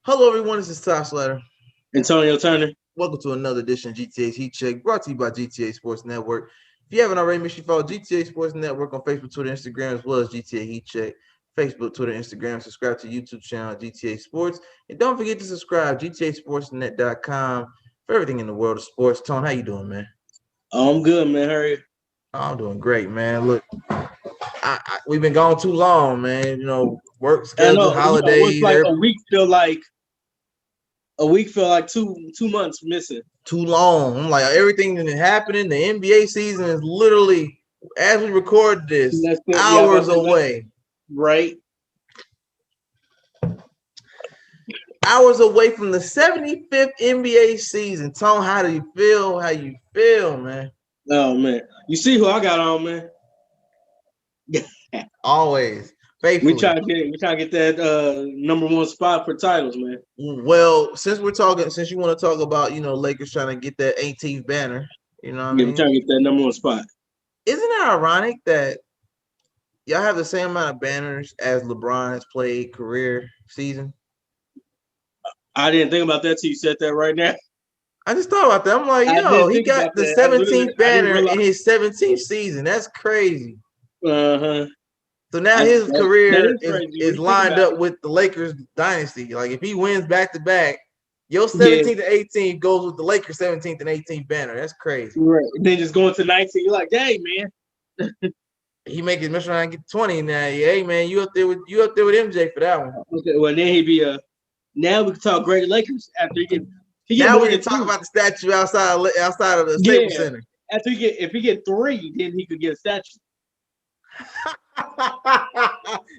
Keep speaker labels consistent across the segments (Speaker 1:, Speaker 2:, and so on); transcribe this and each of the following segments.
Speaker 1: Hello, everyone. This is Tosh Slatter.
Speaker 2: Antonio Turner.
Speaker 1: Welcome to another edition of GTA's Heat Check, brought to you by GTA Sports Network. If you haven't already, make sure you follow GTA Sports Network on Facebook, Twitter, Instagram, as well as GTA Heat Check. Facebook, Twitter, Instagram. Subscribe to YouTube channel GTA Sports, and don't forget to subscribe GTASportsNet.com for everything in the world of sports. Tone, how you doing, man?
Speaker 2: Oh, I'm good, man. How are you?
Speaker 1: I'm doing great, man. Look, we've been gone too long, man. Work
Speaker 2: I
Speaker 1: schedule,
Speaker 2: know. What's
Speaker 1: holidays,
Speaker 2: like a week feel like 2 months missing.
Speaker 1: too long. I'm like, everything that is happening. The NBA season is literally, as we record this,
Speaker 2: That's it. Yeah,
Speaker 1: hours away.
Speaker 2: right.
Speaker 1: Hours away from the 75th NBA season. Tone, how do you feel? How you feel, man?
Speaker 2: Oh man, you see who I got on, man?
Speaker 1: Always.
Speaker 2: we
Speaker 1: Faithfully.
Speaker 2: trying to get that number one spot for titles, man.
Speaker 1: Well, since you want to talk about, Lakers trying to get that 18th banner, you know what I
Speaker 2: Yeah, we trying
Speaker 1: mean?
Speaker 2: to get that number one spot.
Speaker 1: Isn't it ironic that y'all have the same amount of banners as LeBron has played career season?
Speaker 2: I didn't think about that till you said that right now.
Speaker 1: I just thought about that. I'm like,
Speaker 2: I
Speaker 1: yo,
Speaker 2: didn't
Speaker 1: he
Speaker 2: think
Speaker 1: got
Speaker 2: about
Speaker 1: the
Speaker 2: that.
Speaker 1: 17th
Speaker 2: I didn't
Speaker 1: banner
Speaker 2: realize.
Speaker 1: in his 17th season. That's crazy.
Speaker 2: Uh-huh.
Speaker 1: So now his
Speaker 2: That
Speaker 1: career
Speaker 2: is crazy when
Speaker 1: is
Speaker 2: you think
Speaker 1: lined
Speaker 2: about
Speaker 1: up with the Lakers dynasty. Like if he wins back to back, your
Speaker 2: it. Yeah,
Speaker 1: 17th and 18th goes with the Lakers 17th and 18th banner. That's crazy.
Speaker 2: right. And then just going to 19, you're like, dang, man.
Speaker 1: He make his mission around get 20 now. Yeah, hey man, you up there with MJ for that one.
Speaker 2: Okay, well then he'd be now we can talk great Lakers after he get
Speaker 1: Now
Speaker 2: more
Speaker 1: we can
Speaker 2: than
Speaker 1: talk
Speaker 2: two.
Speaker 1: about the statue outside of the Staples
Speaker 2: Yeah,
Speaker 1: Center.
Speaker 2: after if he get three, then he could get a statue.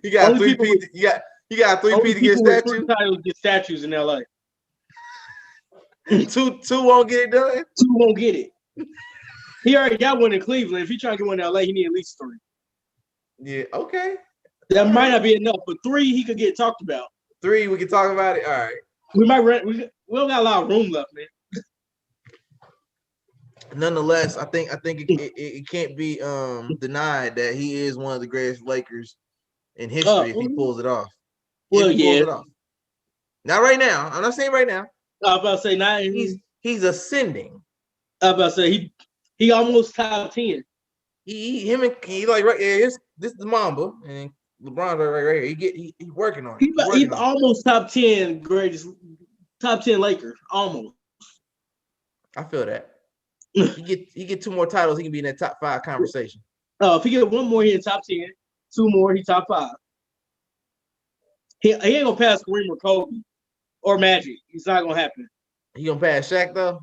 Speaker 1: you got
Speaker 2: Only
Speaker 1: three
Speaker 2: people
Speaker 1: P.
Speaker 2: with
Speaker 1: You got three P
Speaker 2: only
Speaker 1: to get a
Speaker 2: people with three
Speaker 1: statue.
Speaker 2: titles get statues in LA.
Speaker 1: Two won't get it done.
Speaker 2: Two won't get it. He already got one in Cleveland. If he trying to get one in LA, he need at least three.
Speaker 1: Yeah, okay.
Speaker 2: That might not be enough, but three he could get talked about.
Speaker 1: Three, we can talk about it. All right.
Speaker 2: We might rent. We don't got a lot of room left, man.
Speaker 1: Nonetheless, I think it can't be denied that he is one of the greatest Lakers in history if he pulls it off.
Speaker 2: Well,
Speaker 1: if he pulls
Speaker 2: yeah.
Speaker 1: it off. Not right now. I'm not saying right now.
Speaker 2: I was about to say not.
Speaker 1: He's ascending.
Speaker 2: I was about to say he almost top 10.
Speaker 1: He like right here. This is the Mamba and LeBron's right here. He working on it.
Speaker 2: He's almost top 10 greatest, top 10 Lakers. Almost.
Speaker 1: I feel that. he get two more titles, he can be in that top 5 conversation.
Speaker 2: If he get one more, he in top 10. Two more, he top 5. He ain't gonna pass Kareem or Kobe or Magic. It's not gonna happen.
Speaker 1: He gonna pass Shaq though.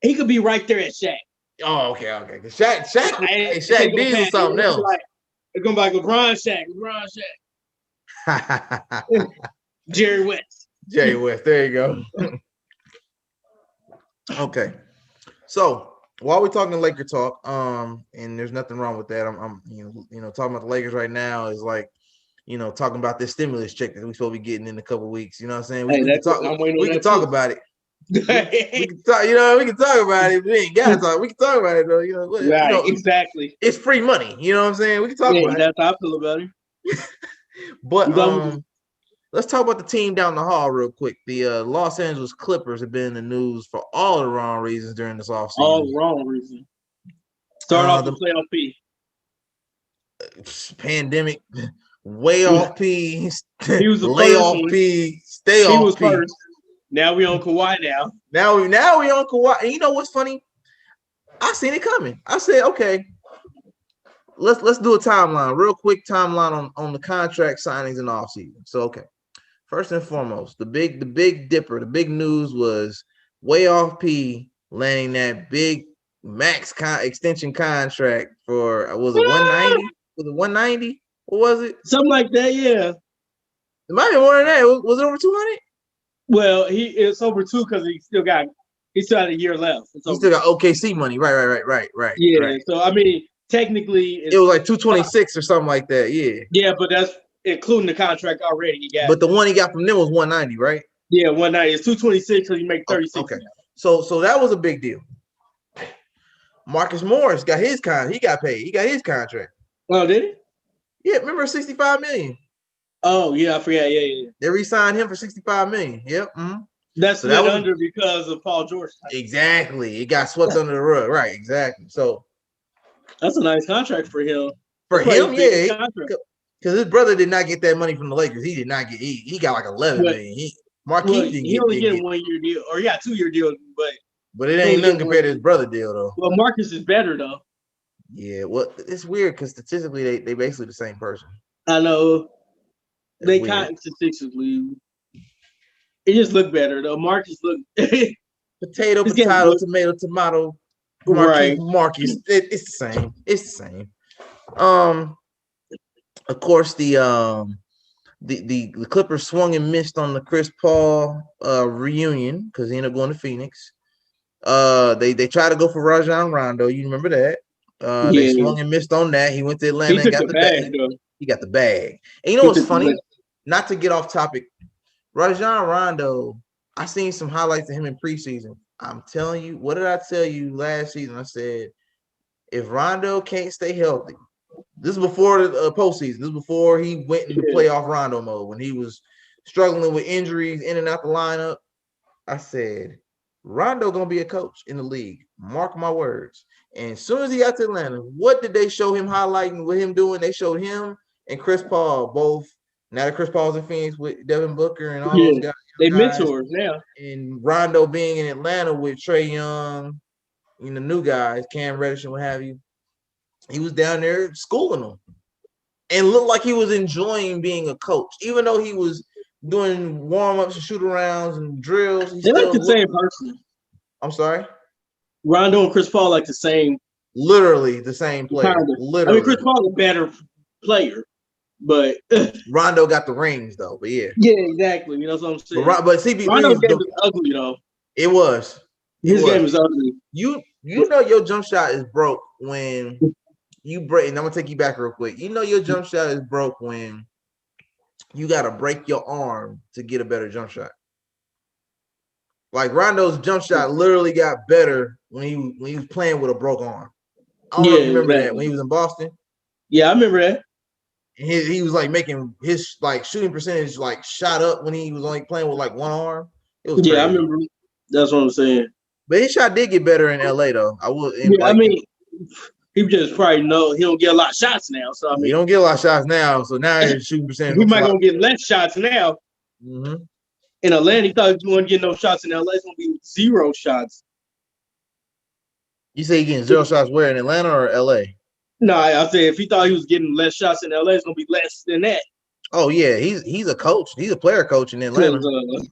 Speaker 2: He could be right there at Shaq.
Speaker 1: Oh, okay. Shaq Diesel something else.
Speaker 2: It's gonna be like LeBron Shaq. Jerry West.
Speaker 1: Jerry West. There you go. Okay. So while we're talking Laker talk, and there's nothing wrong with that. I'm talking about the Lakers right now is like, talking about this stimulus check that we're supposed to be getting in a couple of weeks. You know what I'm saying? We can talk about it. we can talk, we can talk about it. We ain't gotta talk. We can talk about it though.
Speaker 2: Right, exactly.
Speaker 1: It's free money. You know what I'm saying? We can talk about it.
Speaker 2: That's how I feel about it.
Speaker 1: But let's talk about the team down the hall real quick. The Los Angeles Clippers have been in the news for all the wrong reasons during this offseason.
Speaker 2: All wrong reasons. Start off the playoff P.
Speaker 1: Pandemic, way off P.
Speaker 2: He was the
Speaker 1: lay
Speaker 2: first
Speaker 1: off
Speaker 2: one.
Speaker 1: P. Stay
Speaker 2: he
Speaker 1: off
Speaker 2: was
Speaker 1: P.
Speaker 2: First. Now we on Kawhi now.
Speaker 1: Now we on Kawhi. And you know what's funny? I seen it coming. I said, okay, let's do a timeline, real quick timeline on the contract signings in the offseason. So, okay. First and foremost, the big dipper, the big news was way off P landing that big max extension contract for was it 190? Was it 190? What was it?
Speaker 2: Something like that, yeah.
Speaker 1: It might be more than that. Was it over 200?
Speaker 2: Well, it's over 2 because he still had a year left.
Speaker 1: He still got OKC money. Right.
Speaker 2: Yeah.
Speaker 1: Right.
Speaker 2: So I mean, technically,
Speaker 1: it was like 226 or something like that. Yeah.
Speaker 2: Yeah, but that's including the contract already he got.
Speaker 1: But the one he got from them was 190, right?
Speaker 2: Yeah, 190. It's 226 because you make 36.
Speaker 1: Okay. So that was a big deal. Marcus Morris got his contract. He got paid. He got his contract.
Speaker 2: Oh, did he?
Speaker 1: Yeah, remember $65 million.
Speaker 2: Oh yeah, I forgot. Yeah.
Speaker 1: They re-signed him for 65 million. Yep.
Speaker 2: That's
Speaker 1: So that
Speaker 2: split
Speaker 1: was
Speaker 2: under because of Paul George.
Speaker 1: exactly. It got swept under the rug. Right. Exactly. So
Speaker 2: That's a nice contract for him.
Speaker 1: for
Speaker 2: That's probably
Speaker 1: him,
Speaker 2: his biggest
Speaker 1: yeah,
Speaker 2: contract.
Speaker 1: because his brother did not get that money from the Lakers. He did not get. He got like 11
Speaker 2: But
Speaker 1: million.
Speaker 2: well,
Speaker 1: Marquise
Speaker 2: he only
Speaker 1: didn't
Speaker 2: get a
Speaker 1: get.
Speaker 2: 1 year deal, or yeah, 2 year deal. But
Speaker 1: But it
Speaker 2: he
Speaker 1: ain't
Speaker 2: only
Speaker 1: nothing
Speaker 2: get one
Speaker 1: compared to his
Speaker 2: year.
Speaker 1: brother deal though.
Speaker 2: Well, Marcus is better though.
Speaker 1: Yeah. Well, it's weird because statistically they basically the same person.
Speaker 2: I know
Speaker 1: That's
Speaker 2: they
Speaker 1: weird.
Speaker 2: kind of statistically. It just looked better though. Marcus looked.
Speaker 1: Potato,
Speaker 2: His game
Speaker 1: potato,
Speaker 2: looked
Speaker 1: tomato, tomato.
Speaker 2: right.
Speaker 1: Marcus. It's the same. It's the same. Of course, the Clippers swung and missed on the Chris Paul reunion because he ended up going to Phoenix. They tried to go for Rajon Rondo. You remember that? They
Speaker 2: Yeah,
Speaker 1: swung and missed on that. He went to
Speaker 2: he
Speaker 1: Atlanta and
Speaker 2: took
Speaker 1: got
Speaker 2: the
Speaker 1: the
Speaker 2: bag
Speaker 1: bag.
Speaker 2: though.
Speaker 1: He got the bag. And you know
Speaker 2: He
Speaker 1: what's
Speaker 2: took the
Speaker 1: funny?
Speaker 2: bag.
Speaker 1: Not to get off topic, Rajon Rondo. I seen some highlights of him in preseason. I'm telling you, what did I tell you last season? I said if Rondo can't stay healthy, this is before the postseason. This is before he went into
Speaker 2: Yeah.
Speaker 1: playoff Rondo mode when he was struggling with injuries in and out the lineup. I said, Rondo gonna be a coach in the league. Mark my words. And as soon as he got to Atlanta, what did they show him highlighting with him doing? They showed him and Chris Paul both. Now that Chris Paul's in Phoenix with Devin Booker and all those
Speaker 2: Yeah,
Speaker 1: guys,
Speaker 2: they
Speaker 1: guys,
Speaker 2: mentors now.
Speaker 1: and Rondo being in Atlanta with Trae Young, new guys, Cam Reddish and what have you. He was down there schooling them and looked like he was enjoying being a coach, even though he was doing warm-ups and shoot-arounds and drills. He
Speaker 2: They like
Speaker 1: still
Speaker 2: the
Speaker 1: looked.
Speaker 2: same person.
Speaker 1: I'm sorry.
Speaker 2: Rondo and Chris Paul like the same
Speaker 1: Literally the same
Speaker 2: kind
Speaker 1: player.
Speaker 2: of. I mean, Chris
Speaker 1: Literally.
Speaker 2: Paul a better player, but
Speaker 1: Rondo got the rings though, but yeah.
Speaker 2: yeah, exactly. You know what I'm saying?
Speaker 1: But CP3
Speaker 2: Rondo's
Speaker 1: is
Speaker 2: game is ugly though.
Speaker 1: it was. It
Speaker 2: His game
Speaker 1: was.
Speaker 2: is ugly.
Speaker 1: You know your jump shot is broke when you break, and I'm gonna take you back real quick. You know your jump shot is broke when you gotta break your arm to get a better jump shot. Like Rondo's jump shot literally got better when he was playing with a broke arm. I don't know
Speaker 2: Yeah,
Speaker 1: if you remember that
Speaker 2: exactly.
Speaker 1: when he was in Boston.
Speaker 2: Yeah, I remember that.
Speaker 1: And he was like making his like shooting percentage like shot up when he was only playing with like one arm. It was
Speaker 2: Yeah, I
Speaker 1: crazy.
Speaker 2: remember. That's what I'm saying.
Speaker 1: But his shot did get better in LA though. I would and
Speaker 2: Yeah, I
Speaker 1: like
Speaker 2: mean, he just probably know he don't get a lot of shots now. So I
Speaker 1: he
Speaker 2: mean,
Speaker 1: don't get a lot of shots now. So now his shooting percentage
Speaker 2: he
Speaker 1: gonna
Speaker 2: might
Speaker 1: drop.
Speaker 2: gonna get less shots now.
Speaker 1: Mm-hmm.
Speaker 2: In Atlanta, he thought he wouldn't get no shots in LA. It's gonna be 0 shots.
Speaker 1: You say he getting 0 shots where in Atlanta or LA?
Speaker 2: No, I said if he thought he was getting less shots in LA, it's gonna be less than that.
Speaker 1: Oh yeah, he's a coach. He's a player coach in Atlanta.
Speaker 2: The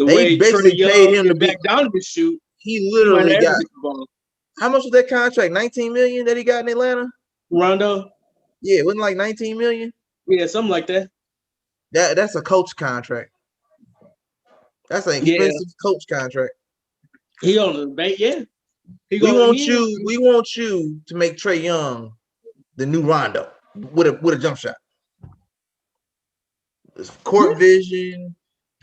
Speaker 1: They
Speaker 2: way Trae
Speaker 1: basically paid
Speaker 2: Young
Speaker 1: him to
Speaker 2: and
Speaker 1: be.
Speaker 2: back down to shoot,
Speaker 1: He
Speaker 2: he might
Speaker 1: literally
Speaker 2: never
Speaker 1: got
Speaker 2: get the ball.
Speaker 1: how much was that contract? 19 million that he got in Atlanta?
Speaker 2: Rondo,
Speaker 1: Yeah, it wasn't like 19 million.
Speaker 2: yeah, something like that.
Speaker 1: That's a coach contract. That's an
Speaker 2: Yeah,
Speaker 1: expensive coach contract.
Speaker 2: he on the bank. Yeah, he
Speaker 1: We
Speaker 2: going.
Speaker 1: want you. We want you to make Trae Young the new Rondo with a jump shot. Court vision,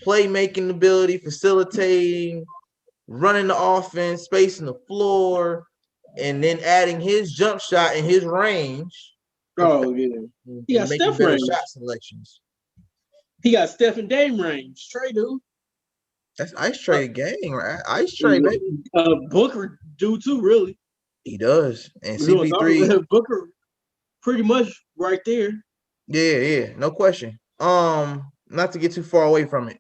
Speaker 1: playmaking ability, facilitating, running the offense, spacing the floor, and then adding his jump shot and his range.
Speaker 2: Oh yeah, he got
Speaker 1: making
Speaker 2: Steph
Speaker 1: better
Speaker 2: range.
Speaker 1: shot selections.
Speaker 2: He got Steph and Dame range. Trae do.
Speaker 1: That's Ice Trade gang, right? Ice Trade, baby.
Speaker 2: Booker do too, really.
Speaker 1: He does. And CP3.
Speaker 2: Booker pretty much right there.
Speaker 1: Yeah, no question. Not to get too far away from it.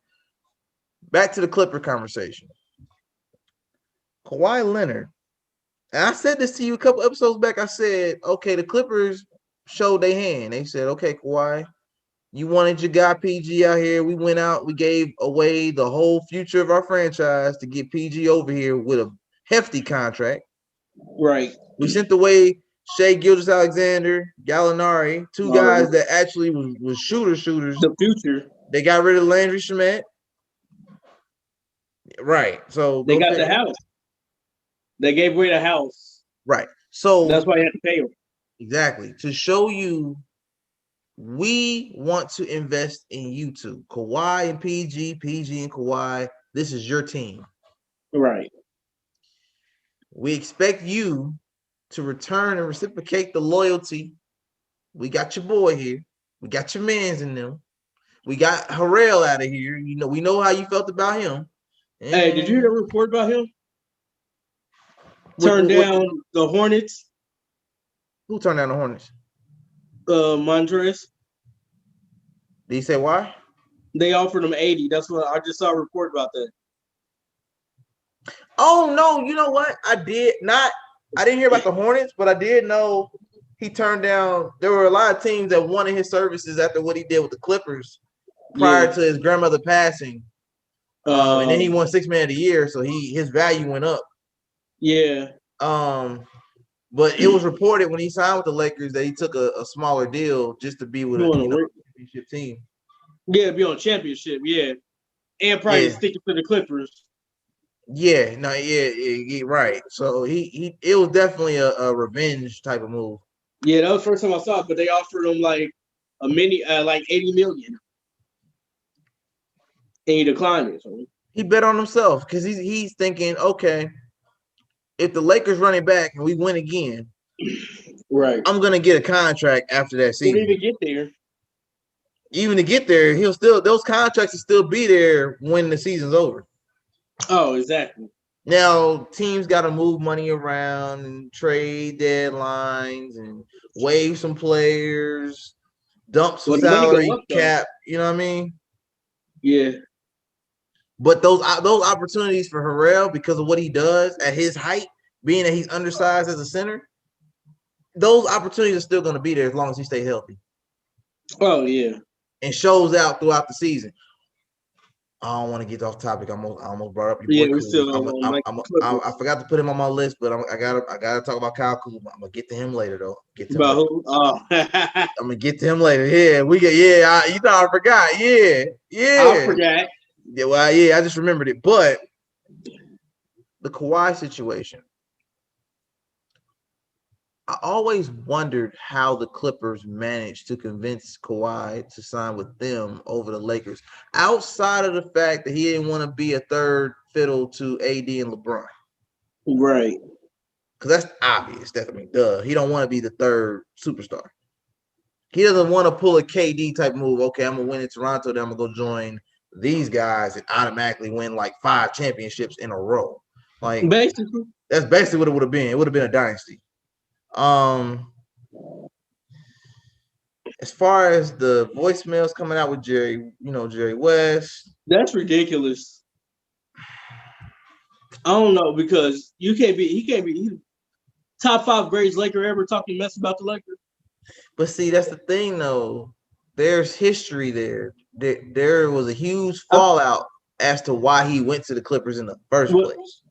Speaker 1: Back to the Clipper conversation. Kawhi Leonard. And I said this to you a couple episodes back. I said, okay, the Clippers showed their hand. They said, okay, Kawhi, you wanted your guy PG out here. We went out, we gave away the whole future of our franchise to get PG over here with a hefty contract.
Speaker 2: Right.
Speaker 1: We sent away Shea Gilgeous-Alexander, Gallinari, two guys that actually was shooters.
Speaker 2: The future.
Speaker 1: They got rid of Landry Shamet. Right. So
Speaker 2: they got the house. They gave away the house.
Speaker 1: Right. So
Speaker 2: that's why you have to pay them.
Speaker 1: Exactly. To show you we want to invest in you two. Kawhi and PG and Kawhi. This is your team.
Speaker 2: Right.
Speaker 1: We expect you to return and reciprocate the loyalty. We got your boy here. We got your mans in them. We got Harrell out of here. You know, we know how you felt about him.
Speaker 2: Hey, did you hear the report about him?
Speaker 1: With-
Speaker 2: Turned
Speaker 1: with-
Speaker 2: down the Hornets,
Speaker 1: Who turned down the Hornets?
Speaker 2: Montrez.
Speaker 1: Did he say why?
Speaker 2: They offered him 80. That's what I just saw a report about that.
Speaker 1: Oh no, you know what? I didn't hear about the Hornets, but I did know he turned down. There were a lot of teams that wanted his services after what he did with the Clippers prior to his grandmother passing. And then he won Sixth Man of the Year, so his value went up.
Speaker 2: Yeah.
Speaker 1: But it was reported when he signed with the Lakers that he took a smaller deal just to be with a championship team.
Speaker 2: Yeah, be on championship, yeah. And probably sticking to the Clippers.
Speaker 1: Yeah, no, yeah, right. So it was definitely a revenge type of move.
Speaker 2: Yeah, that was the first time I saw it, but they offered him like like 80 million. And he declined it. So.
Speaker 1: He bet on himself because he's thinking, okay, if the Lakers run it back and we win again,
Speaker 2: right,
Speaker 1: I'm gonna get a contract after that season.
Speaker 2: Didn't even get there.
Speaker 1: Even to get there, those contracts will still be there when the season's over.
Speaker 2: Oh, exactly.
Speaker 1: Now teams got to move money around and trade deadlines and waive some players, dump some salary cap. You know what I mean?
Speaker 2: Yeah.
Speaker 1: But those opportunities for Harrell, because of what he does at his height, being that he's undersized as a center, those opportunities are still going to be there as long as he stays healthy.
Speaker 2: Oh yeah.
Speaker 1: And shows out throughout the season. I don't want to get off topic. I almost brought up your boy.
Speaker 2: We still
Speaker 1: I forgot to put him on my list, but I gotta talk about Kyle Kuzma. I'm gonna get to him later though.
Speaker 2: About who? Oh.
Speaker 1: I'm gonna get to him later. Yeah, I forgot. Yeah.
Speaker 2: I forgot.
Speaker 1: Yeah, well, yeah, I just remembered it. But the Kawhi situation, I always wondered how the Clippers managed to convince Kawhi to sign with them over the Lakers, outside of the fact that he didn't want to be a third fiddle to AD and LeBron.
Speaker 2: Right.
Speaker 1: Because that's obvious. Duh. He don't want to be the third superstar. He doesn't want to pull a KD type move. Okay, I'm going to win in Toronto, then I'm going to go join these guys and automatically win like 5 championships in a row. Like,
Speaker 2: basically.
Speaker 1: That's basically what it would have been. It would have been a dynasty. As far as the voicemails coming out with Jerry West,
Speaker 2: that's ridiculous. I don't know, because he can't be top 5 greatest Laker ever talking mess about the Lakers.
Speaker 1: But see, that's the thing though. There's history there. There was a huge fallout as to why he went to the Clippers in the first place.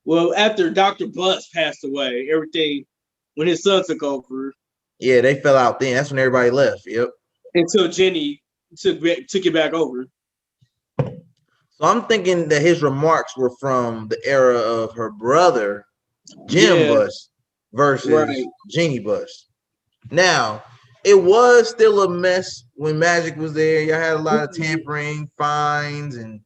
Speaker 2: Well, after Dr. Bus passed away, everything, when his son took over.
Speaker 1: Yeah, they fell out then. That's when everybody left. Yep.
Speaker 2: Until Jenny took it back over.
Speaker 1: So I'm thinking that his remarks were from the era of her brother, Jim Buss, versus Jeanie Buss. Now, it was still a mess when Magic was there. Y'all had a lot of tampering, fines, and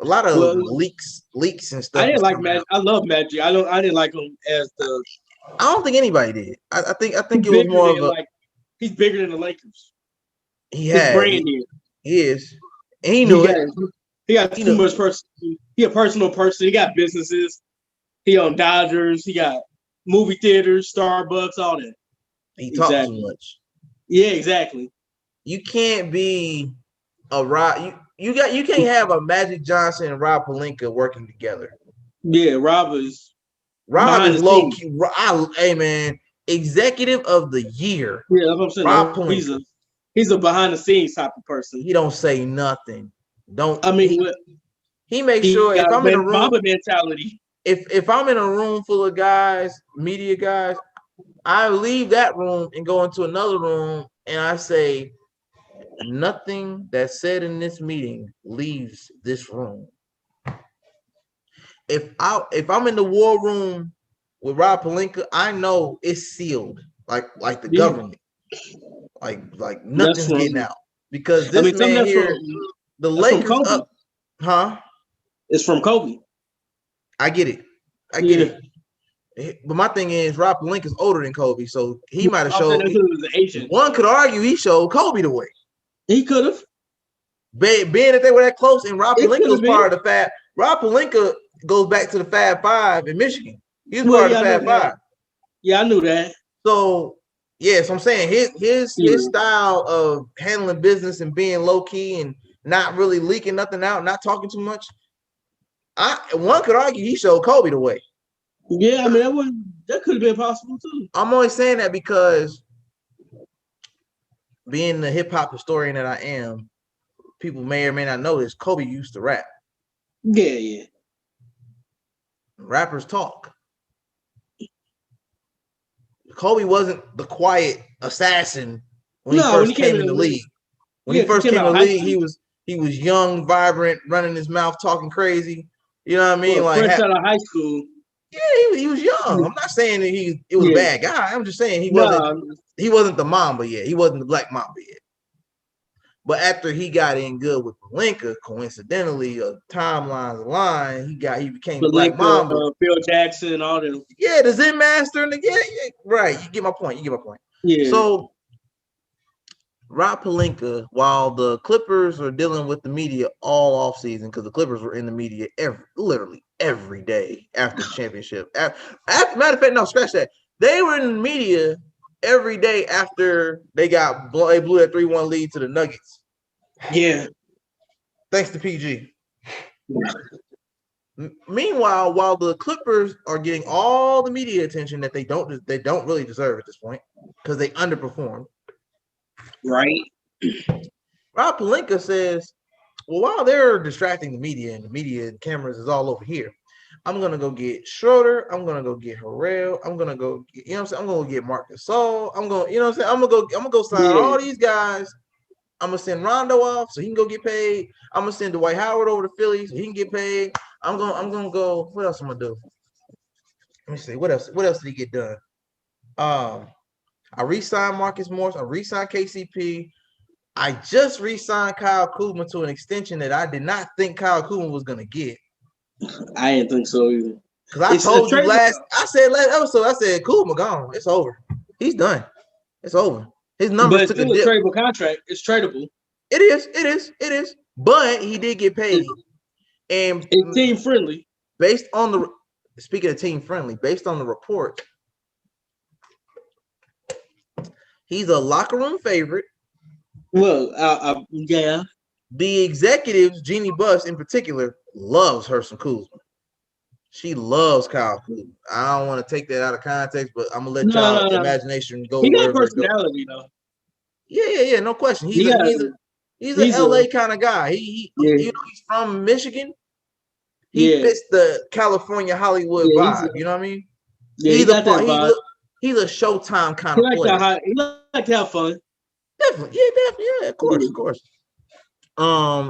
Speaker 1: a lot of leaks and stuff.
Speaker 2: I didn't like Magic. I love Magic. I didn't like him as the.
Speaker 1: I don't think anybody did. I think it was more of a.
Speaker 2: He's bigger than the Lakers.
Speaker 1: He is. And he knew it.
Speaker 2: He got too much person. He a personal person. He got businesses. He on Dodgers. He got movie theaters, Starbucks, all that.
Speaker 1: He talks too much.
Speaker 2: Yeah, exactly.
Speaker 1: You can't be a Rob. You can't have a Magic Johnson and Rob Pelinka working together.
Speaker 2: Yeah, Rob is
Speaker 1: low key. Hey man, executive of the year.
Speaker 2: Yeah, that's what I'm saying. Rob Pelinka. He's a behind the scenes type of person.
Speaker 1: He don't say nothing. He makes
Speaker 2: sure
Speaker 1: if I'm in a room
Speaker 2: mentality.
Speaker 1: If I'm in a room full of guys, media guys, I leave that room and go into another room and I say, nothing that's said in this meeting leaves this room. If I'm in the war room with Rob Pelinka, I know it's sealed, like the government, like nothing's getting out, because this man here, the Lakers up, huh?
Speaker 2: It's from Kobe.
Speaker 1: I get it. But my thing is, Rob Pelinka's older than Kobe, so he might have showed. One could argue he showed Kobe the way.
Speaker 2: He could have.
Speaker 1: Being that they were that close, and Rob
Speaker 2: It
Speaker 1: Pelinka
Speaker 2: could
Speaker 1: was
Speaker 2: have been.
Speaker 1: part of the Fab. Rob Pelinka goes back to the Fab Five in Michigan. He was
Speaker 2: Well,
Speaker 1: part of
Speaker 2: yeah,
Speaker 1: the
Speaker 2: I know
Speaker 1: Fab
Speaker 2: that.
Speaker 1: Five.
Speaker 2: Yeah, I knew that.
Speaker 1: So yeah, so I'm saying his
Speaker 2: Yeah.
Speaker 1: style of handling business and being low key and not really leaking nothing out, not talking too much. One could argue he showed Kobe the way.
Speaker 2: Yeah, I mean that could have been possible too.
Speaker 1: I'm always saying that because being the hip hop historian that I am, people may or may not know this. Kobe used to rap.
Speaker 2: Yeah.
Speaker 1: Rappers talk. Kobe wasn't the quiet assassin when he
Speaker 2: No, when he
Speaker 1: first
Speaker 2: came
Speaker 1: came
Speaker 2: in
Speaker 1: in
Speaker 2: the
Speaker 1: the
Speaker 2: league.
Speaker 1: league. When
Speaker 2: Yeah,
Speaker 1: he first
Speaker 2: came
Speaker 1: came
Speaker 2: out
Speaker 1: in
Speaker 2: of
Speaker 1: the
Speaker 2: high
Speaker 1: league,
Speaker 2: school.
Speaker 1: he was young, vibrant, running his mouth, talking crazy. You know what I mean?
Speaker 2: Well,
Speaker 1: Like,
Speaker 2: fresh out of high school.
Speaker 1: yeah, he was young. I'm not saying that it was a bad guy. I'm just saying he wasn't the Mamba yet. He wasn't the Black Mamba yet. But after he got in good with Pelinka, coincidentally, timelines align, he became the Black Mamba.
Speaker 2: Phil Jackson, all them.
Speaker 1: Yeah, the Zen Master, and right. You get my point.
Speaker 2: Yeah.
Speaker 1: So Rob Pelinka, while the Clippers are dealing with the media all off season, because the Clippers were in the media literally every day after the championship. Matter of fact, no, scratch that. They were in the media every day after they blew that 3-1 lead to the Nuggets.
Speaker 2: Yeah.
Speaker 1: Thanks to PG. Meanwhile, while the Clippers are getting all the media attention that they don't really deserve at this point because they underperformed.
Speaker 2: Right.
Speaker 1: Rob Pelinka says, well, while they're distracting the media and the media and cameras is all over here, I'm going to go get Schroeder. I'm going to go get Harrell. I'm going to go, you know what I'm saying? I'm going to get Marc Gasol. I'm going, you know what I'm saying? I'm going to go sign all these guys. I'm going to send Rondo off so he can go get paid. I'm going to send Dwight Howard over to Philly so he can get paid. I'm going to go, what else am I going to do? Let me see. What else did he get done? I re-signed Marcus Morris. I re-signed KCP. I just re-signed Kyle Kuzma to an extension that I did not think Kyle Kuzma was going to get.
Speaker 2: I didn't think so either.
Speaker 1: Because I told you last episode, I said, Kuzma gone. It's over. He's done. It's over. His numbers took a dip.
Speaker 2: It's still a tradable contract. It's tradable.
Speaker 1: It is. But he did get paid. And
Speaker 2: it's team friendly.
Speaker 1: Speaking of team friendly, based on the report, he's a locker room favorite.
Speaker 2: Well, yeah.
Speaker 1: The executives, Jeannie Buss in particular, loves her some Kuzma. She loves Kyle Kuzma. I don't want to take that out of context, but I'm gonna let y'all imagination go.
Speaker 2: He got personality though.
Speaker 1: Yeah, no question. He's an LA kind of guy. He you know, he's from Michigan. He fits the California Hollywood vibe. You know what I mean?
Speaker 2: Yeah, he's a
Speaker 1: Showtime kind of player.
Speaker 2: He like to have fun.
Speaker 1: Definitely. Yeah, of course.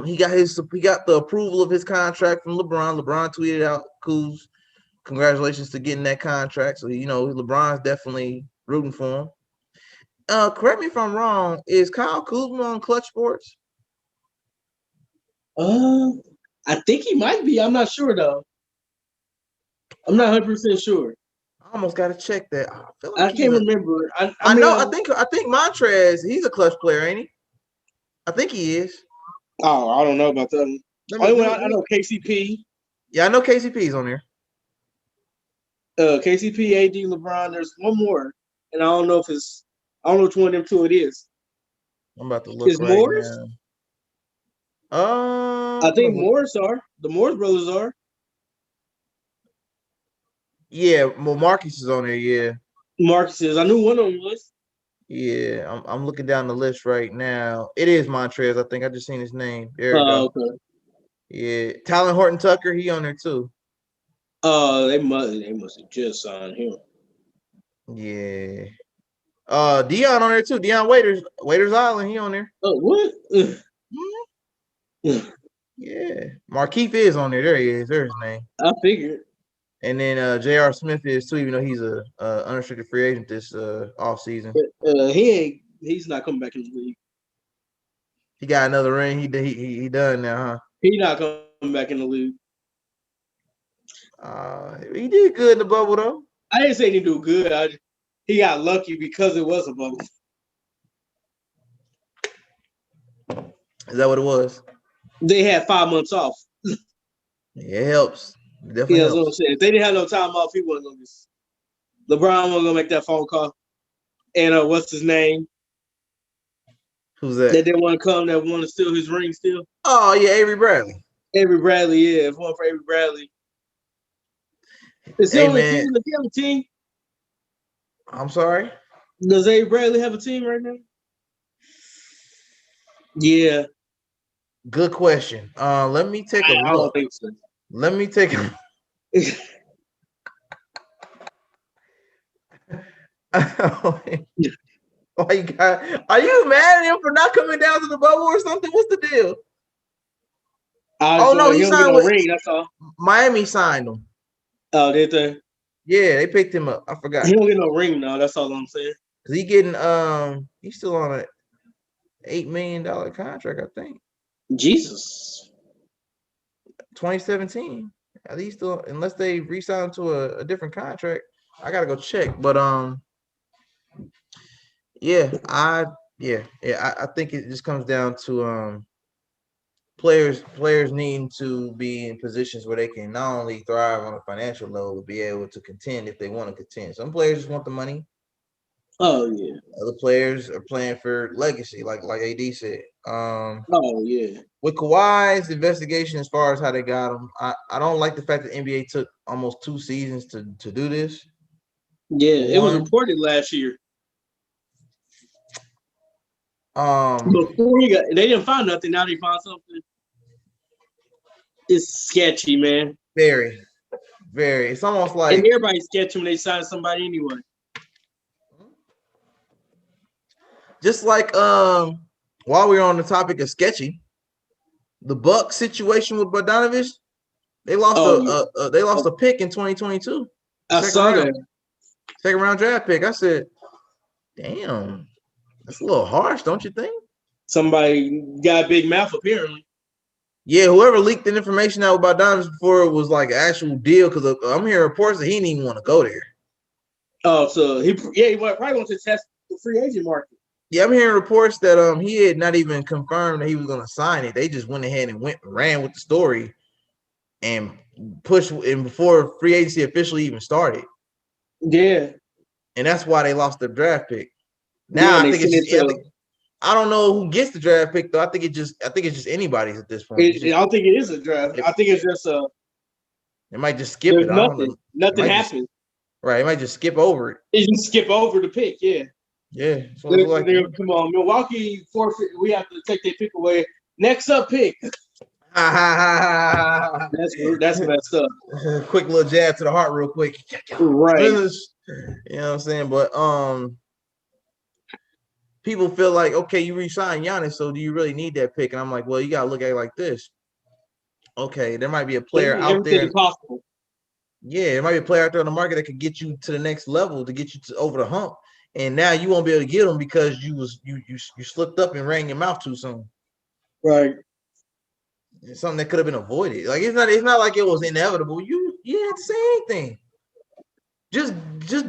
Speaker 1: He got the approval of his contract from LeBron. LeBron tweeted out, "Kuz, congratulations to getting that contract." So you know LeBron's definitely rooting for him. Correct me if I'm wrong. Is Kyle Kuzma on Clutch Sports?
Speaker 2: I think he might be. I'm not sure though. I'm not 100% sure.
Speaker 1: I almost got to check that.
Speaker 2: I can't remember.
Speaker 1: I know. I think Montrez. He's a clutch player, ain't he? I think he is.
Speaker 2: Oh, I don't know about that. I know KCP.
Speaker 1: Yeah, I know KCP's on there.
Speaker 2: KCP, AD, LeBron. There's one more, and I don't know which one of them two it is.
Speaker 1: I'm about to look. Is right Morris? Now.
Speaker 2: I think Morris are. The Morris brothers are.
Speaker 1: Yeah, well, Marcus is on there. Yeah,
Speaker 2: Marcus is. I knew one of them was.
Speaker 1: Yeah, I'm looking down the list right now. It is Montrez. I think I just seen his name. There we go. Okay. Yeah, Talon Horton Tucker. He on there too.
Speaker 2: They must have just signed him.
Speaker 1: Yeah. Dion on there too. Dion Waiters Island. He on there.
Speaker 2: Oh, what?
Speaker 1: Yeah. Markieff is on there. There he is. There's his name.
Speaker 2: I figured.
Speaker 1: And then J.R. Smith is too, even though he's a unrestricted free agent this off season.
Speaker 2: He's not coming back in the league.
Speaker 1: He got another ring. He done now, huh?
Speaker 2: He not coming back in the league.
Speaker 1: He did good in the bubble though.
Speaker 2: I didn't say he do good. He got lucky because it was a bubble.
Speaker 1: Is that what it was?
Speaker 2: They had 5 months off.
Speaker 1: Yeah, it helps. It definitely
Speaker 2: Yeah, that's what I'm
Speaker 1: helps.
Speaker 2: saying. If they didn't have no time off, he wasn't gonna just LeBron wasn't gonna make that phone call. And what's his name?
Speaker 1: Who's
Speaker 2: That
Speaker 1: that?
Speaker 2: didn't want to come, that want to steal his ring still.
Speaker 1: Oh yeah, Avery Bradley.
Speaker 2: Avery Bradley, yeah. If one for Avery Bradley. Is he
Speaker 1: Hey
Speaker 2: on the
Speaker 1: man,
Speaker 2: team? Does he have a team?
Speaker 1: I'm sorry.
Speaker 2: Does Avery Bradley have a team right now? Yeah.
Speaker 1: Good question. Let me take a
Speaker 2: I don't
Speaker 1: look.
Speaker 2: think so.
Speaker 1: Let me take a Why you got, are you mad at him for not coming down to the bubble or something? What's the deal? Oh no,
Speaker 2: He
Speaker 1: he
Speaker 2: don't get
Speaker 1: signed
Speaker 2: no
Speaker 1: with
Speaker 2: ring, that's all.
Speaker 1: Miami signed him.
Speaker 2: Oh, did they?
Speaker 1: Yeah, they picked him up. I forgot.
Speaker 2: He don't get no ring now, that's all I'm saying.
Speaker 1: He getting he's still on a $8 million contract, I think.
Speaker 2: Jesus.
Speaker 1: 2017. At least still, unless they re-sign to a different contract. I gotta go check. But I think it just comes down to players needing to be in positions where they can not only thrive on a financial level, but be able to contend if they want to contend. Some players just want the money.
Speaker 2: Oh yeah.
Speaker 1: Other players are playing for legacy, like AD said.
Speaker 2: Oh yeah.
Speaker 1: With Kawhi's investigation as far as how they got him, I don't like the fact that NBA took almost 2 seasons to do this.
Speaker 2: Yeah, it was
Speaker 1: One,
Speaker 2: reported last year.
Speaker 1: um,
Speaker 2: Before they didn't find nothing. Now they found something. It's sketchy, man.
Speaker 1: very. It's almost like,
Speaker 2: And everybody's sketchy when they sign somebody anyway.
Speaker 1: just like while we're on the topic of sketchy, the Bucks situation with Bogdanovich, they lost a pick in 2022.
Speaker 2: I saw that.
Speaker 1: Second round draft pick. I said, damn, that's a little harsh, don't you think?
Speaker 2: Somebody got a big mouth apparently.
Speaker 1: Yeah, whoever leaked the information out about Bogdanovich before it was like an actual deal, because I'm hearing reports that he didn't even want to go there.
Speaker 2: Oh, so he probably wants to test the free agent market.
Speaker 1: Yeah, I'm hearing reports that he had not even confirmed that he was going to sign it. They just went ahead and ran with the story and pushed in before free agency officially even started.
Speaker 2: Yeah,
Speaker 1: and that's why they lost their draft pick. Now I think it's just, I don't know who gets the draft pick though. I think it's just anybody's at this point.
Speaker 2: I don't think it is a draft. I think it's just
Speaker 1: it might just skip it.
Speaker 2: Nothing happens.
Speaker 1: Right, it might just skip over it.
Speaker 2: It just skip over the pick. Yeah.
Speaker 1: Yeah. So
Speaker 2: like, come on, Milwaukee forfeit. We have to take their pick away. Next up, pick. That's messed up.
Speaker 1: Quick little jab to the heart, real quick.
Speaker 2: Right.
Speaker 1: You know what I'm saying? But people feel like, okay, you re-sign Giannis, so do you really need that pick? And I'm like, well, you gotta look at it like this. Okay, there might be a player out there.
Speaker 2: Possible.
Speaker 1: Yeah, there might be a player out there on the market that could get you to the next level, to get you over the hump. And now you won't be able to get them because you slipped up and ran your mouth too soon.
Speaker 2: Right.
Speaker 1: It's something that could have been avoided. Like it's not like it was inevitable. You didn't have to say anything. Just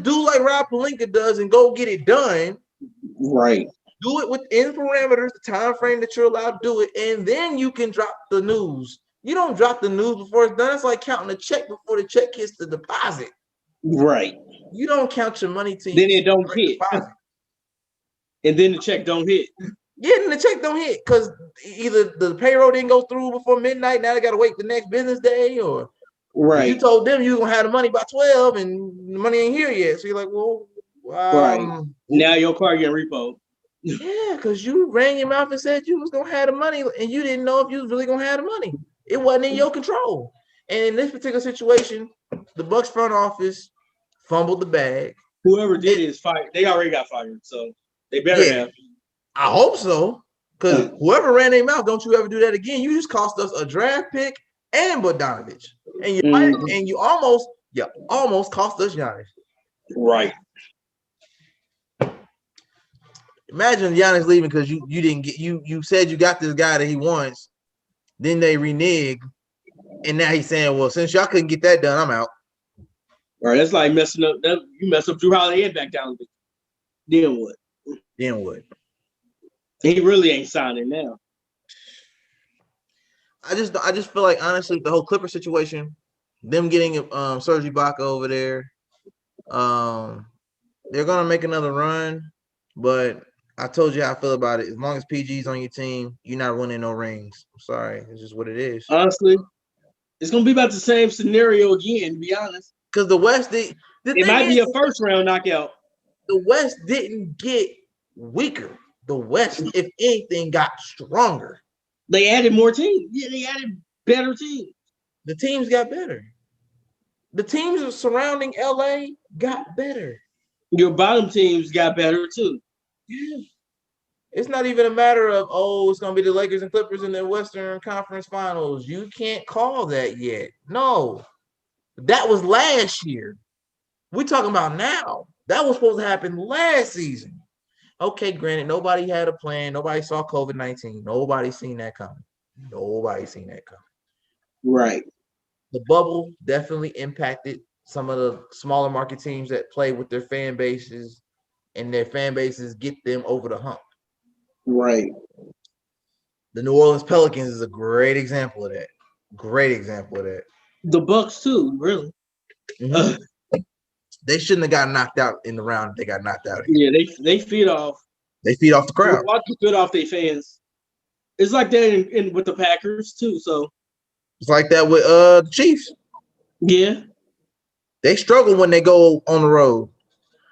Speaker 1: do like Rob Pelinka does and go get it done.
Speaker 2: Right.
Speaker 1: Do it within parameters, the time frame that you're allowed to do it, and then you can drop the news. You don't drop the news before it's done. It's like counting a check before the check hits the deposit.
Speaker 2: Right.
Speaker 1: You don't count your money till
Speaker 2: then it don't hit.
Speaker 1: Deposit.
Speaker 2: And then the check don't hit.
Speaker 1: Yeah, then the check don't hit because either the payroll didn't go through before midnight. Now they got to wait the next business day, or
Speaker 2: right.
Speaker 1: You told them you were gonna have the money by 12, and the money ain't here yet. So you're like, well,
Speaker 2: right. Now your car getting repo.
Speaker 1: Yeah, because you ran your mouth and said you was gonna have the money, and you didn't know if you was really gonna have the money. It wasn't in your control. And in this particular situation, the Bucks front office fumbled the bag.
Speaker 2: Whoever did it is fired. They already got fired, so they better have.
Speaker 1: I hope so, because whoever ran their mouth, don't you ever do that again. You just cost us a draft pick and Bogdanovich, and you almost cost us Giannis.
Speaker 2: Right.
Speaker 1: Imagine Giannis leaving because you didn't get you said you got this guy that he wants, then they renege, and now he's saying, well, since y'all couldn't get that done, I'm out.
Speaker 2: All right, that's like messing up. You mess up Drew Holiday and back down. Then what?
Speaker 1: Then what?
Speaker 2: He really ain't signing now.
Speaker 1: I just feel like honestly the whole Clipper situation, them getting Serge Ibaka over there, they're gonna make another run, but I told you how I feel about it. As long as PG's on your team, you're not winning no rings. I'm sorry, it's just what it is.
Speaker 2: Honestly, it's gonna be about the same scenario again. To be honest,
Speaker 1: Because the West, the
Speaker 2: it
Speaker 1: thing
Speaker 2: might be
Speaker 1: is,
Speaker 2: a first round knockout.
Speaker 1: the West didn't get weaker. The West, if anything, got stronger.
Speaker 2: They added more teams. Yeah, they added better teams.
Speaker 1: The teams got better. The teams surrounding LA got better.
Speaker 2: Your bottom teams got better too.
Speaker 1: Yeah. It's not even a matter of, it's going to be the Lakers and Clippers in the Western Conference Finals. You can't call that yet. No, that was last year. We're talking about now. That was supposed to happen last season. Okay, granted, nobody had a plan. Nobody saw COVID-19. Nobody seen that coming.
Speaker 2: Right.
Speaker 1: The bubble definitely impacted some of the smaller market teams that play with their fan bases, and their fan bases get them over the hump.
Speaker 2: Right.
Speaker 1: The New Orleans Pelicans is a great example of that.
Speaker 2: The Bucks too, really.
Speaker 1: Mm-hmm. They shouldn't have got knocked out in the round. They got knocked out.
Speaker 2: Yeah, they feed off.
Speaker 1: They feed off the crowd.
Speaker 2: They feed off their fans. It's like that in with the Packers too. So
Speaker 1: it's like that with the Chiefs.
Speaker 2: Yeah,
Speaker 1: they struggle when they go on the road.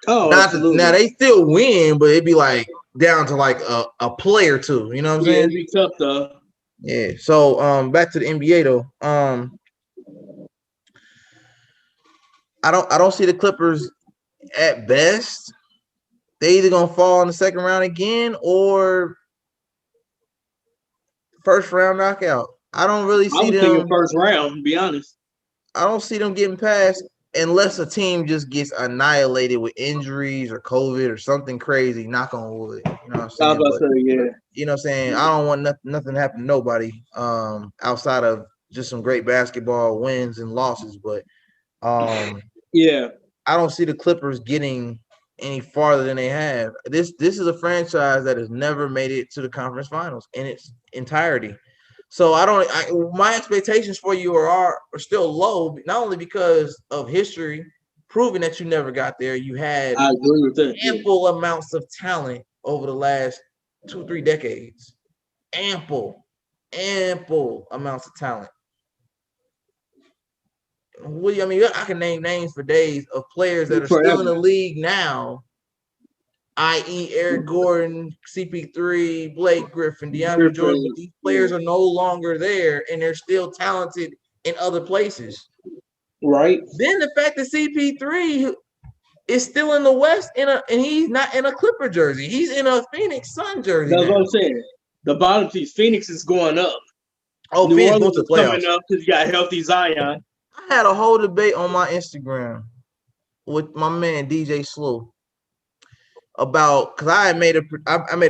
Speaker 2: Oh,
Speaker 1: now they still win, but it'd be like down to like a play or two. You know what I'm saying?
Speaker 2: It'd be tough though.
Speaker 1: Yeah. So back to the NBA though. I don't see the Clippers at best. They either gonna fall in the second round again or first round knockout. I don't really see them
Speaker 2: first round, to be honest.
Speaker 1: I don't see them getting past unless a team just gets annihilated with injuries or COVID or something crazy. Knock on wood. You know what I'm saying? You know what I'm saying? I don't want nothing to happen to nobody outside of just some great basketball wins and losses. But
Speaker 2: yeah,
Speaker 1: I don't see the Clippers getting any farther than they have. This is a franchise that has never made it to the conference finals in its entirety. So my expectations for you are still low, not only because of history proving that you never got there. You had ample amounts of talent over the last 2-3 decades. Ample amounts of talent. I mean, I can name names for days of players that are still in the league now, i.e. Eric Gordon, CP3, Blake Griffin, DeAndre Jordan. But these players are no longer there, and they're still talented in other places.
Speaker 2: Right.
Speaker 1: Then the fact that CP3 is still in the West, and he's not in a Clipper jersey. He's in a Phoenix Sun jersey.
Speaker 2: That's what I'm saying. The bottom team, Phoenix is going up.
Speaker 1: Oh,
Speaker 2: New
Speaker 1: Phoenix
Speaker 2: Orleans
Speaker 1: going to the playoffs.
Speaker 2: Coming up because you got healthy Zion.
Speaker 1: I had a whole debate on my Instagram with my man DJ Slew about, because I made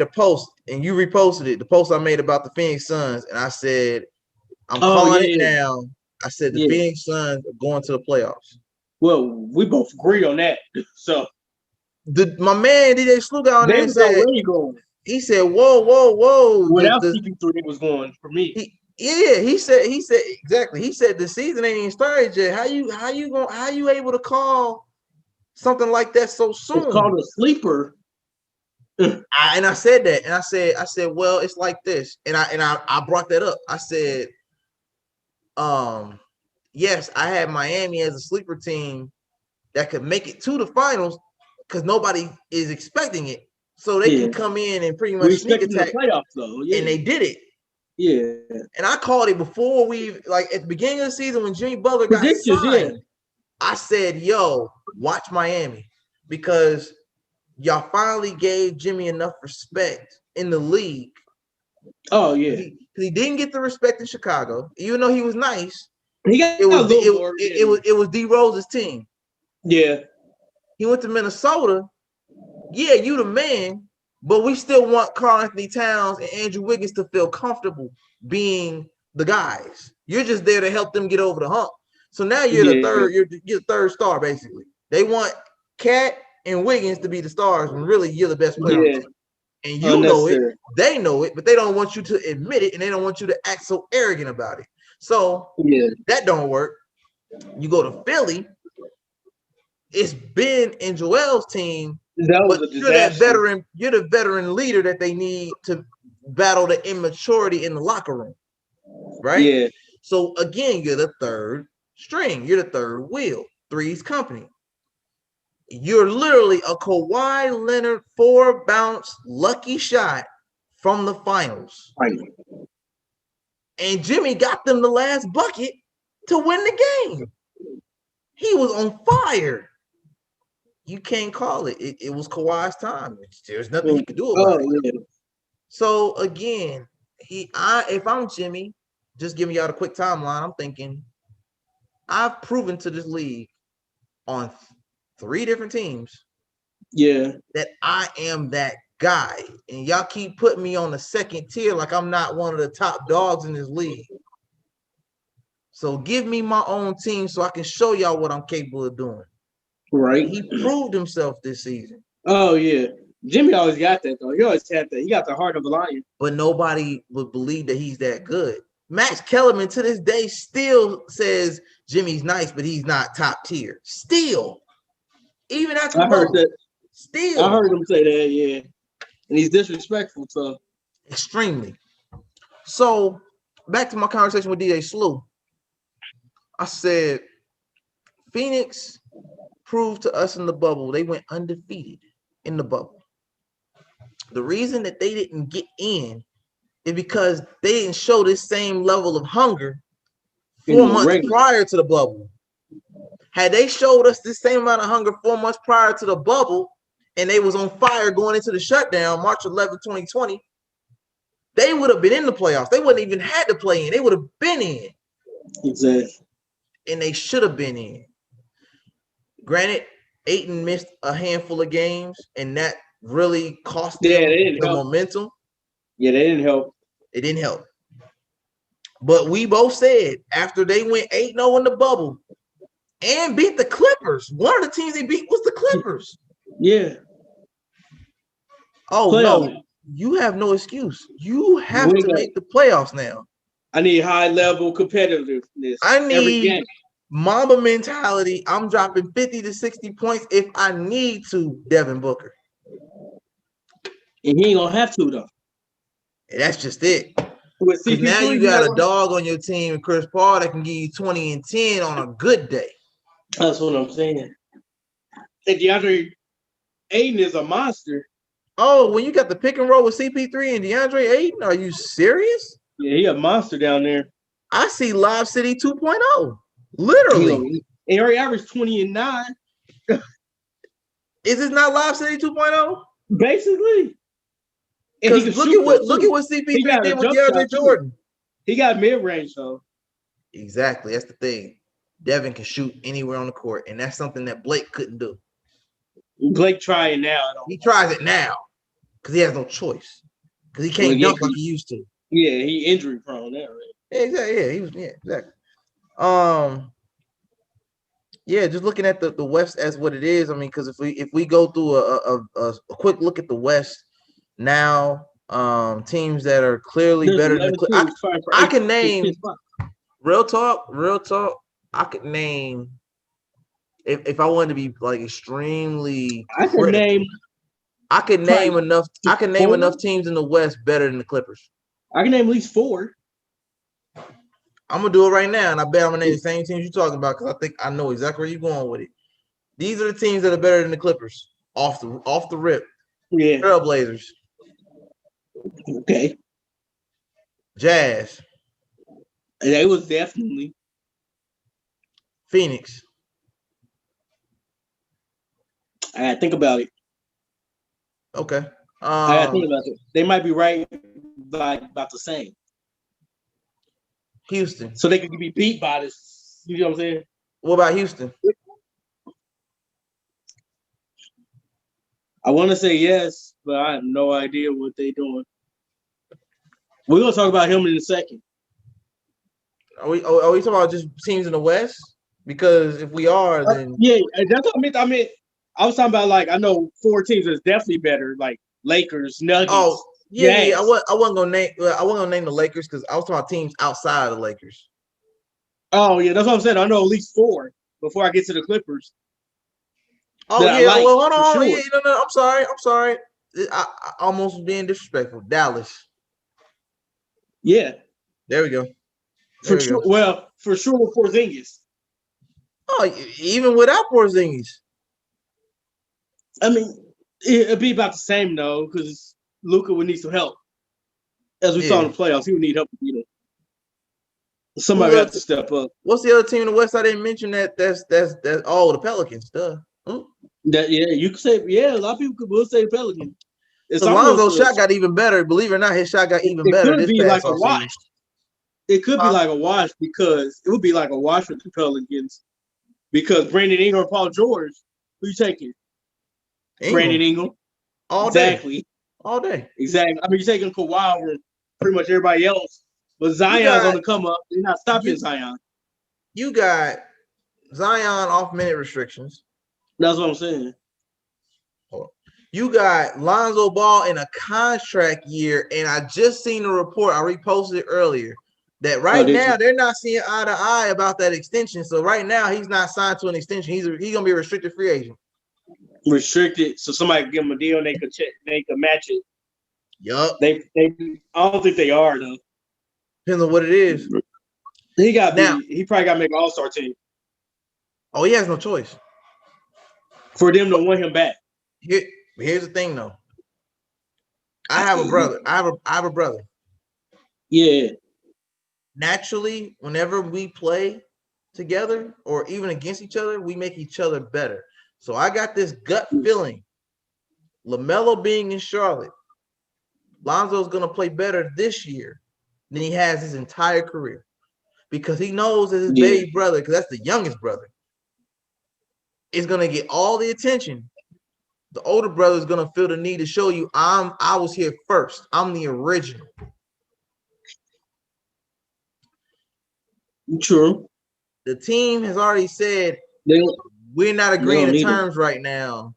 Speaker 1: a post and you reposted it, the post I made about the Phoenix Suns, and I said I'm calling it now. I said the Phoenix Suns are going to the playoffs.
Speaker 2: Well, we both agree on that. So
Speaker 1: my man DJ Slew got on there and said, he said, whoa.
Speaker 2: Without CP3 was going for me.
Speaker 1: He said exactly. He said the season ain't even started yet. How you able to call something like that so soon?
Speaker 2: It's called a sleeper.
Speaker 1: I said that, and I said, well, it's like this, and I brought that up. I said, yes, I had Miami as a sleeper team that could make it to the finals because nobody is expecting it, so they can come in and pretty much sneak attack
Speaker 2: the playoffs though.
Speaker 1: And they did it.
Speaker 2: Yeah,
Speaker 1: and I called it before at the beginning of the season when Jimmy Butler got signed. I said, "Yo, watch Miami because y'all finally gave Jimmy enough respect in the league."
Speaker 2: Oh yeah,
Speaker 1: he didn't get the respect in Chicago, even though he was nice.
Speaker 2: It
Speaker 1: was D Rose's team.
Speaker 2: Yeah,
Speaker 1: he went to Minnesota. Yeah, you the man. But we still want Karl-Anthony Towns and Andrew Wiggins to feel comfortable being the guys. You're just there to help them get over the hump. So now you're the third. You're the third star basically. They want Cat and Wiggins to be the stars when really you're the best player. And you know it, they know it, but they don't want you to admit it, and they don't want you to act so arrogant about it. So that don't work. You go to Philly, it's Ben and Joel's team, but you're that veteran, you're the veteran leader that they need to battle the immaturity in the locker room, right?
Speaker 2: Yeah.
Speaker 1: So again, you're the third string, you're the third wheel, three's company. You're literally a Kawhi Leonard 4-bounce lucky shot from the finals.
Speaker 2: Right.
Speaker 1: And Jimmy got them the last bucket to win the game. He was on fire. You can't call it. It was Kawhi's time. There's nothing he could do about it. Yeah. So again, if I'm Jimmy, just giving y'all a quick timeline, I'm thinking I've proven to this league on 3 different teams, that I am that guy, and y'all keep putting me on the second tier like I'm not one of the top dogs in this league. So give me my own team so I can show y'all what I'm capable of doing.
Speaker 2: Right.
Speaker 1: He proved himself this season.
Speaker 2: Oh yeah, Jimmy always got that though. He always had that. He got the heart of a lion.
Speaker 1: But nobody would believe that he's that good. Max Kellerman to this day still says Jimmy's nice, but he's not top tier. Still. Even after
Speaker 2: I heard that.
Speaker 1: Still.
Speaker 2: I heard him say that, yeah. And he's disrespectful, so.
Speaker 1: Extremely. So, back to my conversation with DJ Slew. I said, Phoenix proved to us in the bubble they went undefeated in the bubble. The reason that they didn't get in is because they didn't show this same level of hunger 4 months prior to the bubble. Had they showed us the same amount of hunger 4 months prior to the bubble, and they was on fire going into the shutdown, March 11, 2020, they would have been in the playoffs. They wouldn't even had to play in. They would have been in.
Speaker 2: Exactly.
Speaker 1: And they should have been in. Granted, Ayton missed a handful of games, and that really cost them the momentum.
Speaker 2: Yeah, they didn't help.
Speaker 1: It didn't help. But we both said after they went 8-0 in the bubble and beat the Clippers, one of the teams they beat was the Clippers.
Speaker 2: Yeah.
Speaker 1: Oh, no. You have no excuse. You have to make the playoffs now.
Speaker 2: I need high-level competitiveness.
Speaker 1: I need Mamba mentality. I'm dropping 50 to 60 points if I need to, Devin Booker.
Speaker 2: And he ain't going to have to, though.
Speaker 1: And that's just it. Because now you got a dog on your team, Chris Paul, that can give you 20 and 10 on a good day.
Speaker 2: That's what I'm saying. And DeAndre Ayton is a monster.
Speaker 1: Oh, when you got the pick and roll with CP3 and DeAndre Ayton, are you serious?
Speaker 2: Yeah, he a monster down there.
Speaker 1: I see Lob City 2.0. Literally.
Speaker 2: He already averaged 20 and 9.
Speaker 1: Is this not Lob City 2.0?
Speaker 2: Basically.
Speaker 1: Because look at what CP3 did with DeAndre Jordan.
Speaker 2: He got mid-range, though.
Speaker 1: Exactly. That's the thing. Devin can shoot anywhere on the court, and that's something that Blake couldn't do.
Speaker 2: Blake trying now.
Speaker 1: He tries it now because he has no choice. Because he can't dunk like he used to.
Speaker 2: Yeah, he injury prone now, right?
Speaker 1: Exactly. Yeah, he was. Yeah, exactly. Yeah, just looking at the West as what it is. I mean, because if we go through a quick look at the West now, teams that are clearly better than I can name. Real talk. I could name. If I wanted to be like extremely,
Speaker 2: I could name
Speaker 1: enough. I can name enough teams in the West better than the Clippers.
Speaker 2: I can name at least 4.
Speaker 1: I'm gonna do it right now, and I bet I'm gonna name the same teams you're talking about because I think I know exactly where you're going with it. These are the teams that are better than the Clippers off the rip.
Speaker 2: Yeah,
Speaker 1: Trailblazers.
Speaker 2: Okay.
Speaker 1: Jazz.
Speaker 2: They was definitely
Speaker 1: Phoenix.
Speaker 2: I gotta think about it.
Speaker 1: Okay.
Speaker 2: I gotta think about it. They might be right, like about the same.
Speaker 1: Houston.
Speaker 2: So they could be beat by this. You know what I'm saying?
Speaker 1: What about Houston?
Speaker 2: I want to say yes, but I have no idea what they're doing. We're gonna talk about him in a second.
Speaker 1: Are we talking about just teams in the West? Because if we are, then
Speaker 2: yeah, that's what I meant. I was talking about like I know 4 teams that's definitely better. Like Lakers, Nuggets.
Speaker 1: Oh, yeah.
Speaker 2: Jazz.
Speaker 1: I wasn't gonna name the Lakers because I was talking about teams outside of the Lakers.
Speaker 2: Oh yeah, that's what I'm saying. I know at least 4 before I get to the Clippers.
Speaker 1: Oh
Speaker 2: that I
Speaker 1: yeah.
Speaker 2: like,
Speaker 1: Well, hold
Speaker 2: for
Speaker 1: on.
Speaker 2: sure.
Speaker 1: Yeah, no. I'm sorry. I almost was being disrespectful. Dallas.
Speaker 2: Yeah,
Speaker 1: There we go.
Speaker 2: for sure. Well, for sure with Porzingis.
Speaker 1: Oh, even without Porzingis.
Speaker 2: I mean, it'd be about the same though, because Luka would need some help. As we saw in the playoffs, he would need help to beat him. Somebody has to step up.
Speaker 1: What's the other team in the West? I didn't mention that. That's the Pelicans. Duh.
Speaker 2: You could say a lot of people will say Pelicans. It's
Speaker 1: Lonzo's shot got even better. Believe it or not, his shot got even better this past offseason.
Speaker 2: It could be like a wash because it would be like a wash with the Pelicans because Brandon Ingram and Paul George, who you taking? Brandon Ingram.
Speaker 1: All day.
Speaker 2: Exactly. I mean, you're taking Kawhi over pretty much everybody else. But Zion's on the come up. They're not stopping Zion.
Speaker 1: You got Zion off minute restrictions.
Speaker 2: That's what I'm saying.
Speaker 1: You got Lonzo Ball in a contract year, and I just seen a report. I reposted it earlier that now they're not seeing eye to eye about that extension. So right now he's not signed to an extension. He's gonna be a restricted free agent.
Speaker 2: Restricted, so somebody could give him a deal and they could match it.
Speaker 1: Yup.
Speaker 2: I don't think they are though.
Speaker 1: Depends on what it is.
Speaker 2: He probably got to make an all-star team.
Speaker 1: Oh, he has no choice.
Speaker 2: For them to want him back.
Speaker 1: Here's the thing though. I have a brother. I have a brother.
Speaker 2: Yeah.
Speaker 1: Naturally, whenever we play together or even against each other, we make each other better. So I got this gut feeling. LaMelo being in Charlotte, Lonzo's gonna play better this year than he has his entire career. Because he knows that his baby brother, because that's the youngest brother, is gonna get all the attention. The older brother is gonna feel the need to show you I was here first. I'm the original.
Speaker 2: True.
Speaker 1: The team has already said we're not agreeing to terms right now.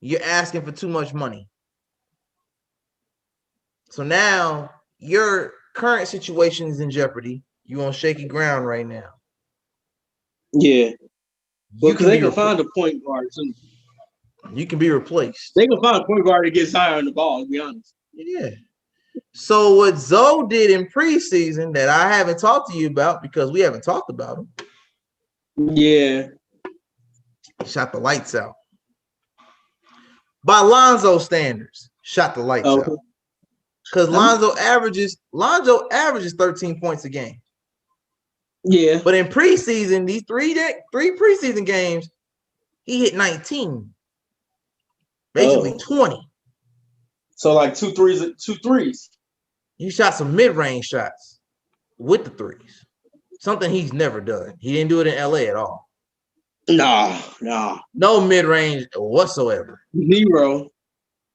Speaker 1: You're asking for too much money. So now your current situation is in jeopardy. You're on shaky ground right now.
Speaker 2: Yeah. Because they can find a point guard too.
Speaker 1: You can be replaced.
Speaker 2: They can find a point guard to get Zion the ball, to be honest.
Speaker 1: Yeah. So what Zoe did in preseason that I haven't talked to you about because we haven't talked about him.
Speaker 2: Yeah.
Speaker 1: He shot the lights out. By Lonzo standards, shot the lights out. Because Lonzo averages 13 points a game.
Speaker 2: Yeah.
Speaker 1: But in preseason, these three preseason games, he hit 19. Basically 20.
Speaker 2: So like two threes.
Speaker 1: He shot some mid-range shots with the threes. Something he's never done. He didn't do it in LA at all.
Speaker 2: No.
Speaker 1: No mid-range whatsoever.
Speaker 2: Zero.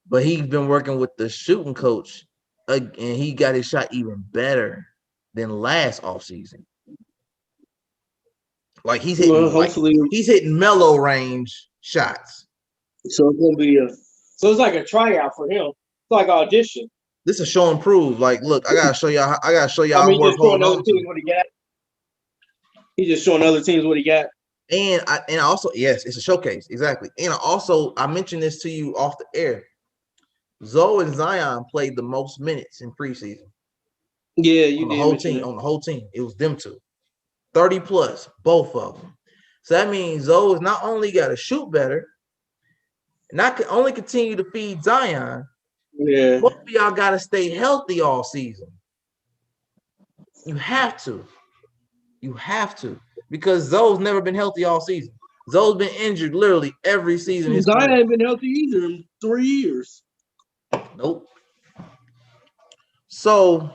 Speaker 1: But he's been working with the shooting coach, and he got his shot even better than last offseason. Like he's hitting, he's hitting mellow range shots.
Speaker 2: So it's gonna be it's like a tryout for him. It's like an audition.
Speaker 1: This is show and prove. Like, look, I gotta show y'all.
Speaker 2: I mean, he's just showing other teams what he got. He's just showing other teams what he got.
Speaker 1: And also, yes, it's a showcase, exactly. And I mentioned this to you off the air. Zoe and Zion played the most minutes in preseason.
Speaker 2: Yeah, you did.
Speaker 1: On the whole team, it was them two, 30 plus, both of them. So that means Zoe's not only got to shoot better, not only continue to feed Zion.
Speaker 2: Yeah,
Speaker 1: both of y'all got to stay healthy all season. You have to. Because Zoe's never been healthy all season. Zoe's been injured literally every season.
Speaker 2: Zion ain't been healthy either in 3 years.
Speaker 1: Nope. So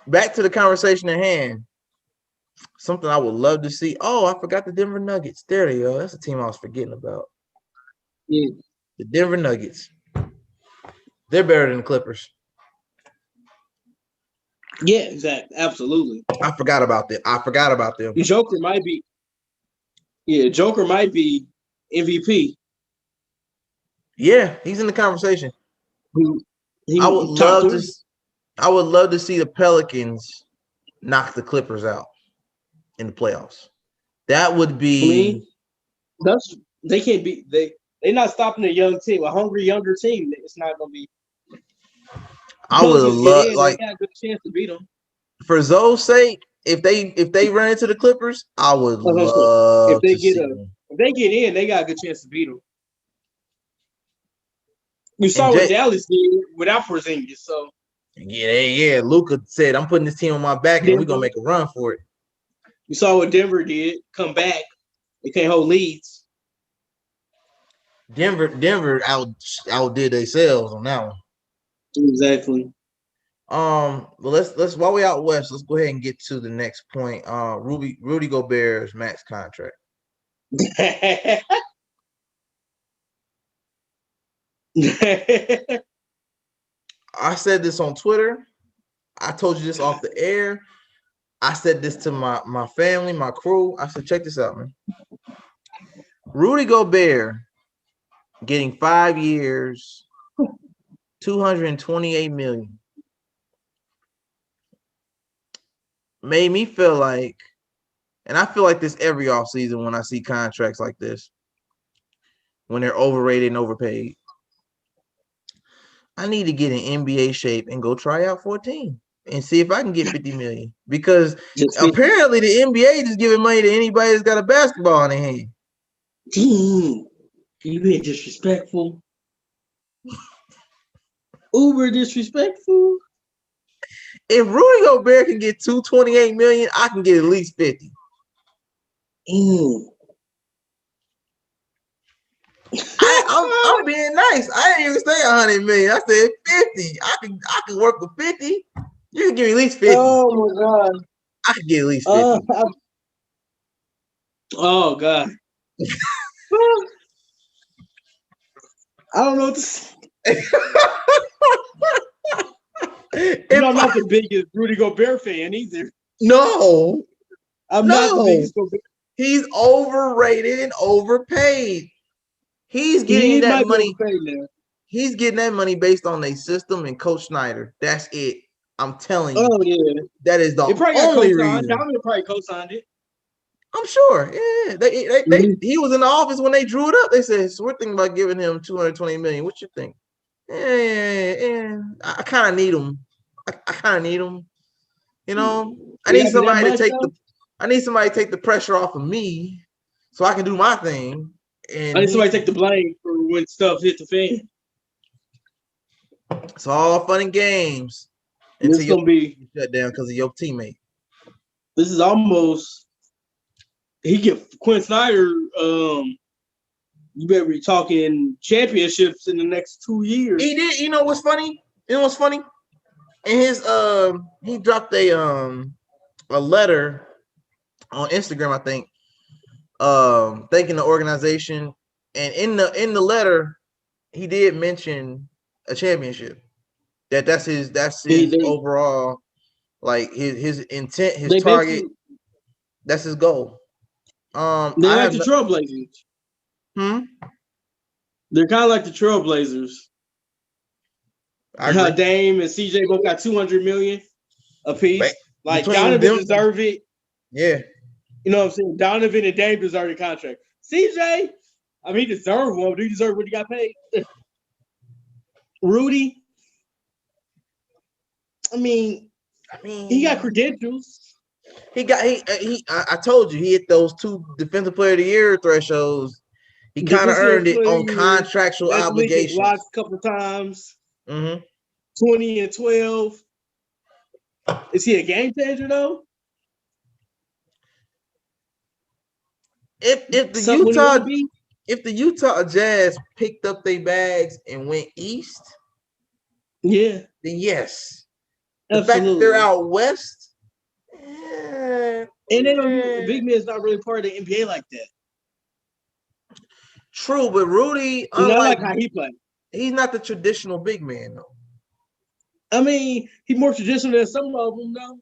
Speaker 1: back to the conversation at hand. Something I would love to see. Oh, I forgot the Denver Nuggets. There they go. That's a team I was forgetting about.
Speaker 2: Yeah.
Speaker 1: The Denver Nuggets. They're better than the Clippers.
Speaker 2: Yeah, exactly. Absolutely.
Speaker 1: I forgot about them.
Speaker 2: Joker might be. Yeah, Joker might be MVP.
Speaker 1: Yeah, he's in the conversation. I would love to. I would love to see the Pelicans knock the Clippers out in the playoffs. That would be.
Speaker 2: They can't be they're not stopping a young team, a hungry younger team. It's not gonna be.
Speaker 1: I would love
Speaker 2: they got a good chance to beat them.
Speaker 1: For Zoe's sake, if they run into the Clippers, I would love to see them.
Speaker 2: If they get in, they got a good chance to beat them. We saw what Dallas did without Porzingis, so
Speaker 1: yeah. Luka said, "I'm putting this team on my back, and we're gonna make a run for it."
Speaker 2: You saw what Denver did. Come back, they can't hold leads.
Speaker 1: Denver outdid themselves on that one.
Speaker 2: Exactly.
Speaker 1: But let's while we out west, let's go ahead and get to the next point. Rudy Gobert's max contract. I said this on Twitter. I told you this off the air. I said this to my family, my crew. I said, check this out, man. Rudy Gobert getting 5 years, $228 million. Made me feel like, and I feel like this every offseason when I see contracts like this, when they're overrated and overpaid. I need to get in NBA shape and go try out for a team and see if I can get 50 million. Because apparently the NBA just giving money to anybody that's got a basketball in their hand.
Speaker 2: You being disrespectful. Uber disrespectful.
Speaker 1: If Rudy Gobert can get $228 million, I can get at least 50. I'm being nice. I didn't even say 100 million. I said 50. I can work with 50. You can give me at least 50.
Speaker 2: Oh my God.
Speaker 1: I can get at least 50.
Speaker 2: Oh God. I don't know what to say. I'm not the biggest Rudy Gobert fan either.
Speaker 1: No.
Speaker 2: I'm not the biggest Gobert.
Speaker 1: He's overrated and overpaid. He's getting that money. He's getting that money based on a system and Coach Snyder. That's it. I'm telling you.
Speaker 2: Oh yeah.
Speaker 1: That is the only reason.
Speaker 2: Dominic probably co-signed it.
Speaker 1: I'm sure. Yeah. He was in the office when they drew it up. They said, so we're thinking about giving him $220 million. What you think? Yeah. I kind of need him. I kind of need him. You know, I need somebody to take the pressure off of me so I can do my thing. And
Speaker 2: I need somebody to take the blame for when stuff hit the fan.
Speaker 1: It's all fun and games until you're shut down because of your teammate.
Speaker 2: This is almost he get Quinn Snyder. You better be talking championships in the next 2 years.
Speaker 1: He did. You know what's funny? In his he dropped a letter on Instagram, I think, thanking the organization, and in the letter he did mention a championship. That's his overall, like his intent, his target. That's his goal.
Speaker 2: They're like the Trailblazers. They're kind of like the Trailblazers. How Dame and CJ both got $200 million apiece. Like Donovan deserve it.
Speaker 1: Yeah.
Speaker 2: You know what I'm saying? Donovan and Dame deserve the contract. CJ, I mean, he deserved one, but he deserved what he got paid. Rudy, I mean, he got credentials.
Speaker 1: I told you he hit those 2 Defensive Player of the Year thresholds. He kind of earned it on contractual obligations.
Speaker 2: Lost a couple times. 20 and 12. Is he a game changer though?
Speaker 1: If the Utah Jazz picked up their bags and went east, then yes. The fact that they're out west,
Speaker 2: and then big man is not really part of the NBA like that.
Speaker 1: True, but Rudy,
Speaker 2: unlike how he played,
Speaker 1: he's not the traditional big man though.
Speaker 2: I mean, he's more traditional than some of them, though.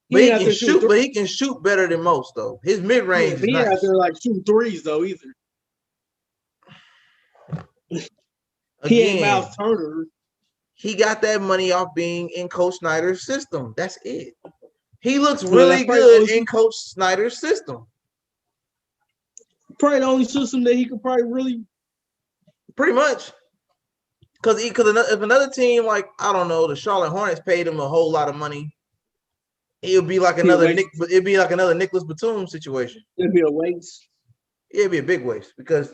Speaker 1: But he can shoot better than most, though. His mid range is nice.
Speaker 2: He ain't out there like shooting threes, though, either. He ain't Miles Turner.
Speaker 1: he got that money off being in Coach Snyder's system. That's it. He looks really good in Coach Snyder's system.
Speaker 2: Probably the only system that he could probably really.
Speaker 1: Pretty much. Because if another team, like, I don't know, the Charlotte Hornets paid him a whole lot of money, it would be like another Nicholas Batum situation.
Speaker 2: It'd be a waste.
Speaker 1: It'd be a big waste because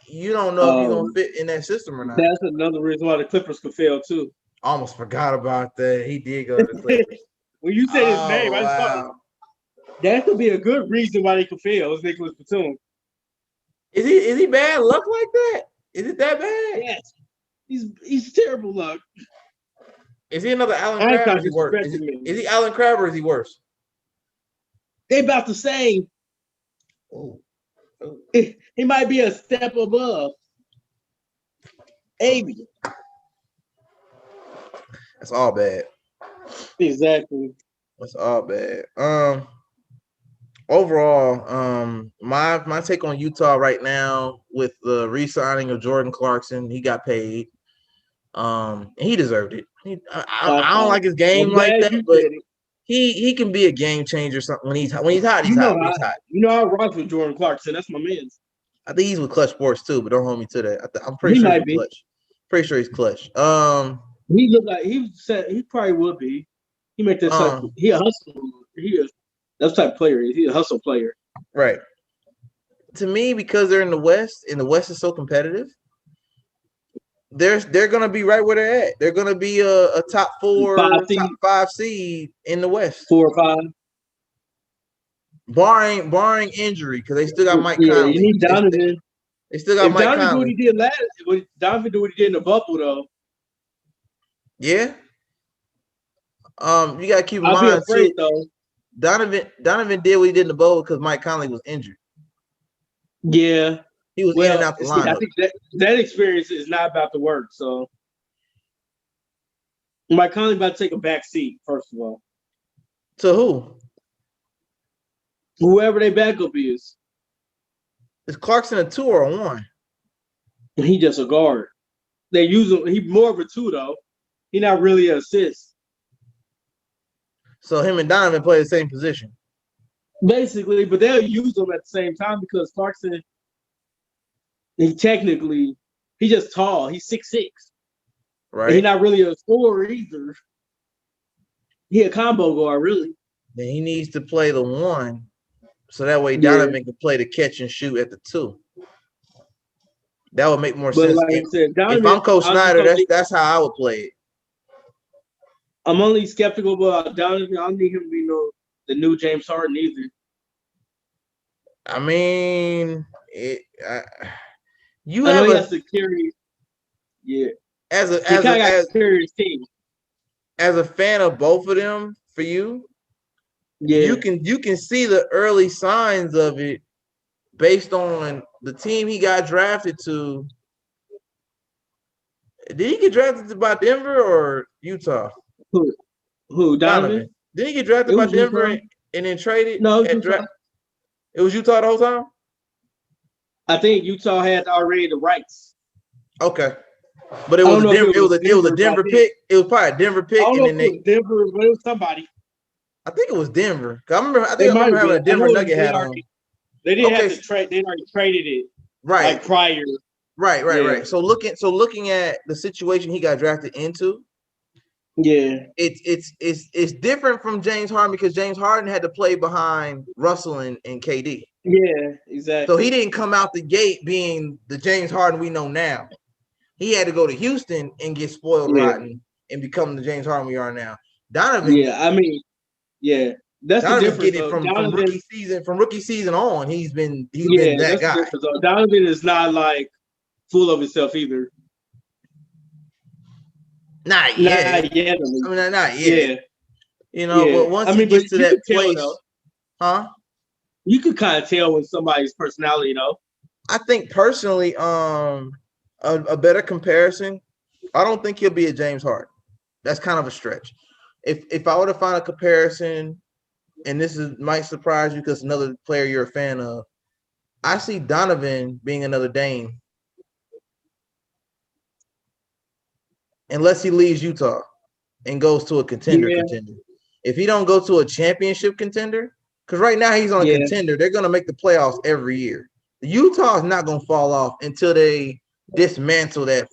Speaker 1: you don't know if you're gonna fit in that system or not.
Speaker 2: That's another reason why the Clippers could fail too.
Speaker 1: Almost forgot about that. He did go to the Clippers.
Speaker 2: When you say his name, I just thought that could be a good reason why they could fail. Is Nicholas Batum?
Speaker 1: Is he bad luck like that? Is it that bad?
Speaker 2: Yes. He's terrible luck.
Speaker 1: Is he another Allen Crabbe? Is he Allen Crabbe or is he worse?
Speaker 2: They about the same.
Speaker 1: Oh.
Speaker 2: He might be a step above. Maybe.
Speaker 1: That's all bad.
Speaker 2: Exactly.
Speaker 1: That's all bad. Overall, my take on Utah right now with the re-signing of Jordan Clarkson, he got paid. He deserved it. I don't like his game like that, but he can be a game changer. Something when he's hot, he's hot. He's hot.
Speaker 2: You know, I rock with Jordan Clarkson. That's my man.
Speaker 1: I think he's with Clutch Sports too, but don't hold me to that. I'm pretty sure he's clutch. Pretty sure he's clutch.
Speaker 2: He looked like he probably would be. He make that type. He a hustler. That's type of player. He's a hustle player.
Speaker 1: Right. To me, because they're in the West, and the West is so competitive, they're gonna be right where they're at. They're gonna be a top 4, top 5 seed in the West.
Speaker 2: 4 or 5.
Speaker 1: Barring injury, because they still got Mike Conley.
Speaker 2: You need Donovan.
Speaker 1: They still got Mike Conley.
Speaker 2: Do what he did Donovan do what he did in the bubble though.
Speaker 1: Yeah. You gotta keep in mind too. Though. Donovan did what he did in the bowl because Mike Conley was injured.
Speaker 2: Yeah.
Speaker 1: He was in and out the lineup.
Speaker 2: I think that experience is not about the work. So Mike Conley about to take a back seat, first of all.
Speaker 1: To who?
Speaker 2: Whoever their backup is.
Speaker 1: Is Clarkson a 2 or a 1?
Speaker 2: He just a guard. They use him. He's more of a 2 though. He's not really an assist.
Speaker 1: So him and Donovan play the same position.
Speaker 2: Basically, but they'll use him at the same time because Clarkson, he's just tall. He's 6'6".
Speaker 1: Right.
Speaker 2: He's not really a scorer either. He a combo guard, really.
Speaker 1: Then he needs to play the 1, so that way Donovan can play the catch and shoot at the 2. That would make more sense.
Speaker 2: Like I said,
Speaker 1: if I'm Coach Snyder, that's how I would play it.
Speaker 2: I'm only skeptical about Donovan. I don't need him to be the new James Harden either.
Speaker 1: I mean, he
Speaker 2: has to carry. Yeah,
Speaker 1: as a fan of both of them, for you, you can see the early signs of it based on the team he got drafted to. Did he get drafted by Denver or Utah?
Speaker 2: Who? Donovan?
Speaker 1: Did he get drafted by Denver and then traded?
Speaker 2: No,
Speaker 1: it was Utah the whole time?
Speaker 2: I think Utah had already the rights.
Speaker 1: Okay. But it was a Denver pick. It was probably a Denver pick.
Speaker 2: I don't know if it was Denver, but it was somebody.
Speaker 1: I think it was Denver. I remember having a Denver Nugget hat on.
Speaker 2: They didn't have to trade. They already traded it.
Speaker 1: Right.
Speaker 2: Like prior.
Speaker 1: Right. So looking at the situation he got drafted into, it's different from James Harden because James Harden had to play behind Russell and KD.
Speaker 2: Yeah, exactly.
Speaker 1: So he didn't come out the gate being the James Harden we know now. He had to go to Houston and get spoiled rotten and become the James Harden we are now. Donovan.
Speaker 2: That's
Speaker 1: Donovan
Speaker 2: the difference.
Speaker 1: From rookie season on, he's been that guy.
Speaker 2: Donovan is not like full of himself either.
Speaker 1: Not yet. Not yet.
Speaker 2: Yeah.
Speaker 1: You know, but once he gets to that place,
Speaker 2: you could kind of tell when somebody's personality,
Speaker 1: I think personally, a better comparison, I don't think he'll be a James Harden. That's kind of a stretch. If I were to find a comparison, and might surprise you because another player you're a fan of, I see Donovan being another Dame. unless he leaves Utah and goes to a contender. If he don't go to a championship contender, because right now he's on a contender, they're gonna make the playoffs every year. Utah is not gonna fall off until they dismantle that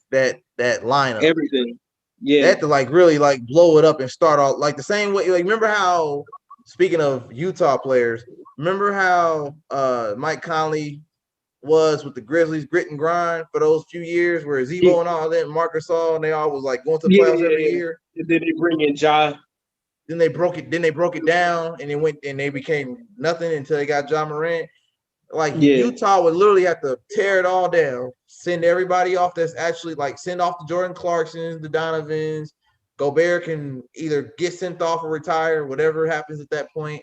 Speaker 1: lineup.
Speaker 2: Everything.
Speaker 1: Yeah. They have to really blow it up and start off like the same way. Like, remember how, speaking of Utah players, remember how Mike Conley was with the Grizzlies, grit and grind for those few years where Zebo and all that, Marc Gasol, and they all was going to the playoffs every year.
Speaker 2: And then they bring in Ja.
Speaker 1: Then they broke it down, and they became nothing until they got Ja Morant. Utah would literally have to tear it all down, send everybody off that's actually send off the Jordan Clarksons, the Donovans. Gobert can either get sent off or retire, whatever happens at that point,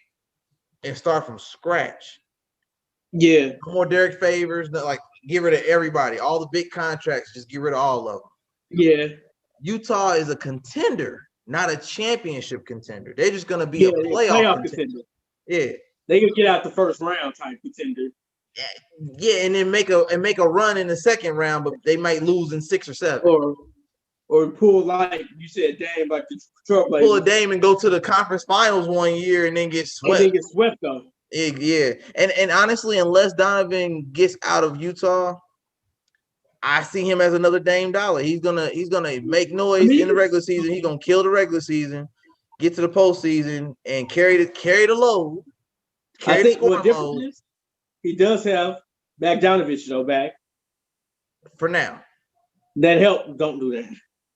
Speaker 1: and start from scratch.
Speaker 2: Yeah.
Speaker 1: No more Derek Favors, get rid of everybody. All the big contracts, just get rid of all of them.
Speaker 2: Yeah.
Speaker 1: Utah is a contender, not a championship contender. They're just going to be a playoff contender. Yeah.
Speaker 2: They can get out the first round type contender.
Speaker 1: Yeah, and then make a run in the second round, but they might lose in 6 or 7.
Speaker 2: Or pull, like you said, Dame, like the Trailblazers.
Speaker 1: Pull a Dame and go to the conference finals one year and then get swept.
Speaker 2: And then get swept though.
Speaker 1: Yeah. And honestly, unless Donovan gets out of Utah, I see him as another Dame Dollar. He's gonna make noise in the regular season. He's gonna kill the regular season, get to the postseason, and carry the load.
Speaker 2: I think what difference is he does have Bogdanovich back
Speaker 1: for now.
Speaker 2: That help. Don't do that.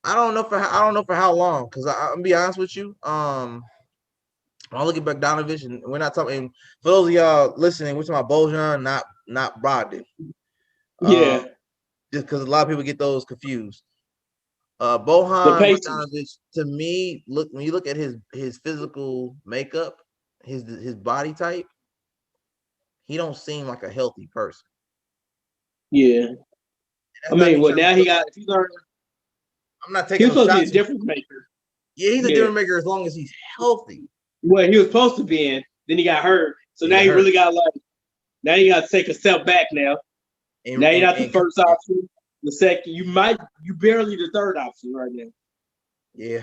Speaker 1: I don't know for how long, because I'm gonna be honest with you. I'll look at Bogdanovich, and we're not talking. For those of y'all listening, we're talking about Bojan, not Brogdon.
Speaker 2: Yeah.
Speaker 1: Just because a lot of people get those confused. Bojan Bogdanovich, to me, when you look at his physical makeup, his body type, he don't seem like a healthy person.
Speaker 2: Yeah. I mean, now he got.
Speaker 1: I'm not taking.
Speaker 2: He's supposed to be a difference maker.
Speaker 1: Yeah, he's a difference maker as long as he's healthy.
Speaker 2: Well, he was supposed to be in. Then he got hurt. So now he really got now you got to take a step back now. Now you're not the first option. The second, you barely the third option right now.
Speaker 1: Yeah.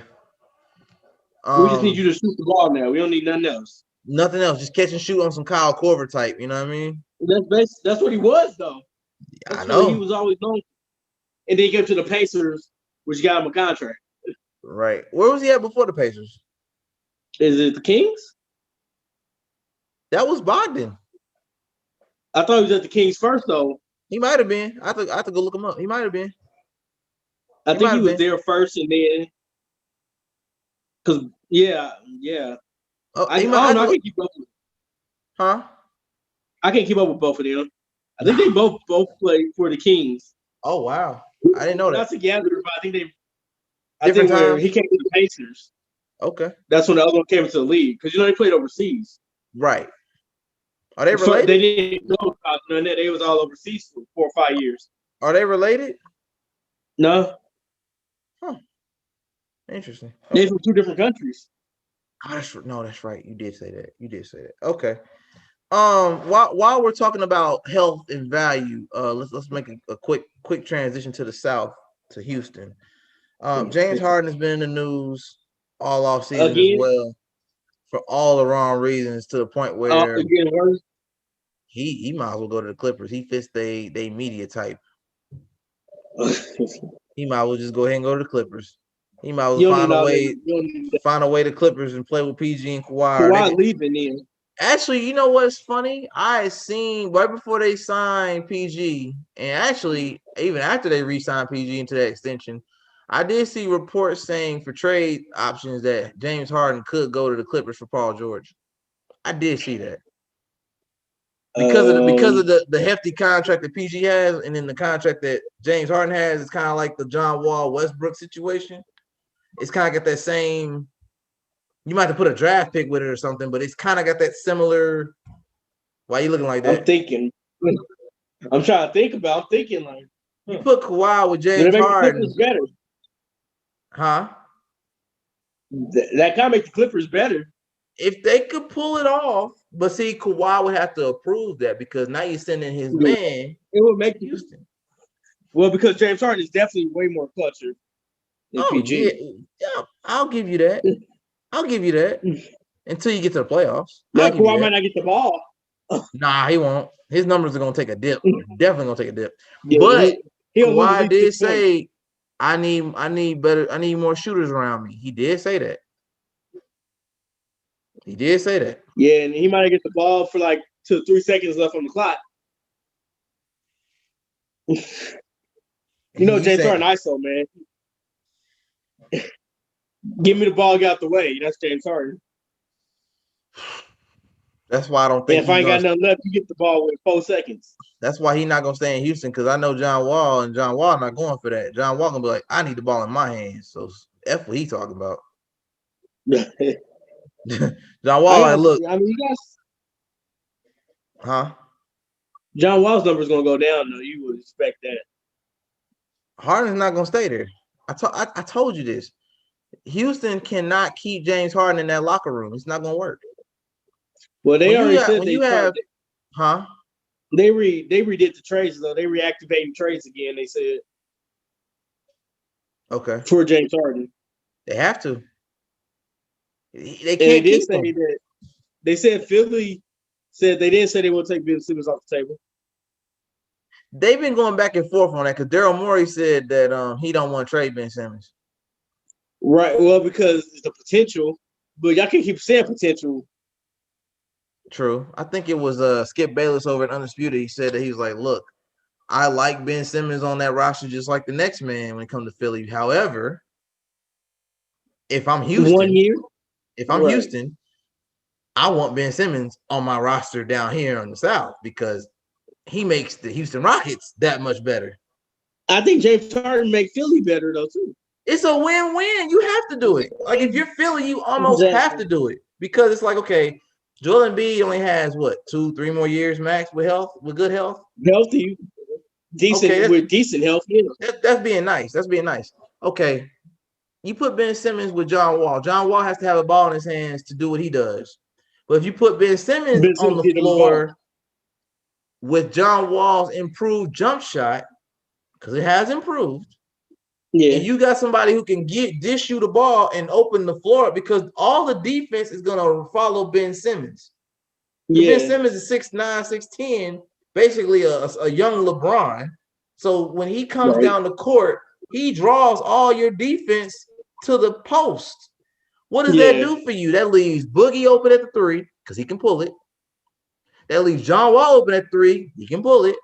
Speaker 2: We just need you to shoot the ball now. We don't need nothing else.
Speaker 1: Nothing else. Just catch and shoot on some Kyle Korver type. You know what I mean?
Speaker 2: That's what he was though.
Speaker 1: I know.
Speaker 2: He was always known. And then he came to the Pacers, which got him a contract.
Speaker 1: Right. Where was he at before the Pacers?
Speaker 2: Is it the Kings?
Speaker 1: That was Bogdan.
Speaker 2: I thought he was at the Kings first, though.
Speaker 1: He might have been. I have to go look him up. He might have been.
Speaker 2: I think he was there first, and then because
Speaker 1: Oh,
Speaker 2: I don't know. I can't keep up with.
Speaker 1: Huh?
Speaker 2: I can't keep up with both of them. I think they both played for the Kings.
Speaker 1: Oh wow, I didn't know that.
Speaker 2: Not together, but I think they.
Speaker 1: Different
Speaker 2: where he came to the Pacers.
Speaker 1: Okay.
Speaker 2: That's when the other one came into the league because they played overseas.
Speaker 1: Right. Are they related?
Speaker 2: So they didn't know about none of that. They was all overseas for 4 or 5 years.
Speaker 1: Are they related?
Speaker 2: No.
Speaker 1: Huh. Interesting.
Speaker 2: They're from 2 different countries.
Speaker 1: Oh, that's right. You did say that. Okay. While we're talking about health and value, let's make a quick transition to the South, to Houston. James Harden has been in the news all offseason as well for all the wrong reasons, to the point where he might as well go to the Clippers. He fits they media type. He might as well just go ahead and go to the Clippers. He might as well find a way to Clippers and play with PG and Kawhi.
Speaker 2: Kawhi leaving in.
Speaker 1: Actually, you know what's funny? I seen right before they signed PG, and actually even after they re-signed PG into that extension, I did see reports saying for trade options that James Harden could go to the Clippers for Paul George. I did see that. Because of the hefty contract that PG has, and then the contract that James Harden has, it's kind of like the John Wall Westbrook situation. It's kind of got that same. You might have to put a draft pick with it or something, but it's kind of got that similar. Why are you looking like that?
Speaker 2: I'm thinking. I'm trying to think about. I'm thinking like
Speaker 1: you put Kawhi with James Harden.
Speaker 2: Better.
Speaker 1: Huh?
Speaker 2: That kind of makes the Clippers better.
Speaker 1: If they could pull it off, but see, Kawhi would have to approve that because now you're sending his man.
Speaker 2: It would make Houston. Well, because James Harden is definitely way more clutcher. in
Speaker 1: Oh yeah,
Speaker 2: PG.
Speaker 1: yeah, I'll give you that. I'll give you that until you get to the playoffs.
Speaker 2: Now
Speaker 1: I'll give you
Speaker 2: Kawhi might
Speaker 1: that.
Speaker 2: not get the ball.
Speaker 1: Nah, he won't. His numbers are gonna take a dip. Definitely gonna take a dip.
Speaker 2: Yeah,
Speaker 1: But
Speaker 2: he'll lose at
Speaker 1: Kawhi
Speaker 2: least
Speaker 1: did
Speaker 2: 6 points.
Speaker 1: say, I need more shooters around me. He did say that. He did say that.
Speaker 2: Yeah, and he might not get the ball for like 3 seconds left on the clock.
Speaker 1: He
Speaker 2: James
Speaker 1: said
Speaker 2: Harden ISO, man. Give me the ball, get out the way. That's James Harden.
Speaker 1: that's why I don't
Speaker 2: And
Speaker 1: think
Speaker 2: if I
Speaker 1: he's
Speaker 2: ain't
Speaker 1: gonna.
Speaker 2: got nothing left, you get the ball with 4 seconds.
Speaker 1: That's why he's not gonna stay in Houston because I know John Wall and John Wall not going for that. John Wall gonna be like, I need the ball in my hands. So F what he talking about. John Wall like, look,
Speaker 2: you guys.
Speaker 1: huh?
Speaker 2: John Wall's number is gonna go down though. You would expect that.
Speaker 1: Harden's not gonna stay there. I told you this. Houston cannot keep James Harden in that locker room. It's not gonna work.
Speaker 2: Well, they already said
Speaker 1: huh?
Speaker 2: They redid the trades though. They reactivating trades again. They said
Speaker 1: Okay.
Speaker 2: for James Harden.
Speaker 1: They have to. They can't
Speaker 2: They did
Speaker 1: keep
Speaker 2: say
Speaker 1: him.
Speaker 2: that. They said Philly said they didn't say they will take Ben Simmons off the table.
Speaker 1: They've been going back and forth on that because Daryl Morey said that he don't want to trade Ben Simmons.
Speaker 2: Right. Well, because it's the potential, but y'all can keep saying potential.
Speaker 1: True. I think it was Skip Bayless over at Undisputed. He said that he was like, look, I like Ben Simmons on that roster just like the next man when it comes to Philly. However, if I'm Houston,
Speaker 2: 1 year.
Speaker 1: If I'm Houston, I want Ben Simmons on my roster down here in the South because he makes the Houston Rockets that much better.
Speaker 2: I think James Harden make Philly better though too.
Speaker 1: It's a win-win. You have to do it. Like if you're Philly, you almost have to do it because it's like, okay, Joel Embiid only has what 2-3 more years max with good health.
Speaker 2: Healthy, decent with decent health. Yeah.
Speaker 1: That's being nice. That's being nice. Okay. You put Ben Simmons with John Wall. John Wall has to have a ball in his hands to do what he does. But if you put Ben Simmons on the floor with John Wall's improved jump shot, because it has improved, and you got somebody who can dish you the ball and open the floor because all the defense is going to follow Ben Simmons. Ben Simmons is 6'9", 6'10", basically a young LeBron. So when he comes down the court, he draws all your defense to the post. What does that do for you? That leaves Boogie open at the 3 because he can pull it. That leaves John Wall open at 3. He can pull it.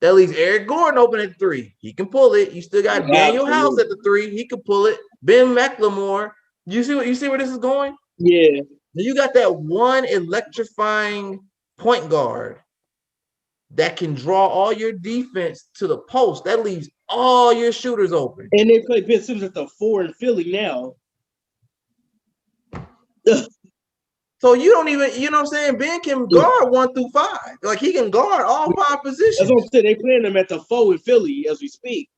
Speaker 1: That leaves Eric Gordon open at 3. He can pull it. You still got Daniel House at the 3. He can pull it. Ben McLemore. You see where this is going?
Speaker 2: Yeah.
Speaker 1: You got that one electrifying point guard that can draw all your defense to the post. That leaves all your shooters open.
Speaker 2: And they play Ben Simmons at the 4 in Philly now.
Speaker 1: So you don't even, you know what I'm saying? Ben can guard 1 through 5. Like he can guard all 5 positions.
Speaker 2: That's what I'm saying. They playing him at the 4 in Philly as we speak.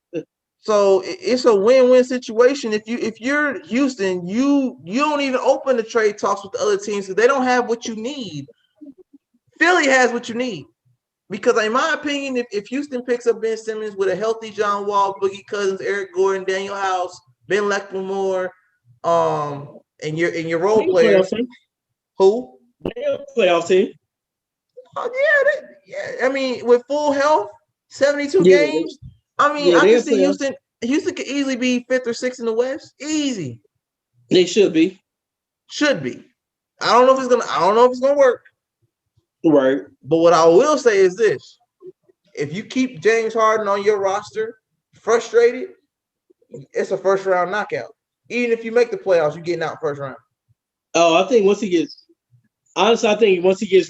Speaker 1: So it's a win-win situation. If you're Houston, you don't even open the trade talks with the other teams because they don't have what you need. Philly has what you need. Because in my opinion, if Houston picks up Ben Simmons with a healthy John Wall, Boogie Cousins, Eric Gordon, Daniel House, Ben McLemore, and your role players, who?
Speaker 2: Playoff team.
Speaker 1: Yeah. I mean, with full health, 72 games. I mean, I can see Houston. Houston could easily be 5th or 6th in the West. Easy.
Speaker 2: They should be.
Speaker 1: Should be. I don't know if it's gonna work.
Speaker 2: Right.
Speaker 1: But what I will say is this: if you keep James Harden on your roster, frustrated, it's a first round knockout. Even if you make the playoffs, you're getting out first round.
Speaker 2: Oh, I think once he gets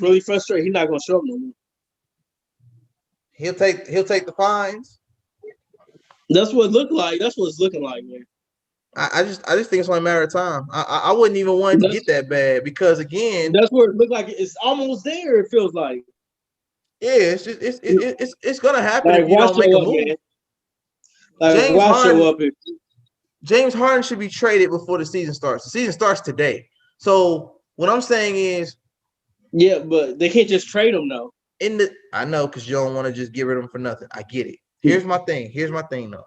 Speaker 2: really frustrated, he's not gonna show up no more.
Speaker 1: He'll take the fines.
Speaker 2: That's what it looked like. That's what it's looking like, man.
Speaker 1: I just think it's only a matter of time. I wouldn't even want it to get that bad because again,
Speaker 2: that's where it looked like it's almost there. It feels like.
Speaker 1: Yeah, it's gonna happen if you don't make a move. James Harden should be traded before the season starts. The season starts today. So what I'm saying is,
Speaker 2: yeah, but they can't just trade him though.
Speaker 1: I know because you don't want to just get rid of him for nothing. I get it. Here's my thing though.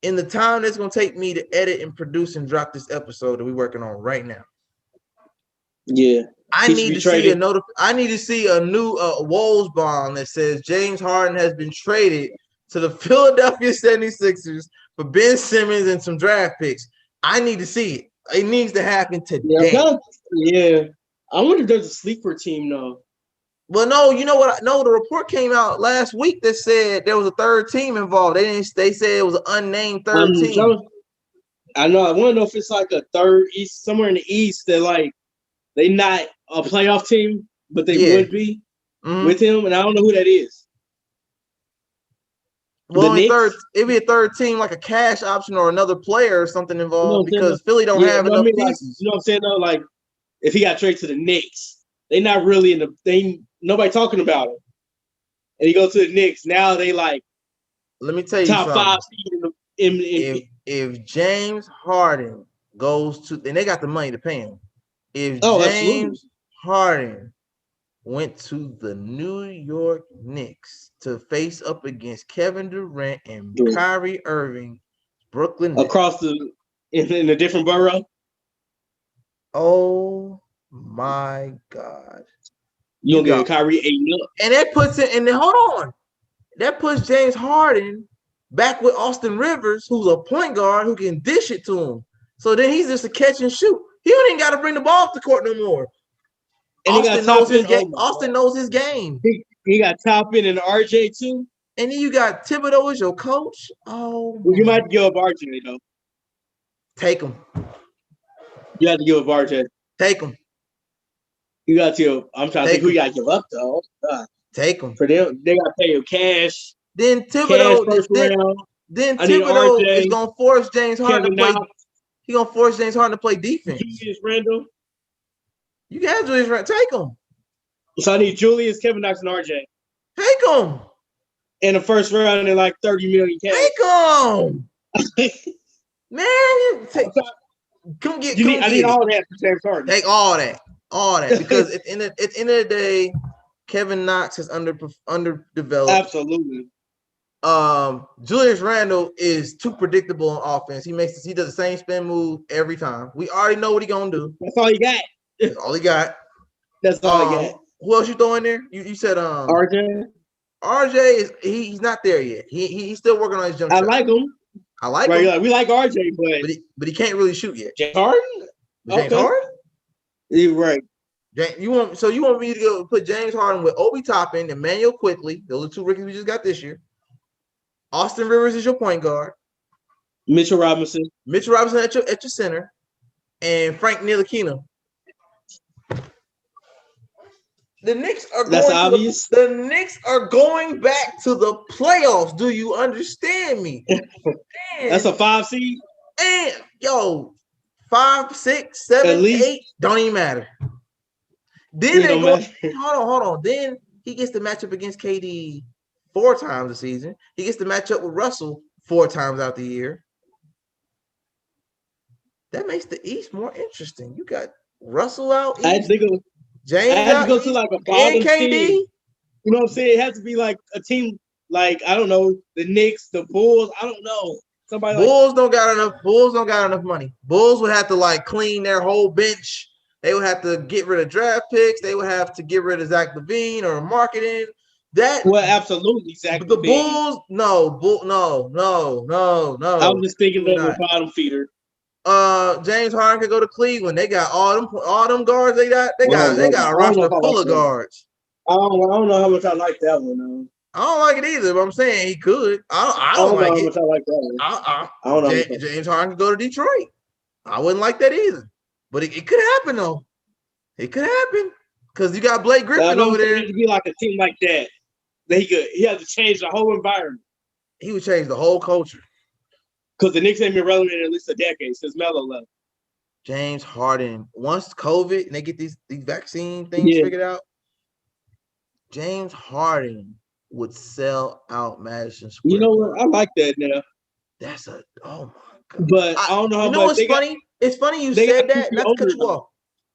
Speaker 1: in the time that's going to take me to edit and produce and drop this episode that we're working on right now.
Speaker 2: Yeah.
Speaker 1: I need to see I need to see a new Wolves bomb that says James Harden has been traded to the Philadelphia 76ers for Ben Simmons and some draft picks. I need to see it. It needs to happen today.
Speaker 2: Yeah. I wonder if there's a sleeper team though.
Speaker 1: Well, no, you know what? No, the report came out last week that said there was a third team involved. They said it was an unnamed third team.
Speaker 2: I know. I want to know if it's like a third East, somewhere in the East that like they not a playoff team, but they would be with him, and I don't know who that is.
Speaker 1: Well, it'd be a third team, like a cash option or another player or something involved, because Philly don't have enough pieces.
Speaker 2: Like, you know what I'm saying? Though, like if he got traded to the Knicks, they not really in the nobody talking about him, and he goes to the Knicks. Now they like,
Speaker 1: let me tell you
Speaker 2: top
Speaker 1: something.
Speaker 2: 5 seed
Speaker 1: if James Harden goes to, and they got the money to pay him. If James Harden went to the New York Knicks to face up against Kevin Durant and Kyrie Irving, Brooklyn Nets,
Speaker 2: across in a different borough.
Speaker 1: Oh my God!
Speaker 2: You gonna get Kyrie 8 up,
Speaker 1: and that puts it. And then hold on, that puts James Harden back with Austin Rivers, who's a point guard who can dish it to him. So then he's just a catch and shoot. He don't even got to bring the ball off the court no more. And Austin knows his game. Austin knows his game.
Speaker 2: He got Toppin and RJ too.
Speaker 1: And then you got Thibodeau as your coach. Oh,
Speaker 2: well, you might give up RJ though.
Speaker 1: Take him.
Speaker 2: You have to give up RJ.
Speaker 1: Take him.
Speaker 2: You got to. I'm trying to think who you got to give up though.
Speaker 1: Take him.
Speaker 2: For them, they got to pay you cash.
Speaker 1: Then Thibodeau. Then Thibodeau is gonna force James Harden to play. He's gonna force James Harden to play defense.
Speaker 2: Julius Randle.
Speaker 1: You got Julius Randle. Take him.
Speaker 2: So I need Julius, Kevin Knox, and RJ.
Speaker 1: Take them.
Speaker 2: In the first round, they're like 30 million cash.
Speaker 1: Take them. Man, come get.
Speaker 2: I need all that for James Harden.
Speaker 1: Take all that, because at the end of the day, Kevin Knox is underdeveloped.
Speaker 2: Absolutely.
Speaker 1: Julius Randle is too predictable on offense. He does the same spin move every time. We already know what he's gonna do.
Speaker 2: That's all he got.
Speaker 1: That's all he got.
Speaker 2: That's all he got.
Speaker 1: Who else you throw in there? You said
Speaker 2: RJ.
Speaker 1: RJ is he's not there yet. He's still working on his jump shot.
Speaker 2: I like him.
Speaker 1: Him.
Speaker 2: We like RJ,
Speaker 1: but he can't really shoot yet.
Speaker 2: James Harden?
Speaker 1: James Harden?
Speaker 2: You're right.
Speaker 1: You want me to go put James Harden with Obi Toppin, Emmanuel Quickley. Those are 2 rookies we just got this year. Austin Rivers is your point guard.
Speaker 2: Mitchell Robinson
Speaker 1: at your center, and Frank Ntilikina. The Knicks are
Speaker 2: obvious.
Speaker 1: The Knicks are going back to the playoffs. Do you understand me?
Speaker 2: That's a 5 seed.
Speaker 1: And 5, 6, 7, 8 don't even matter. Then they go. Hold on. Then he gets to match up against KD 4 times a season. He gets to match up with Russell 4 times out the year. That makes the East more interesting. You got Russell out East.
Speaker 2: I think
Speaker 1: James
Speaker 2: has to go to like a bottom
Speaker 1: KD.
Speaker 2: Team. You know what I'm saying? It has to be like a team like, I don't know, the Knicks, the Bulls. I don't know.
Speaker 1: Bulls don't got enough money. Bulls would have to like clean their whole bench. They would have to get rid of draft picks. They would have to get rid of Zach LaVine or marketing.
Speaker 2: Absolutely, Zach.
Speaker 1: The Bulls, no.
Speaker 2: I was just thinking of a bottom feeder.
Speaker 1: James Harden could go to Cleveland. They got all them guards. They got a roster full of guards.
Speaker 2: I don't know how much I like that one. Though.
Speaker 1: I don't like it either, but I'm saying he could. I don't like it. How much I like that one. I don't know. James Harden could go to Detroit. I wouldn't like that either. But it could happen though. It could happen because you got Blake Griffin over there.
Speaker 2: It to be like a team like that. He had to change the whole environment.
Speaker 1: He would change the whole culture.
Speaker 2: Because the Knicks ain't been relevant in at least a decade since Melo left.
Speaker 1: James Harden, once COVID and they get these vaccine things figured out, James Harden would sell out Madison Square.
Speaker 2: You know what? I like that now.
Speaker 1: That's oh my God.
Speaker 2: But I don't know how much.
Speaker 1: You know what's funny? It's funny you said that. Not to cut you off.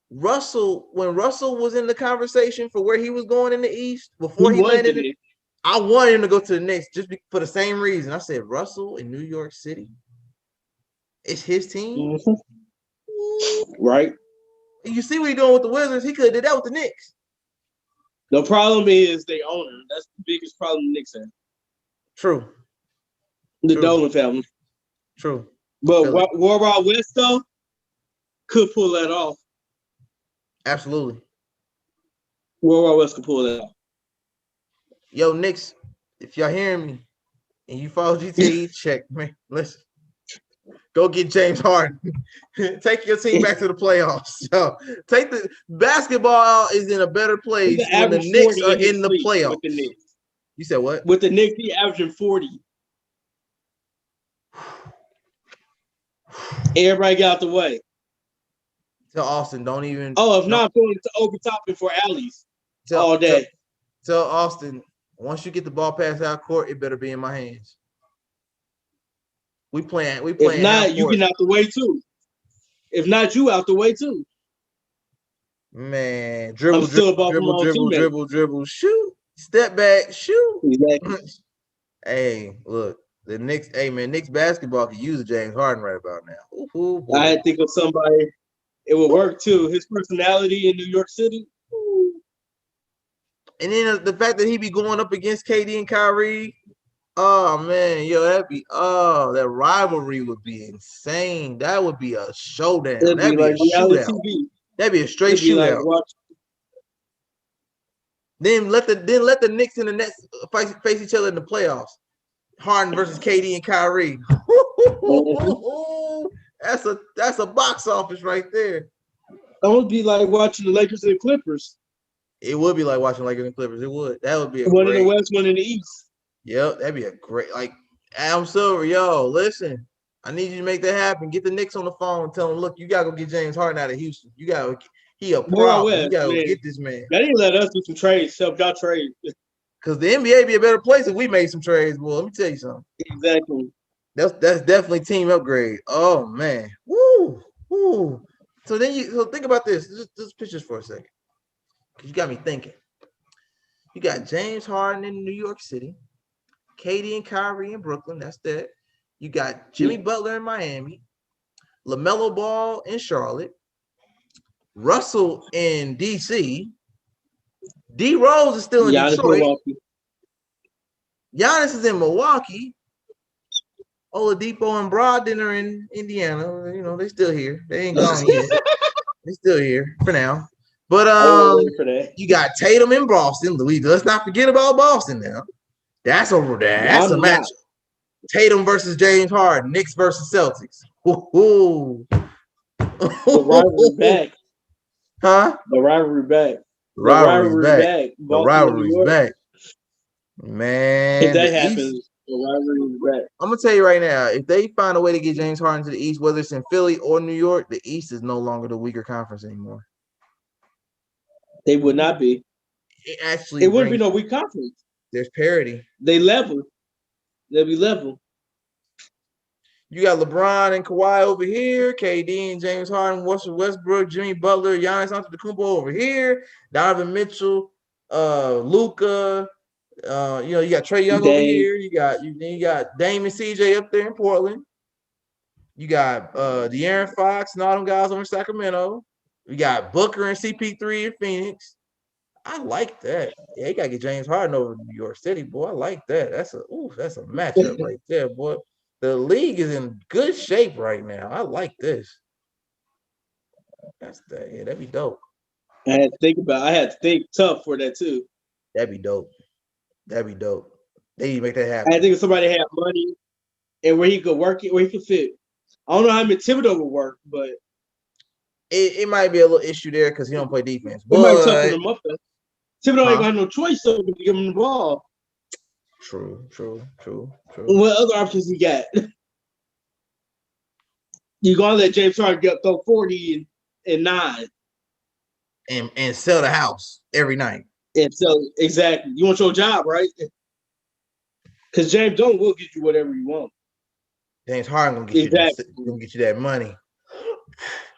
Speaker 1: When Russell was in the conversation for where he was going in the East before he landed, I wanted him to go to the Knicks for the same reason. I said Russell in New York City. It's his team.
Speaker 2: Right.
Speaker 1: And you see what he's doing with the Wizards. He could have did that with the Knicks.
Speaker 2: The problem is they own him. That's the biggest problem the Knicks have.
Speaker 1: True.
Speaker 2: The Dolan family.
Speaker 1: True.
Speaker 2: But Wild West, though, could pull that off.
Speaker 1: Absolutely.
Speaker 2: Wild West could pull that off.
Speaker 1: Yo, Knicks, if y'all hearing me and you follow GTA, check, man. Listen. Go get James Harden. Take your team back to the playoffs. Yo, take the basketball is in a better place when the Knicks are in the playoffs.
Speaker 2: With the Knicks.
Speaker 1: You said what?
Speaker 2: With the Knicks, he averaging 40. Everybody got out the way.
Speaker 1: Tell Austin, don't even.
Speaker 2: Oh, if not, going to overtopping for alleys all day.
Speaker 1: Tell Austin, once you get the ball past our court, it better be in my hands. We playing.
Speaker 2: If not, you get out the way too. If not, you out the way too.
Speaker 1: Man, dribble, shoot, step back, shoot.
Speaker 2: Exactly.
Speaker 1: Hey, look, the Knicks. Hey, man, Knicks basketball could use a James Harden right about now. Ooh,
Speaker 2: I had to think of somebody. It would work too. His personality in New York City.
Speaker 1: And then the fact that he be going up against KD and Kyrie. Oh man, yo, that rivalry would be insane. That would be a showdown. That'd be like a shootout. TV. That'd be a straight shootout. Like then let the Knicks and the Nets face each other in the playoffs. Harden versus KD and Kyrie. That's a box office right there.
Speaker 2: That would be like watching the Lakers and the Clippers.
Speaker 1: It would be like watching Lakers and Clippers. It would. That would be
Speaker 2: one in the West, one in the East.
Speaker 1: Yep, that'd be a great Adam Silver. Yo, listen, I need you to make that happen. Get the Knicks on the phone and tell them, look, you gotta go get James Harden out of Houston. You gotta he a problem. You gotta go get this man.
Speaker 2: They didn't let us do some trades, help y'all trade.
Speaker 1: Because the NBA be a better place if we made some trades, boy. Let me tell you something.
Speaker 2: Exactly.
Speaker 1: That's definitely team upgrade. Oh man. Woo. So think about this. Just pictures for a second. Because you got me thinking. You got James Harden in New York City. KD and Kyrie in Brooklyn. That's that. You got Jimmy Butler in Miami. LaMelo Ball in Charlotte. Russell in DC. D Rose is still in Detroit. Milwaukee. Giannis is in Milwaukee. Oladipo and Brogdon are in Indiana. You know, they still here. They ain't gone yet. They still here for now. But you got Tatum in Boston. Louis, let's not forget about Boston now. That's over there. That's a matchup. Tatum versus James Harden. Knicks versus Celtics. The
Speaker 2: rivalry back.
Speaker 1: Huh?
Speaker 2: The rivalry back.
Speaker 1: The rivalry's back. Man.
Speaker 2: If that happens, the rivalry's back.
Speaker 1: I'm gonna tell you right now, if they find a way to get James Harden to the East, whether it's in Philly or New York, the East is no longer the weaker conference anymore.
Speaker 2: They would not be. It wouldn't be no weak conference.
Speaker 1: There's parity.
Speaker 2: They level. They'll be level.
Speaker 1: You got LeBron and Kawhi over here, KD and James Harden, Westbrook, Jimmy Butler, Giannis Antetokounmpo over here, Donovan Mitchell, Luka. You got Trae Young over here. You got Dame and CJ up there in Portland. You got De'Aaron Fox and all them guys over in Sacramento. We got Booker and CP3 in Phoenix. I like that. Yeah, you gotta get James Harden over to New York City, boy. I like that. That's a matchup right there, boy. The league is in good shape right now. I like this. That'd be dope.
Speaker 2: I had to think tough for that too.
Speaker 1: That'd be dope. They need to make that happen.
Speaker 2: I think if somebody had money and where he could work it, where he could fit. I don't know how Thibodeau would work, but
Speaker 1: it might be a little issue there because he don't play defense.
Speaker 2: But might toughen him up. Thibodeau ain't gonna have no choice so to give him the ball.
Speaker 1: True.
Speaker 2: What other options he got? You gonna let James Harden throw 40 and 9
Speaker 1: and sell the house every night.
Speaker 2: And so exactly, you want your job, right? Because James Harden will get you whatever you want.
Speaker 1: James Harden gonna get you that money.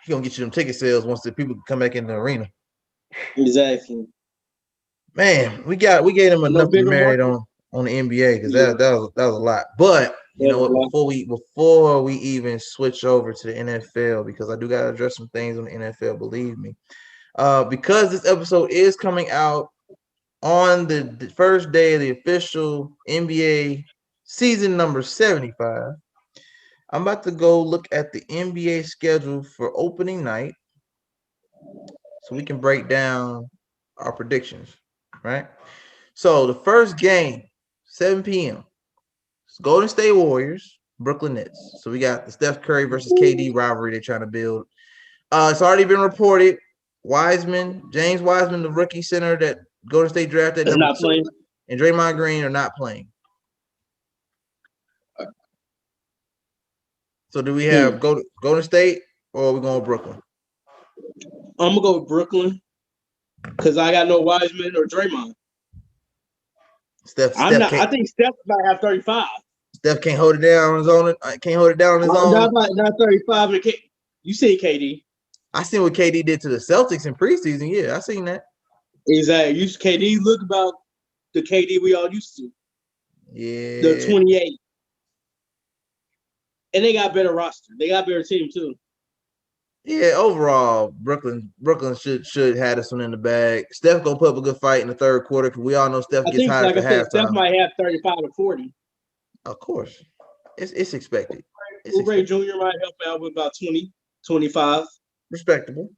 Speaker 1: He gonna get you them ticket sales once the people come back in the arena.
Speaker 2: Exactly.
Speaker 1: Man, we gave him enough to marinate on. on the NBA because
Speaker 2: Yeah.
Speaker 1: that was a lot. But you
Speaker 2: That
Speaker 1: know
Speaker 2: was a
Speaker 1: what?
Speaker 2: lot.
Speaker 1: Before we even switch over to the NFL, because I do gotta address some things on the NFL. Believe me, because this episode is coming out on the first day of the official NBA season number 75. I'm about to go look at the NBA schedule for opening night so we can break down our predictions, right? So the first game, 7 p.m. It's Golden State Warriors, Brooklyn Nets. So we got the Steph Curry versus KD rivalry they're trying to build. It's already been reported. James Wiseman, the rookie center that Golden State drafted
Speaker 2: It's
Speaker 1: number
Speaker 2: not
Speaker 1: 2,
Speaker 2: playing.
Speaker 1: and Draymond Green are not playing. So do we have Golden State or are we going with Brooklyn?
Speaker 2: I'm gonna go with Brooklyn because I got no Wiseman or Draymond. I think Steph might have 35.
Speaker 1: Steph can't hold it down on his own. Can't hold it down on his own.
Speaker 2: Not 35. You see KD.
Speaker 1: I seen what KD did to the Celtics in preseason. Yeah, I seen that.
Speaker 2: Exactly. KD look about the KD we all used to.
Speaker 1: Yeah.
Speaker 2: The 28. And they got better roster. They got better team too.
Speaker 1: Yeah, overall, Brooklyn should have this one in the bag. Steph gonna put up a good fight in the third quarter because we all know Steph gets hot after halftime.
Speaker 2: Steph might have 35 to 40.
Speaker 1: Of course, it's expected.
Speaker 2: Oubre Jr. might help out with about 20, 25.
Speaker 1: Respectable.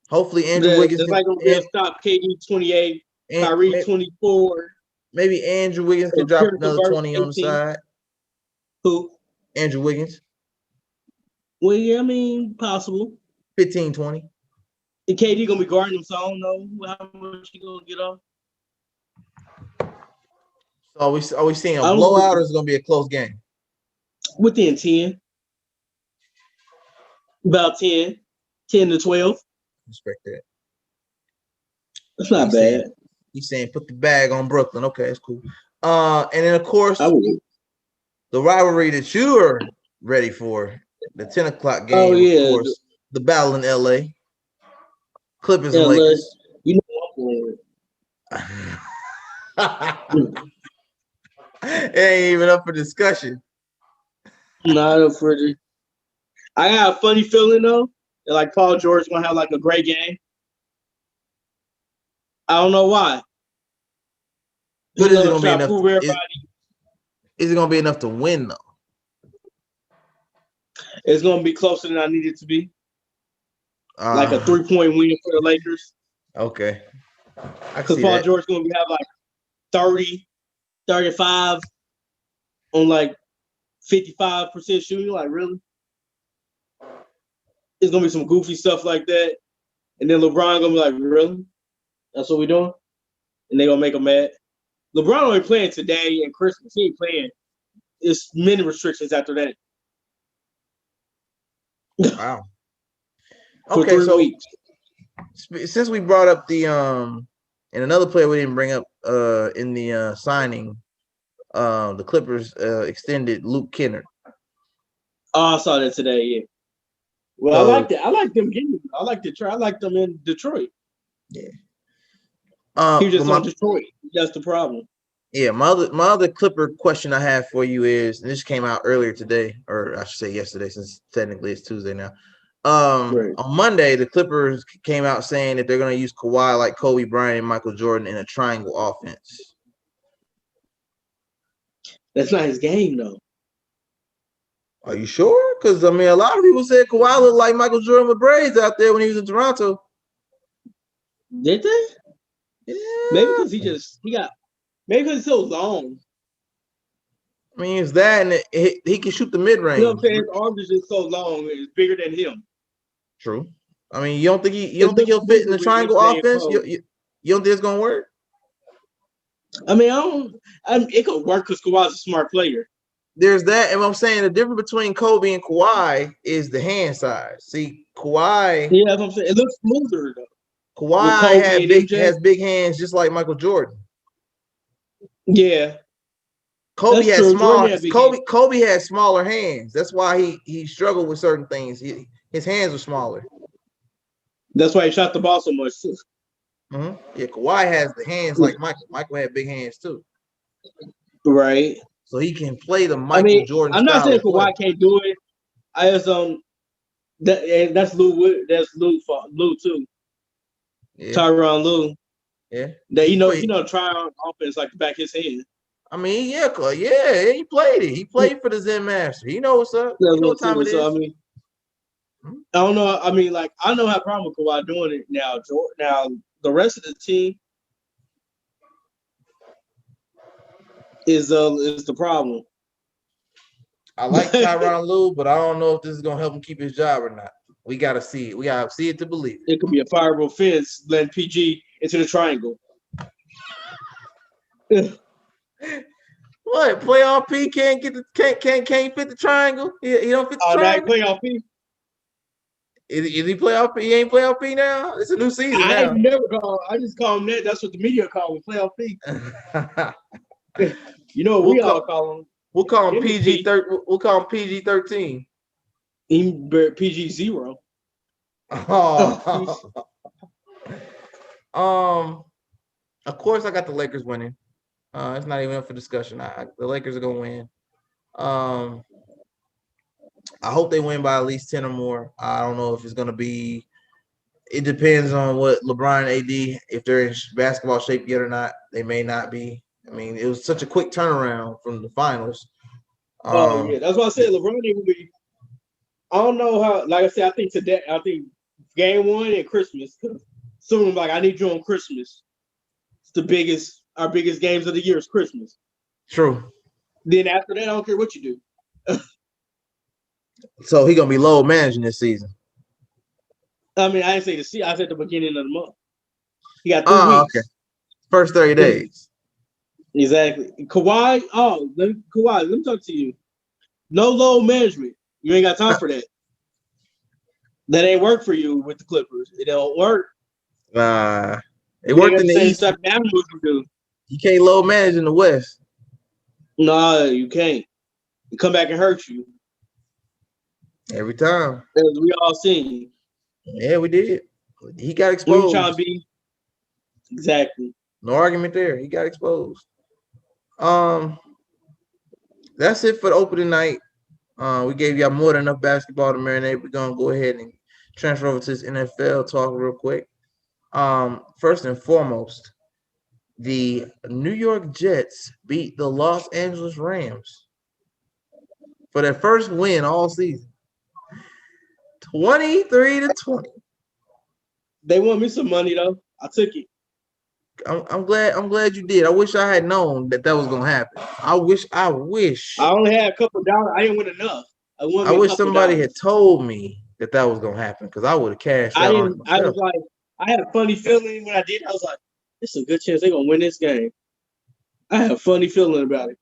Speaker 1: Hopefully, Andrew Wiggins
Speaker 2: can stop KD 28, Kyrie 24.
Speaker 1: Maybe Andrew Wiggins can drop another 20 on the side.
Speaker 2: Who?
Speaker 1: Andrew Wiggins.
Speaker 2: Well, yeah, I mean, possible.
Speaker 1: 15, 20.
Speaker 2: And KD gonna be guarding him, so I don't know how much he gonna get off.
Speaker 1: So are we seeing a blowout or is it gonna be a close game?
Speaker 2: Within 10. About 10 to 12.
Speaker 1: Respect that.
Speaker 2: That's not bad.
Speaker 1: He's saying put the bag on Brooklyn. Okay, that's cool. And then of course the rivalry that you are ready for, the 10 o'clock game. Oh, yeah. Of course, the battle in LA. Clippers and Lakers.
Speaker 2: You know
Speaker 1: it ain't even up for discussion.
Speaker 2: Not up for it. I got a funny feeling though that like Paul George gonna have like a great game. I don't know why.
Speaker 1: But is it gonna be enough? Is it gonna be enough to win though?
Speaker 2: It's gonna be closer than I need it to be. Like a 3-point win for the Lakers.
Speaker 1: Okay.
Speaker 2: Because Paul George gonna have like 30, 35 on like 55% shooting. Like really? It's gonna be some goofy stuff like that. And then LeBron gonna be like, really? That's what we doing? And they gonna make him mad. LeBron only playing today and Christmas. He ain't playing. It's many restrictions after that.
Speaker 1: Wow. Okay, so since we brought up the and another player we didn't bring up in the signing, the Clippers extended Luke Kennard.
Speaker 2: Oh, I saw that today. Yeah. Well, I like that. I like them getting. I like them in Detroit.
Speaker 1: Yeah.
Speaker 2: He was just on Detroit. That's the problem.
Speaker 1: Yeah, my other Clipper question I have for you is, and this came out earlier today, or I should say yesterday, since technically it's Tuesday now. Right. On Monday, the Clippers came out saying that they're going to use Kawhi like Kobe Bryant and Michael Jordan in a triangle offense.
Speaker 2: That's not his game, though.
Speaker 1: Are you sure? Because, I mean, a lot of people said Kawhi looked like Michael Jordan with braids out there when he was in Toronto.
Speaker 2: Did they?
Speaker 1: Yeah.
Speaker 2: Maybe because maybe because it's so long.
Speaker 1: I mean, it's that, and he can shoot the mid-range.
Speaker 2: You know what I'm saying? His arms is just so long. It's bigger than him.
Speaker 1: True. I mean, you don't think he'll fit in the triangle offense? You don't think it's going to work?
Speaker 2: I mean, it could work because Kawhi's a smart player.
Speaker 1: There's that, and I'm saying the difference between Kobe and Kawhi is the hand size. See, Kawhi.
Speaker 2: Yeah, that's what I'm saying. It looks smoother though.
Speaker 1: Kawhi has big hands, just like Michael Jordan.
Speaker 2: Yeah.
Speaker 1: Kobe has smaller hands. That's why he struggled with certain things. His hands are smaller.
Speaker 2: That's why he shot the ball so much too.
Speaker 1: Mm-hmm. Yeah, Kawhi has the hands like Michael. Michael had big hands too.
Speaker 2: Right.
Speaker 1: So he can play the Michael Jordan
Speaker 2: I'm not
Speaker 1: style
Speaker 2: saying
Speaker 1: of play.
Speaker 2: Kawhi can't do it. I just that's Lou. That's Lou fault. Lou too.
Speaker 1: Yeah,
Speaker 2: Tyronn Lue.
Speaker 1: yeah.
Speaker 2: That
Speaker 1: He played.
Speaker 2: try on offense like the back of his hand.
Speaker 1: I mean, yeah, he played it. He played for the Zen Master. He know what's up.
Speaker 2: That's
Speaker 1: He know
Speaker 2: what
Speaker 1: what time it
Speaker 2: so
Speaker 1: is.
Speaker 2: I don't know. I mean, like I don't have a problem with Kawhi doing it now. Now the rest of the team is the problem.
Speaker 1: I like Tyronn Lue, but I don't know if this is gonna help him keep his job or not. We gotta see it. We gotta see it to believe it.
Speaker 2: It could be a fireable fence letting PG into the triangle.
Speaker 1: What playoff P can't get the can't fit the triangle? He don't fit the triangle.
Speaker 2: Now playoff P.
Speaker 1: Is he playoff P? He ain't playoff P now. It's a new season
Speaker 2: I
Speaker 1: now.
Speaker 2: never call. I just call him that. That's what the media call him, playoff P. You know what all call him?
Speaker 1: We'll call him PG 13. We'll call him PG 13.
Speaker 2: PG 0.
Speaker 1: Oh. Of course, I got the Lakers winning. It's not even up for discussion. The Lakers are gonna win. I hope they win by at least 10 or more. I don't know if it's gonna be. It depends on what LeBron and AD, if they're in basketball shape yet or not. They may not be. I mean, it was such a quick turnaround from the finals.
Speaker 2: Yeah, that's why I said LeBron will be. I don't know how. Like I said, I think game 1 and Christmas. Soon, like I need you on Christmas. It's our biggest games of the year is Christmas.
Speaker 1: True.
Speaker 2: Then after that, I don't care what you do.
Speaker 1: So he gonna be load managing this season.
Speaker 2: I mean, I didn't say the I said the beginning of the month. He got 3 weeks.
Speaker 1: Okay. First 30 days.
Speaker 2: Exactly. Kawhi. Kawhi. Let me talk to you. No load management. You ain't got time for that. That ain't work for you with the Clippers. It don't work.
Speaker 1: It worked in the East. You can't load manage in the West.
Speaker 2: No, you can't. It come back and hurt you.
Speaker 1: Every time.
Speaker 2: As we all seen.
Speaker 1: Yeah, we did. He got exposed.
Speaker 2: Trying to be. Exactly.
Speaker 1: No argument there. He got exposed. That's it for the opening night. We gave y'all more than enough basketball to marinate. We're gonna go ahead and transfer over to this NFL talk real quick. First and foremost, the New York Jets beat the Los Angeles Rams for their first win all season. 23-20.
Speaker 2: They want me some money though. I took it.
Speaker 1: I'm glad you did. I wish I had known that was gonna happen. I wish.
Speaker 2: I only had a couple $. I didn't win enough.
Speaker 1: I wish somebody had told me that was gonna happen because I would have cashed out on it myself.
Speaker 2: I was like, I had a funny feeling when I did. I was like, "It's a good chance they're gonna win this game." I had a funny feeling about it.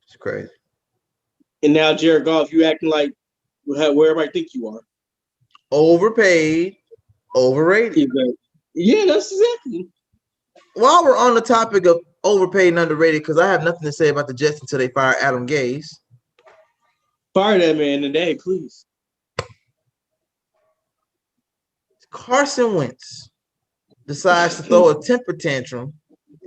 Speaker 1: It's crazy.
Speaker 2: And now, Jared Goff, you acting like where everybody think you are.
Speaker 1: Overpaid, overrated.
Speaker 2: Exactly. Yeah, that's exactly.
Speaker 1: While we're on the topic of overpaid and underrated, because I have nothing to say about the Jets until they fire Adam Gase.
Speaker 2: Fire that man today, please.
Speaker 1: Carson Wentz decides to throw a temper tantrum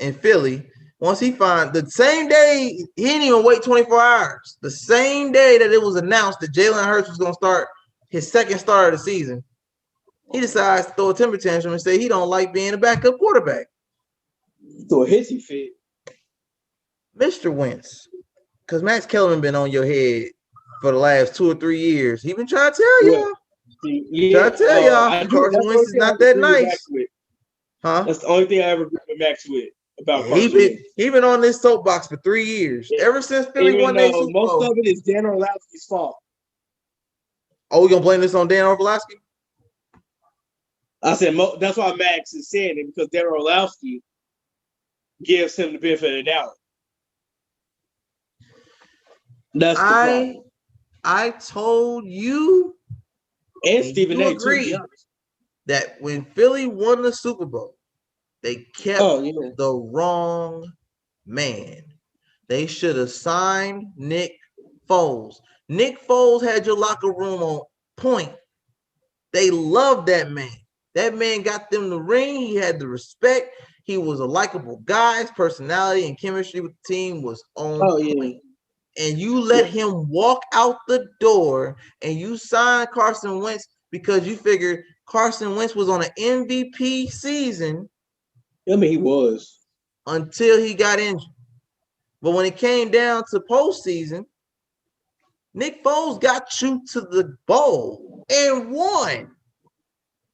Speaker 1: in Philly once he finds the same day, he didn't even wait 24 hours. The same day that it was announced that Jalen Hurts was going to start his second start of the season, he decides to throw a temper tantrum and say he don't like being a backup quarterback.
Speaker 2: Throw a hissy fit.
Speaker 1: Mr. Wentz, because Max Kellerman been on your head for the last 2 or 3 years. He been trying to tell y'all.
Speaker 2: Yeah,
Speaker 1: trying to tell y'all, Carson Wentz is not that nice.
Speaker 2: Huh? That's the only thing I ever agree with Max with about
Speaker 1: Carson Wentz. He been on this soapbox for 3 years. Yeah. Ever since Philly won their Super Bowl.
Speaker 2: Most of it is Dan Orlovsky's fault.
Speaker 1: Oh, we gonna blame this on Dan Orlovsky?
Speaker 2: I said that's why Max is saying it, because Dan Orlovsky gives him the benefit of the doubt. That's the problem.
Speaker 1: I told you
Speaker 2: and Stephen A.
Speaker 1: agreed that when Philly won the Super Bowl, they kept the wrong man. They should have signed Nick Foles. Nick Foles had your locker room on point. They loved that man. That man got them the ring. He had the respect. He was a likable guy. His personality and chemistry with the team was on point. And you let him walk out the door and you sign Carson Wentz because you figured Carson Wentz was on an MVP season.
Speaker 2: I mean, he was.
Speaker 1: Until he got injured. But when it came down to postseason, Nick Foles got you to the bowl and won.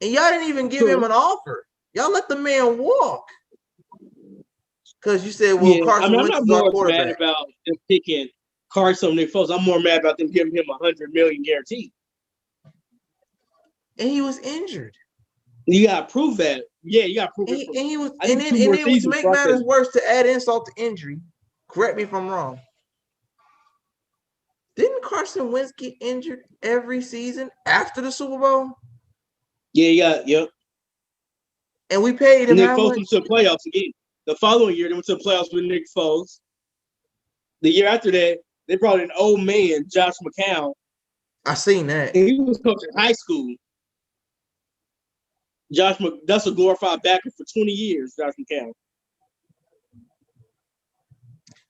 Speaker 1: And y'all didn't even give him an offer. Y'all let the man walk. Because you said, well, Carson Wentz is our quarterback.
Speaker 2: I'm not mad about them picking Carson and Nick Foles. I'm more mad about them giving him $100 million guaranteed.
Speaker 1: And he was injured.
Speaker 2: You gotta prove that. Yeah, you gotta prove
Speaker 1: and
Speaker 2: it.
Speaker 1: He was, and then to make matters worse, to add insult to injury. Correct me if I'm wrong. Didn't Carson Wentz get injured every season after the Super Bowl?
Speaker 2: Yeah, yep.
Speaker 1: And we paid him.
Speaker 2: Nick Foles went to the playoffs again. The following year, they went to the playoffs with Nick Foles. The year after that, they brought in old man Josh McCown.
Speaker 1: I seen that.
Speaker 2: And he was coaching high school. That's a glorified backer for 20 years, Josh McCown.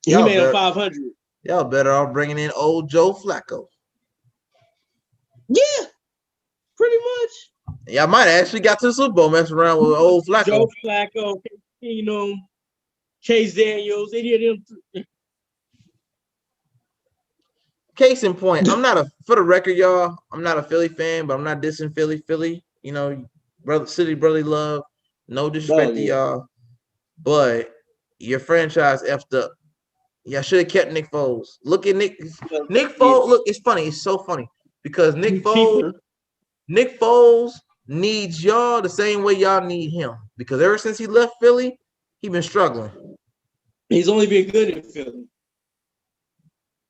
Speaker 2: He made him 500.
Speaker 1: Y'all better off bringing in old Joe Flacco.
Speaker 2: Yeah, pretty much.
Speaker 1: Y'all might have actually got to the Super Bowl messing around with old Flacco.
Speaker 2: Joe Flacco, Chase Daniels, any of them.
Speaker 1: Case in point, for the record, y'all, I'm not a Philly fan, but I'm not dissing Philly. Brotherly love. No disrespect to y'all. But your franchise effed up. Y'all should have kept Nick Foles. Look at Nick Foles. Look, it's funny. It's so funny because Nick Foles needs y'all the same way y'all need him. Because ever since he left Philly, he's been struggling.
Speaker 2: He's only been good in Philly.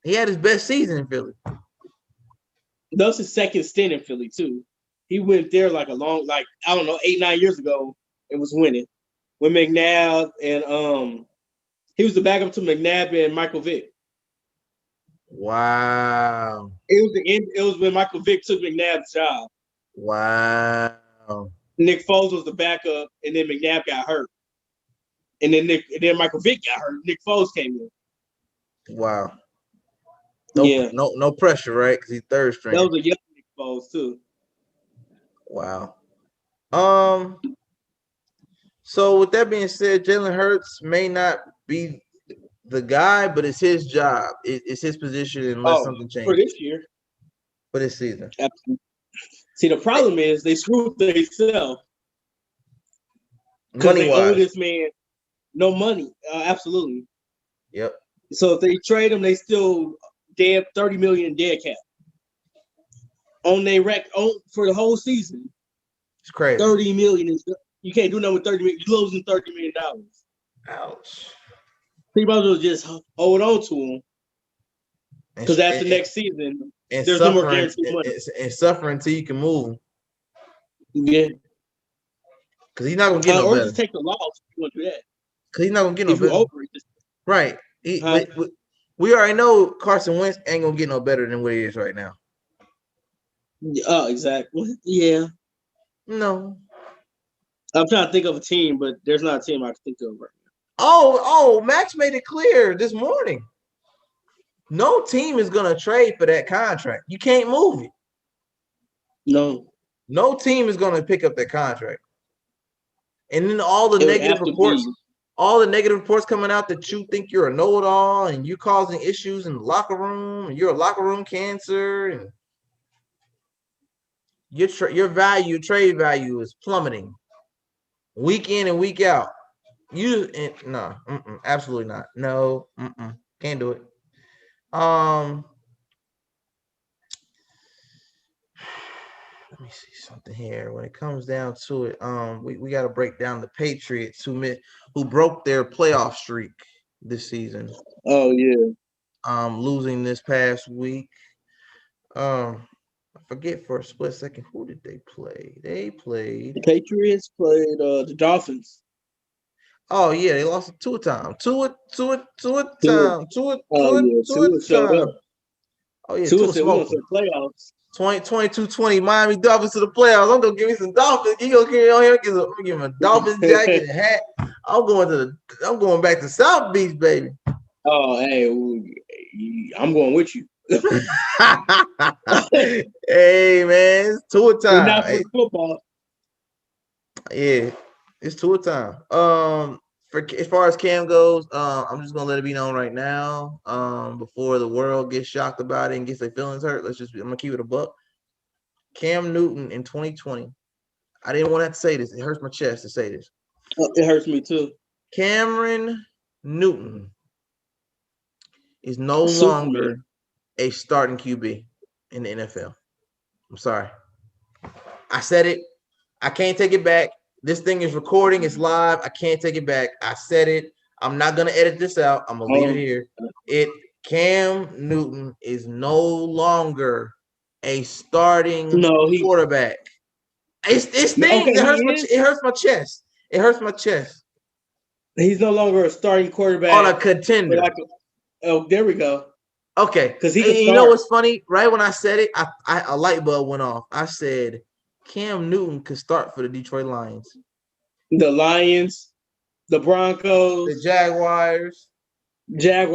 Speaker 1: He had his best season in Philly.
Speaker 2: That was his second stint in Philly, too. He went there 8-9 years ago and was winning. With McNabb and he was the backup to McNabb and Michael Vick.
Speaker 1: Wow.
Speaker 2: It was when Michael Vick took McNabb's job.
Speaker 1: Wow.
Speaker 2: Nick Foles was the backup, and then McNabb got hurt. And then Michael Vick got hurt. Nick Foles came in.
Speaker 1: Wow. No pressure, right? Because he's third string.
Speaker 2: That was a young Nick Foles too.
Speaker 1: Wow. So with that being said, Jalen Hurts may not be the guy, but it's his job. It's his position unless something changes.
Speaker 2: For this year.
Speaker 1: For this season.
Speaker 2: Absolutely. See, the problem is they screwed themselves. Because they owe this man no money. Absolutely.
Speaker 1: Yep.
Speaker 2: So if they trade him, they still have $30 million in dead cap. On their for the whole season.
Speaker 1: It's crazy.
Speaker 2: $30 million you can't do nothing with $30 million. You're losing $30 million.
Speaker 1: Ouch.
Speaker 2: People will just hold on to him. Because that's the next season.
Speaker 1: And there's no more guaranteed money. And suffering until you can move.
Speaker 2: Yeah.
Speaker 1: Because he's not going to get no better.
Speaker 2: Or just take the loss if you want to do that.
Speaker 1: Because he's not going to get no better. Right. We already know Carson Wentz ain't going to get no better than what he is right now.
Speaker 2: Oh, exactly. Yeah.
Speaker 1: No.
Speaker 2: I'm trying to think of a team, but there's not a team I can think of right now.
Speaker 1: Oh, Max made it clear this morning. No team is going to trade for that contract. You can't move it. No team is going to pick up that contract. And then all the negative reports coming out that you think you're a know-it-all and you causing issues in the locker room and you're a locker room cancer and your trade value is plummeting week in and week out. Absolutely not. No, can't do it. Let me see something here. When it comes down to it, we got to break down the Patriots who broke their playoff streak this season.
Speaker 2: Oh yeah.
Speaker 1: Losing this past week. I forget for a split second, who did they play? The
Speaker 2: Patriots played the Dolphins.
Speaker 1: Oh yeah, they lost two time. Tua time.
Speaker 2: Oh yeah, Tua said we went to the playoffs.
Speaker 1: 22-20 Miami Dolphins to the playoffs. I'm gonna give me some Dolphins. You gonna get on here? Give him a Dolphins jacket and hat. I'm going back to South Beach, baby.
Speaker 2: Oh, hey, I'm going with you.
Speaker 1: Hey man, it's tour time.
Speaker 2: Not for football.
Speaker 1: Yeah, it's tour time. For as far as Cam goes, I'm just gonna let it be known right now. Before the world gets shocked about it and gets their feelings hurt, I'm gonna keep it a buck. Cam Newton in 2020. I didn't want to have to say this. It hurts my chest to say this.
Speaker 2: It hurts me too.
Speaker 1: Cameron Newton is no longer a starting QB in the NFL. I'm sorry. I said it. I can't take it back. This thing is recording. It's live. I can't take it back. I said it. I'm not going to edit this out. I'm going to leave it here. Cam Newton is no longer a starting quarterback. It stings. Okay, it hurts my chest. It hurts my chest.
Speaker 2: He's no longer a starting quarterback
Speaker 1: on a contender.
Speaker 2: Oh, there we go.
Speaker 1: Okay, because you know what's funny? Right when I said it, a light bulb went off. I said Cam Newton could start for the Detroit Lions,
Speaker 2: the Lions, the Broncos,
Speaker 1: the Jaguars,
Speaker 2: Jets,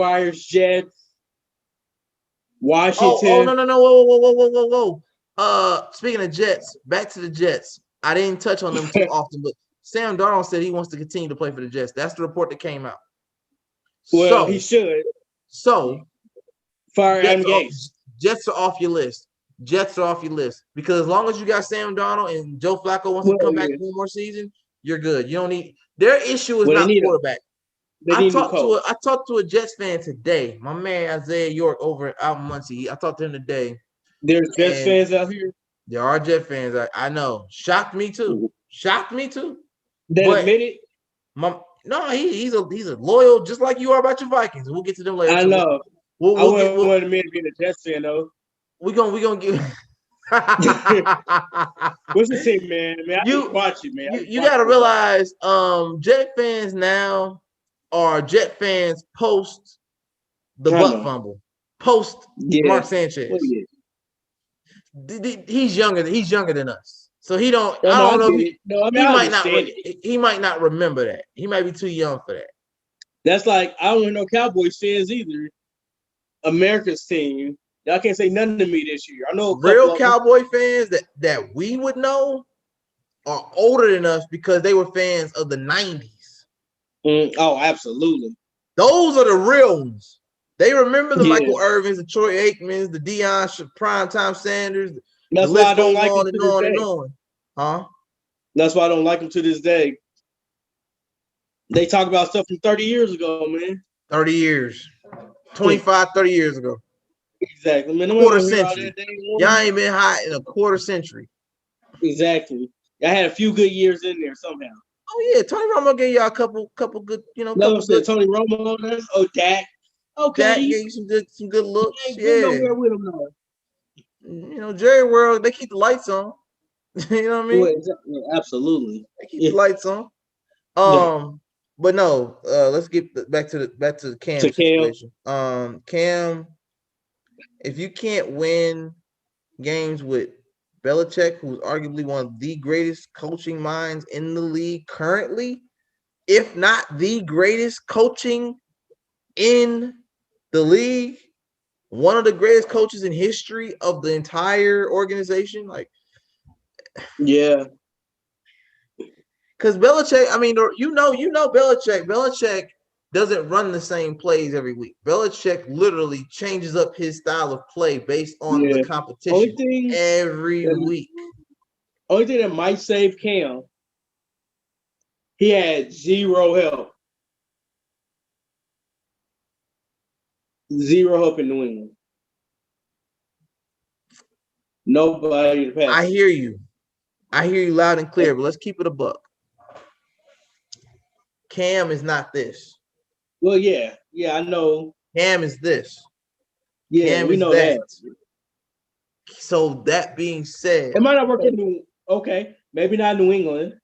Speaker 2: Washington.
Speaker 1: Oh no! Whoa! Speaking of Jets, back to the Jets. I didn't touch on them too often, but Sam Darnold said he wants to continue to play for the Jets. That's the report that came out.
Speaker 2: Well, he should.
Speaker 1: So,
Speaker 2: fire Adam Gase.
Speaker 1: Jets are off your list. Because as long as you got Sam Darnold and Joe Flacco wants to come back one more season, you're good. You don't need their issue is not quarterback. I talked to a Jets fan today. My man Isaiah York over out in Muncie. I talked to him today.
Speaker 2: There's Jets fans out here.
Speaker 1: There are Jet fans. I know. Shocked me too.
Speaker 2: They admit it.
Speaker 1: No, he's a loyal, just like you are about your Vikings. We'll get to them later.
Speaker 2: I know. We'll want to admit being a Jets fan though.
Speaker 1: We're gonna get.
Speaker 2: What's the team, man? I watch it, man.
Speaker 1: You got to realize, Jet fans now are Jet fans post the butt fumble, post Mark Sanchez. Well, he's younger than us, so he don't. I don't know. He might not remember that. He might be too young for that.
Speaker 2: That's like I don't know Cowboys fans either. America's team. Y'all can't say nothing to me this year. I know
Speaker 1: real Cowboy fans that we would know are older than us because they were fans of the 90s.
Speaker 2: Oh, absolutely.
Speaker 1: Those are the real ones. They remember the Michael Irvins, the Troy Aikmans, the Deion Primetime Sanders.
Speaker 2: That's why I don't like them
Speaker 1: to this day. Huh?
Speaker 2: That's why I don't like them to this day. They talk about stuff from 30 years ago, man.
Speaker 1: 30 years. 25, 30 years ago.
Speaker 2: Exactly. Man,
Speaker 1: quarter century. Y'all ain't been hot in a quarter century.
Speaker 2: Exactly. I had a few good years in there somehow.
Speaker 1: Oh yeah, Tony Romo gave y'all a couple good,
Speaker 2: couple good. Tony Romo, Dak. Okay. Dak
Speaker 1: gave you some good looks. Yeah. With him, Jerry World, they keep the lights on. You know what I mean?
Speaker 2: Well, exactly. Absolutely.
Speaker 1: They keep the lights on. But no, let's get back to the Cam situation. Cam, if you can't win games with Belichick, who's arguably one of the greatest coaching minds in the league currently, if not the greatest coaching in the league, one of the greatest coaches in history of the entire organization, because Belichick, Belichick doesn't run the same plays every week. Belichick literally changes up his style of play based on the competition every week.
Speaker 2: Only thing that might save Cam, he had zero help. Zero help in New England. Nobody to pass.
Speaker 1: I hear you loud and clear, but let's keep it a buck. Cam is not this.
Speaker 2: Well, yeah, I know.
Speaker 1: Cam is this.
Speaker 2: Yeah, we know that.
Speaker 1: So that being said,
Speaker 2: it might not work in maybe not New England,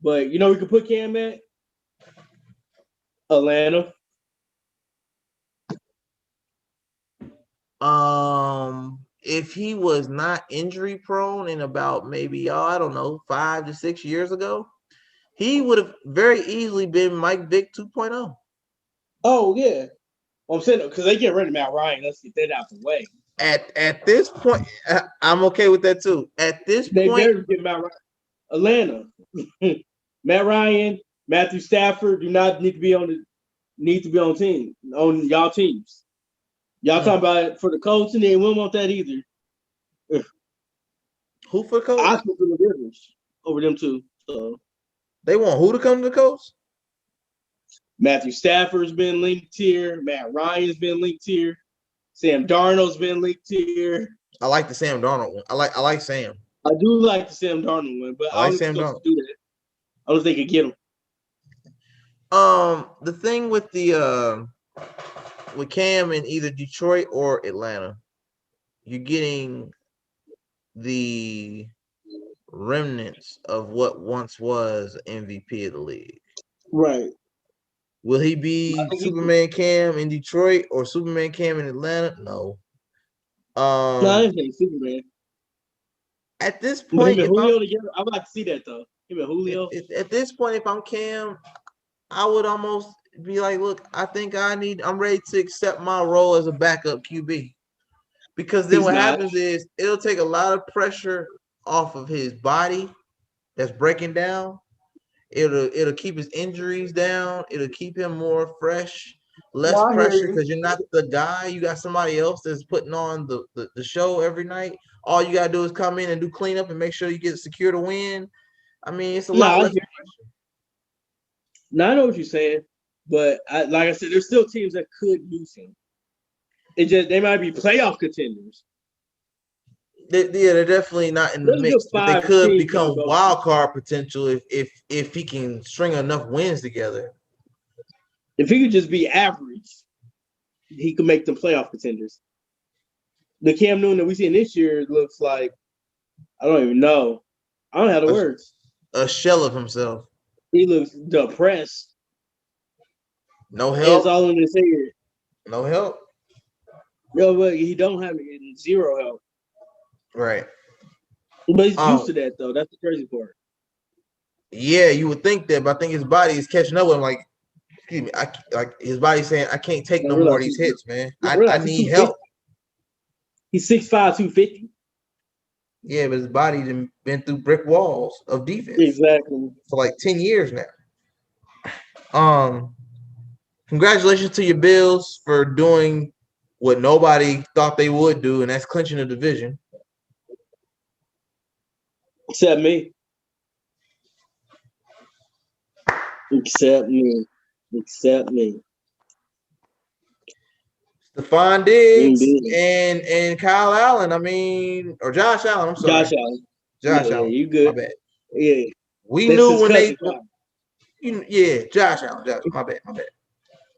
Speaker 2: but we could put Cam at Atlanta.
Speaker 1: if he was not injury prone in about maybe, I don't know, 5 to 6 years ago, he would have very easily been Mike Vick 2.0.
Speaker 2: Oh yeah, well, I'm saying because they get rid of Matt Ryan. Let's get that out the way.
Speaker 1: At this point, I'm okay with that too. At this
Speaker 2: They
Speaker 1: point,
Speaker 2: better get Matt Ryan. Atlanta, Matt Ryan, Matthew Stafford do not need to be on y'all teams. Y'all talking about it for the coach, and they won't want that either.
Speaker 1: Who for the coach?
Speaker 2: I put the Rivers over them too. So
Speaker 1: they want who to come to the coach?
Speaker 2: Matthew Stafford's been linked here. Matt Ryan's been linked here. Sam Darnold's been linked here.
Speaker 1: I like the Sam Darnold one. I like Sam.
Speaker 2: I do like the Sam Darnold one, but I don't think they'll do that. I don't think they can get him.
Speaker 1: The thing with the with Cam in either Detroit or Atlanta, you're getting the remnants of what once was MVP of the league.
Speaker 2: Right.
Speaker 1: Will he be Superman Cam in Detroit or Superman Cam in Atlanta? No.
Speaker 2: No, I didn't say Superman.
Speaker 1: At this point,
Speaker 2: him and Julio together, I would like to see that though. Him and Julio.
Speaker 1: At this point, if I'm Cam, I would almost be like, look, I think I'm ready to accept my role as a backup QB. Because then what happens is it'll take a lot of pressure off of his body that's breaking down. It'll keep his injuries down. It'll keep him more fresh, less pressure because you're not the guy. You got somebody else that's putting on the show every night. All you gotta do is come in and do cleanup and make sure you get secure to win. I mean, it's a lot less pressure.
Speaker 2: Now I know what you're saying, but like I said, there's still teams that could use him. They might be playoff contenders.
Speaker 1: They're definitely not in the mix, but they could become wild card potential if he can string enough wins together.
Speaker 2: If he could just be average, he could make them playoff contenders. The Cam Newton that we see this year looks like, I don't even know. I don't have the words.
Speaker 1: A shell of himself.
Speaker 2: He looks depressed.
Speaker 1: No help.
Speaker 2: It's all in his head.
Speaker 1: No help.
Speaker 2: No, but he don't have zero help.
Speaker 1: Right.
Speaker 2: But he's used to that, though. That's the crazy part.
Speaker 1: Yeah, you would think that, but I think his body is catching up with him. Like, excuse me, like his body's saying, I can't take no more of these hits, man. I need help.
Speaker 2: He's 6'5", 250.
Speaker 1: Yeah, but his body's been through brick walls of defense.
Speaker 2: Exactly.
Speaker 1: For like 10 years now. Congratulations to your Bills for doing what nobody thought they would do, and that's clinching the division.
Speaker 2: Except me. Except me.
Speaker 1: Stephon Diggs and Kyle Allen. I mean, or Josh Allen. I'm sorry. Josh Allen.
Speaker 2: You good?
Speaker 1: My bad.
Speaker 2: Yeah.
Speaker 1: We knew when they. Josh Allen. My bad.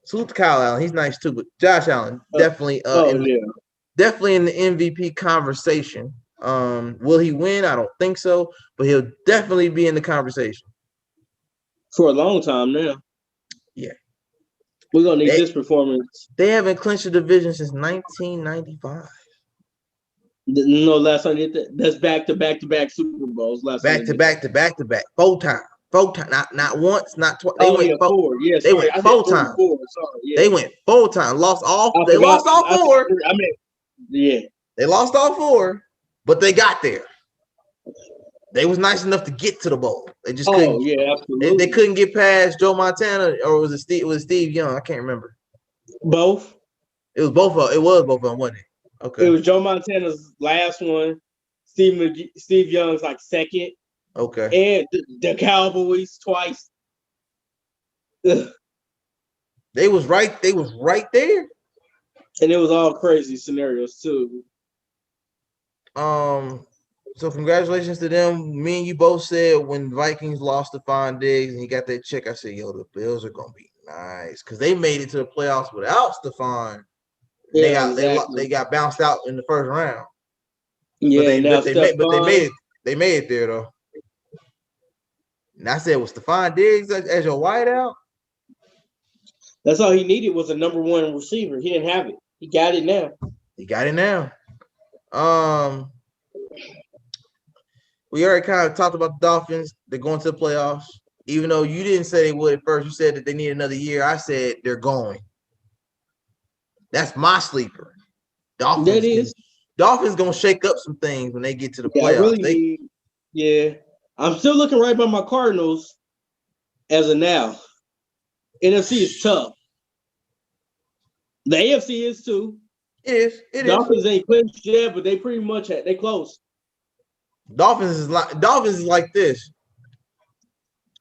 Speaker 1: Salute to Kyle Allen. He's nice too, but Josh Allen definitely. Definitely in the MVP conversation. Will he win? I don't think so, but he'll definitely be in the conversation
Speaker 2: for a long time now.
Speaker 1: Yeah.
Speaker 2: We're gonna need this performance.
Speaker 1: They haven't clinched the division since 1995.
Speaker 2: No, last time they did that. That's back to back Super Bowls.
Speaker 1: Back to back. 4 times. Not once, not twice. They went 4.
Speaker 2: Yeah,
Speaker 1: they went 4 times.
Speaker 2: Sorry, yeah.
Speaker 1: They went 4 times. Lost all 4. They lost all 4, but they got there. They was nice enough to get to the bowl. They just couldn't.
Speaker 2: Yeah, absolutely.
Speaker 1: They couldn't get past Joe Montana, or was it Steve Young? I can't remember.
Speaker 2: Both.
Speaker 1: It was both of them, wasn't it? Okay.
Speaker 2: It was Joe Montana's last one. Steve Young's like second.
Speaker 1: Okay.
Speaker 2: And the Cowboys twice.
Speaker 1: They was right there.
Speaker 2: And it was all crazy scenarios too.
Speaker 1: So congratulations to them. Me and you both said when Vikings lost to Stephon Diggs and he got that check, I said, yo, the Bills are gonna be nice because they made it to the playoffs without Stephon.
Speaker 2: Yeah,
Speaker 1: they got bounced out in the first round.
Speaker 2: Yeah,
Speaker 1: but they made it there though. And I said, was Stephon Diggs as your wideout?
Speaker 2: That's all he needed was a number 1 receiver. He didn't have it. He got it now.
Speaker 1: We already kind of talked about the Dolphins. They're going to the playoffs. Even though you didn't say they would at first, you said that they need another year. I said they're going. That's my sleeper. Dolphins.
Speaker 2: That is.
Speaker 1: Dolphins gonna shake up some things when they get to the playoffs.
Speaker 2: I really need. Yeah, I'm still looking right by my Cardinals as of now. NFC is tough. The AFC is too.
Speaker 1: It is.
Speaker 2: Dolphins ain't clinched yet, but they pretty much they close.
Speaker 1: Dolphins is like this.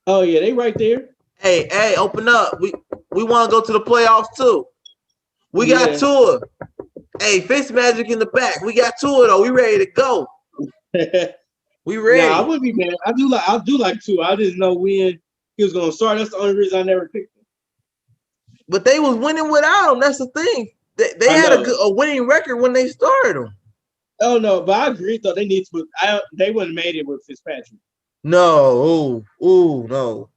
Speaker 2: Oh yeah, they right there.
Speaker 1: Hey, open up. We want to go to the playoffs too. We got Tua. Hey, Fitzmagic in the back. We got Tua though. We ready to go. We ready.
Speaker 2: Nah, I wouldn't be mad. I do like Tua. I didn't know when he was gonna start. That's the only reason I never picked him.
Speaker 1: But they was winning without him. That's the thing. They had a winning record when they started him.
Speaker 2: Oh no, but I agree though. They need to. They wouldn't have made it with Fitzpatrick.
Speaker 1: No, no.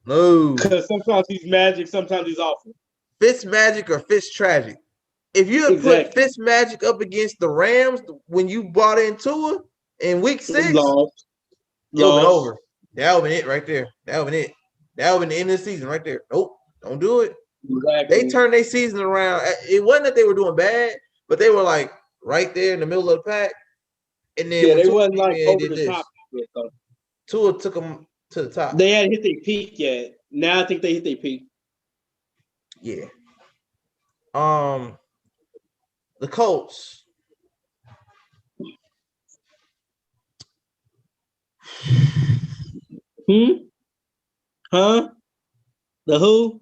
Speaker 2: Because sometimes he's magic, sometimes he's awful.
Speaker 1: Fitzmagic or Fitztragic. If you had put Fitzmagic up against the Rams when you bought into it in week 6, it would been over. That would been it right there. That would been it. That would been the end of the season right there. Nope, don't do it. Exactly. They turned their season around. It wasn't that they were doing bad, but they were like right there in the middle of the pack. And then
Speaker 2: they wasn't like over the top.
Speaker 1: Tua took them to the top.
Speaker 2: They hadn't hit their peak yet. Now I think they hit their peak.
Speaker 1: Yeah. The Colts.
Speaker 2: Huh? The who?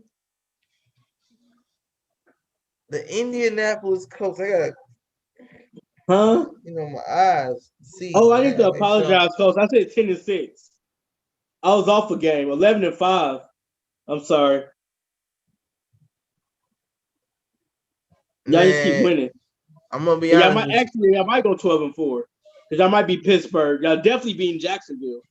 Speaker 1: The Indianapolis Colts. I got my eyes. See.
Speaker 2: Oh, I need to apologize, Colts. I said 10-6. I was off a game. 11-5. I'm sorry. Y'all just keep winning.
Speaker 1: I'm gonna be honest.
Speaker 2: I might go 12-4 because I might be Pittsburgh. Y'all definitely beating Jacksonville.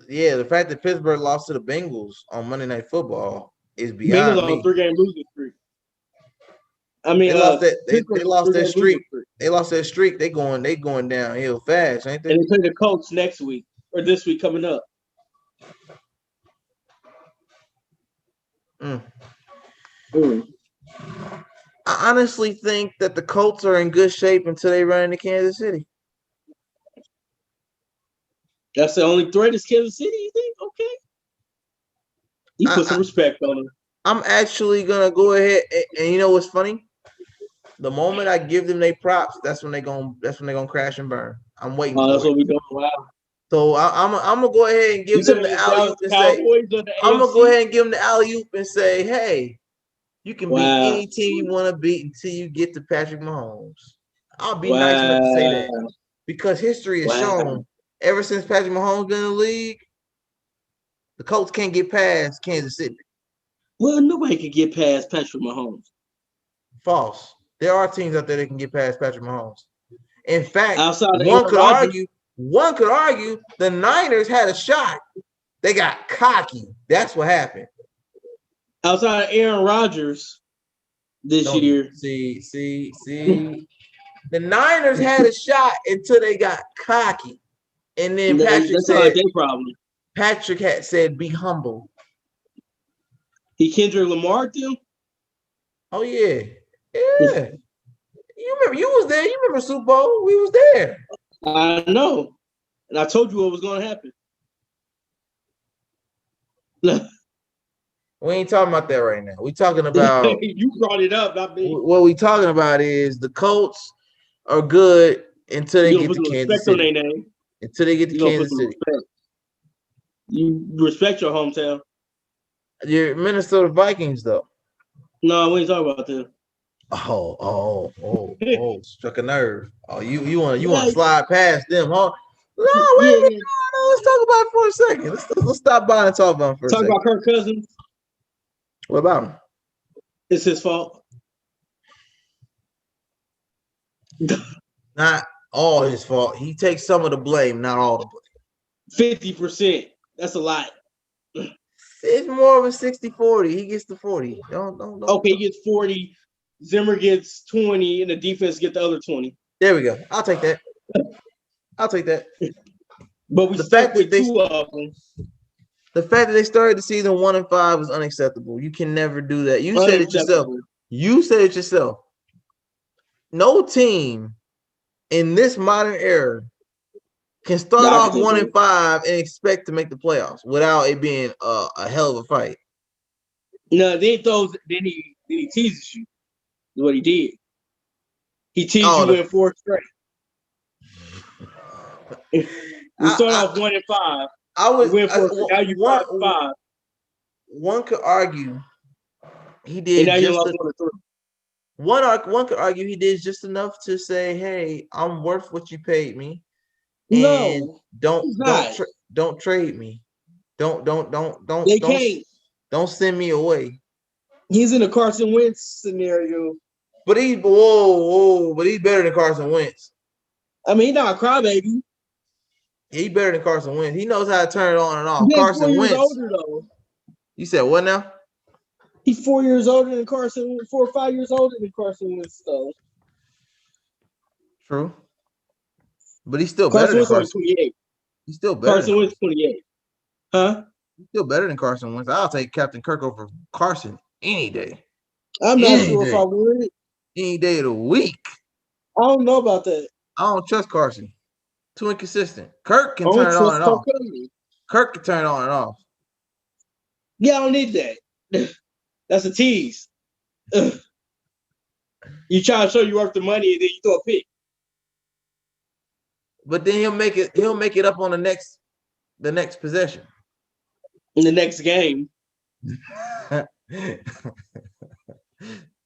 Speaker 1: Yeah, the fact that Pittsburgh lost to the Bengals on Monday Night Football is beyond me.
Speaker 2: Bengals on a 3-game losing streak. I mean,
Speaker 1: they lost their streak. They lost their streak. They going downhill fast, ain't they?
Speaker 2: And they play the Colts next week or this week coming up.
Speaker 1: I honestly think that the Colts are in good shape until they run into Kansas City.
Speaker 2: That's the only threat is Kansas City, you think? Okay. You put some respect on them.
Speaker 1: I'm actually gonna go ahead and you know what's funny? The moment I give them their props, that's when they're gonna crash and burn. I'm waiting.
Speaker 2: That's what we doing. Wow.
Speaker 1: So I'm gonna go ahead and give them the alley-oop and say, I'm gonna go ahead and give them the alley-oop and say, hey, you can beat any team you want to beat until you get to Patrick Mahomes. I'll be nice enough to say that because history has shown ever since Patrick Mahomes been in the league, the Colts can't get past Kansas City.
Speaker 2: Well, nobody can get past Patrick Mahomes.
Speaker 1: False. There are teams out there that can get past Patrick Mahomes. In fact, one could argue the Niners had a shot. They got cocky. That's what happened.
Speaker 2: Outside of Aaron Rodgers this year.
Speaker 1: See. The Niners had a shot until they got cocky. And then Patrick had said, be humble.
Speaker 2: He Kendrick Lamar too?
Speaker 1: Oh, yeah. Yeah. You remember you was there. You remember Super Bowl? We was there.
Speaker 2: I know. And I told you what was going to happen.
Speaker 1: We ain't talking about that right now. We talking about
Speaker 2: you brought it up, not me.
Speaker 1: What we talking about is the Colts are good until they get to Kansas City. Until they get to Kansas City.
Speaker 2: You respect your hometown.
Speaker 1: Your Minnesota Vikings, though.
Speaker 2: No, we ain't talking about them.
Speaker 1: Oh, struck a nerve. Oh, you want to slide past them, huh? No, wait a minute. No, let's talk about it for a second. Let's stop by and talk about it for a second.
Speaker 2: Talk about Kirk Cousins.
Speaker 1: What about him?
Speaker 2: It's his fault.
Speaker 1: Not all his fault. He takes some of the blame, not all the blame.
Speaker 2: 50%. That's a lot.
Speaker 1: It's more of a 60-40. He gets the 40. Don't.
Speaker 2: Okay, he gets 40. Zimmer gets 20 and the defense get the other 20.
Speaker 1: There we go. I'll take that.
Speaker 2: But we stuck with two of them.
Speaker 1: The fact that they started the season 1-5 is unacceptable. You can never do that. You said it yourself. No team in this modern era can start off 1-5 and expect to make the playoffs without it being a hell of a fight.
Speaker 2: No, then he teases you. Is what he did. He teased you in 4 straight. We start off 1-5. Now you 5.
Speaker 1: One could argue he did.
Speaker 2: And now you lost 1-3.
Speaker 1: One could argue he did just enough to say, "Hey, I'm worth what you paid me."
Speaker 2: And
Speaker 1: don't trade me. Don't send me away.
Speaker 2: He's in a Carson Wentz scenario.
Speaker 1: But he's better than Carson Wentz.
Speaker 2: I mean, he's not a crybaby.
Speaker 1: He's better than Carson Wentz. He knows how to turn it on and off. Carson Wentz. Older, though. You said what now?
Speaker 2: He's 4 years older than Carson. 4 or 5 years older than Carson Wentz, though.
Speaker 1: True. But he's still better than Carson.
Speaker 2: 28.
Speaker 1: He's still better.
Speaker 2: Carson Wentz 28. Huh?
Speaker 1: He's still better than Carson Wentz. I'll take Captain Kirk over Carson any day.
Speaker 2: I'm not sure if I would.
Speaker 1: Any day of the week.
Speaker 2: I don't know about that.
Speaker 1: I don't trust Carson. Too inconsistent. Kirk can turn it on and off. Kirk can turn it on and off.
Speaker 2: Yeah, I don't need that. That's a tease. You try to show you worth the money and then you throw a pick.
Speaker 1: But then he'll make it up on the next possession.
Speaker 2: In the next game.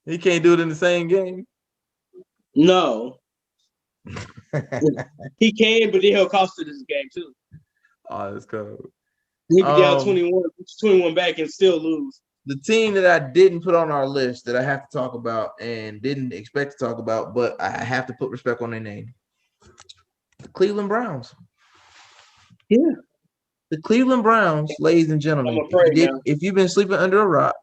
Speaker 1: He can't do it in the same game?
Speaker 2: No. He can, but then he'll cost you this game too.
Speaker 1: Oh, that's cool.
Speaker 2: He can be down 21 back and still lose.
Speaker 1: The team that I didn't put on our list that I have to talk about and didn't expect to talk about, but I have to put respect on their name. The Cleveland Browns.
Speaker 2: Yeah.
Speaker 1: The Cleveland Browns, ladies and gentlemen, if you've been sleeping under a rock,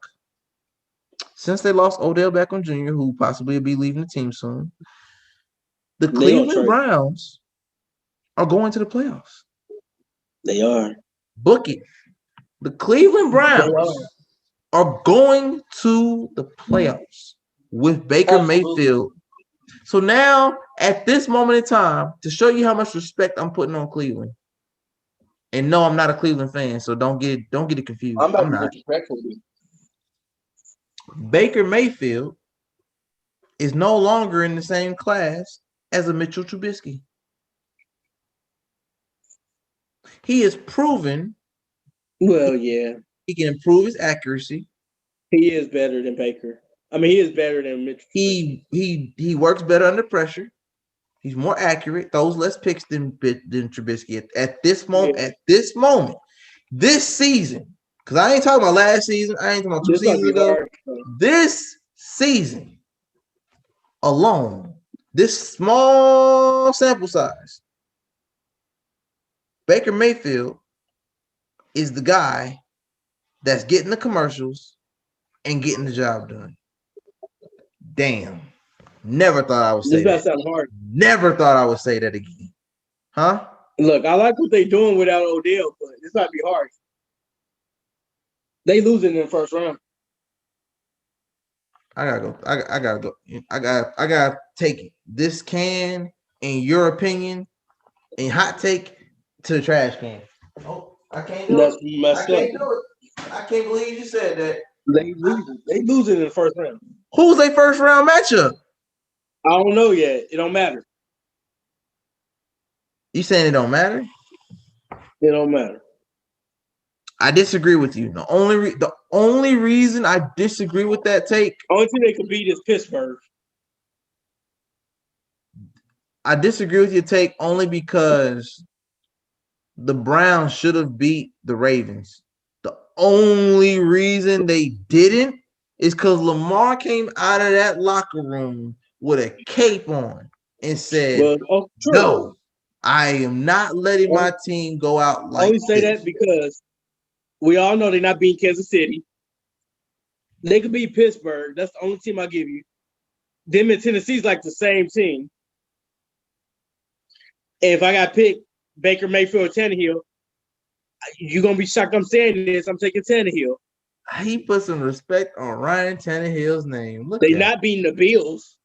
Speaker 1: since they lost Odell Beckham Jr., who possibly will be leaving the team soon, the Cleveland Browns are going to the playoffs.
Speaker 2: They are.
Speaker 1: Book it. The Cleveland Browns are going to the playoffs with Baker Mayfield. So now, at this moment in time, to show you how much respect I'm putting on Cleveland, and no, I'm not a Cleveland fan, so don't get it confused. I'm not. Baker Mayfield is no longer in the same class as a Mitchell Trubisky. He has proven.
Speaker 2: Well, yeah.
Speaker 1: He can improve his accuracy.
Speaker 2: He is better than Baker. I mean, he is better than Mitchell.
Speaker 1: He works better under pressure. He's more accurate. Throws less picks than Trubisky at this moment. Yeah. At this moment, this season, because I ain't talking about last season. I ain't talking about 2 seasons ago. This season alone, this small sample size, Baker Mayfield is the guy that's getting the commercials and getting the job done. Damn. Never thought I would say that. Sound hard. Never thought I would say that again. Huh?
Speaker 2: Look, I like what they're doing without Odell, but this might be hard. They losing in the first round.
Speaker 1: I gotta go. I gotta go. I gotta take this can, in your opinion, and hot take to the trash can. Oh, I can't do it. I can't do it. I can't believe you said that.
Speaker 2: They losing in the first round.
Speaker 1: Who's their first round matchup?
Speaker 2: I don't know yet. It don't matter.
Speaker 1: You saying it don't matter?
Speaker 2: It don't matter.
Speaker 1: I disagree with you. The only reason I disagree with that take.
Speaker 2: Only thing they could beat is Pittsburgh.
Speaker 1: I disagree with your take only because the Browns should have beat the Ravens. The only reason they didn't is because Lamar came out of that locker room with a cape on and said, no, I am not letting my team go out like this. I only
Speaker 2: say that because we all know they're not beating Kansas City. They could beat Pittsburgh. That's the only team I give you. them and Tennessee's like the same team. And if I got picked Baker Mayfield or Tannehill, you're gonna be shocked I'm saying this. I'm taking Tannehill.
Speaker 1: He put some respect on Ryan Tannehill's name. Look
Speaker 2: They
Speaker 1: at
Speaker 2: not beating the Bills.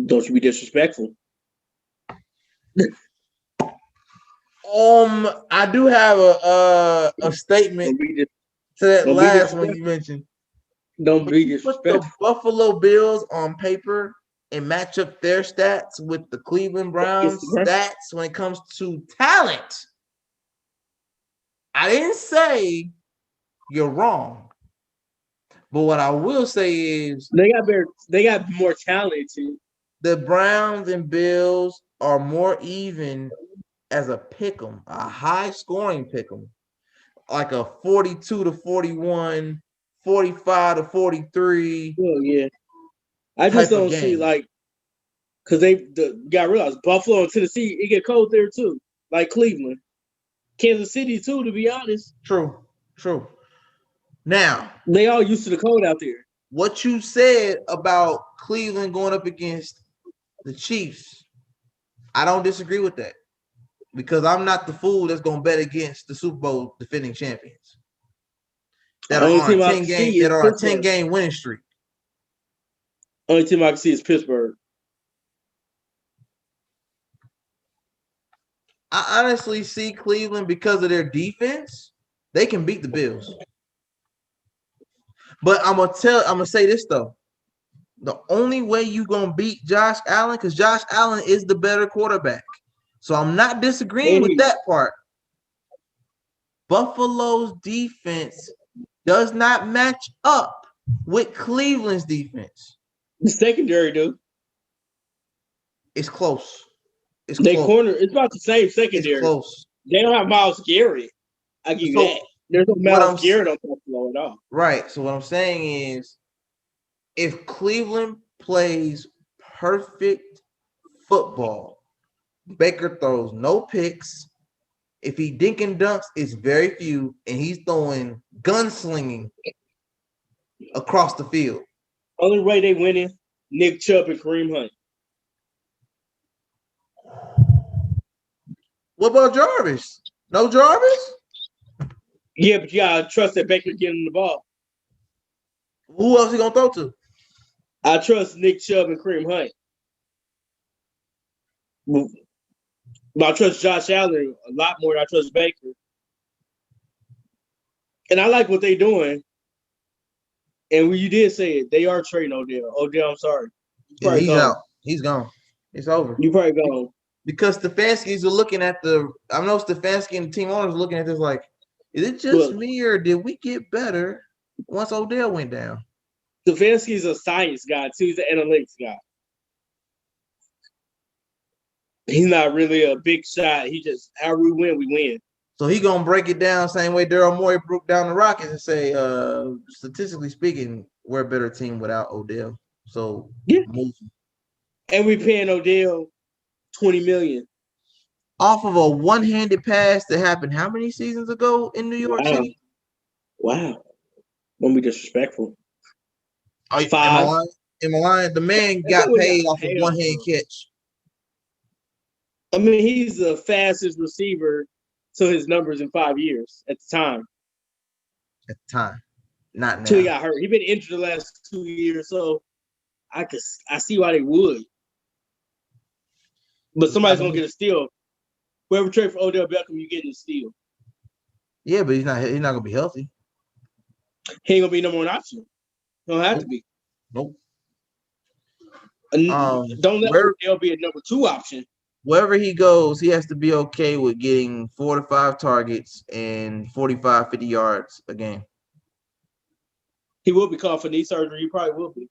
Speaker 2: Don't you be disrespectful.
Speaker 1: I do have a statement to that last one you mentioned.
Speaker 2: Don't be disrespectful.
Speaker 1: Put the Buffalo Bills on paper and match up their stats with the Cleveland Browns stats when it comes to talent. I didn't say you're wrong, but what I will say is
Speaker 2: they got more talent too.
Speaker 1: The Browns and Bills are more even as a pick'em, a high scoring pick'em, like a 42-41, 45-43.
Speaker 2: Oh yeah, I just don't see like because they got realized Buffalo and Tennessee it get cold there too, like Cleveland, Kansas City too. To be honest,
Speaker 1: true. Now
Speaker 2: they all used to the cold out there.
Speaker 1: What you said about Cleveland going up against the Chiefs, I don't disagree with that because I'm not the fool that's going to bet against the Super Bowl defending champions that are on a 10-game winning streak.
Speaker 2: Only team I can see is Pittsburgh.
Speaker 1: I honestly see Cleveland because of their defense. They can beat the Bills. But I'm gonna say this though. The only way you're gonna beat Josh Allen, because Josh Allen is the better quarterback. So I'm not disagreeing with that part. Buffalo's defense does not match up with Cleveland's defense.
Speaker 2: The secondary, dude.
Speaker 1: It's close.
Speaker 2: It's about the same secondary.
Speaker 1: It's close.
Speaker 2: They don't have Myles Garrett. I give you that. There's no Myles Garrett on Buffalo at all.
Speaker 1: Right. So what I'm saying is, if Cleveland plays perfect football, Baker throws no picks. If he dink and dunks, it's very few, and he's throwing gunslinging across the field.
Speaker 2: Only way they winning, Nick Chubb and Kareem Hunt.
Speaker 1: What about Jarvis? No Jarvis?
Speaker 2: Yeah, but you gotta trust that Baker getting the ball.
Speaker 1: Who else he gonna throw to?
Speaker 2: I trust Nick Chubb and Kareem Hunt. But I trust Josh Allen a lot more than I trust Baker. And I like what they're doing. And when you did say it, they are trading Odell. Odell, I'm sorry.
Speaker 1: Yeah, he's out. He's gone. It's over.
Speaker 2: You probably gone.
Speaker 1: Because Stefanski's are looking at I know Stefanski and the team owners are looking at this like, is it just me or did we get better once Odell went down?
Speaker 2: Stefanski's a science guy too. He's an analytics guy. He's not really a big shot. He just, how we win, we win.
Speaker 1: So he gonna break it down same way Daryl Morey broke down the Rockets and say, statistically speaking, we're a better team without Odell. So
Speaker 2: yeah, and we paying Odell $20 million
Speaker 1: off of a one-handed pass that happened how many seasons ago in New York City?
Speaker 2: Wow, don't be disrespectful.
Speaker 1: Am I lying? The man got paid off of one-hand catch.
Speaker 2: I mean, he's the fastest receiver to his numbers in 5 years at the time.
Speaker 1: At the time, not now.
Speaker 2: Until he got hurt. He's been injured the last 2 years, so I see why they would. But somebody's gonna get a steal. Whoever trade for Odell Beckham, you getting a steal.
Speaker 1: Yeah, but he's not gonna be healthy.
Speaker 2: He ain't gonna be number one option. Don't have to be.
Speaker 1: Nope.
Speaker 2: Don't let Odell be a number 2 option.
Speaker 1: Wherever he goes, he has to be okay with getting 4 to 5 targets and 45, 50 yards a game.
Speaker 2: He will be called for knee surgery. He probably will be.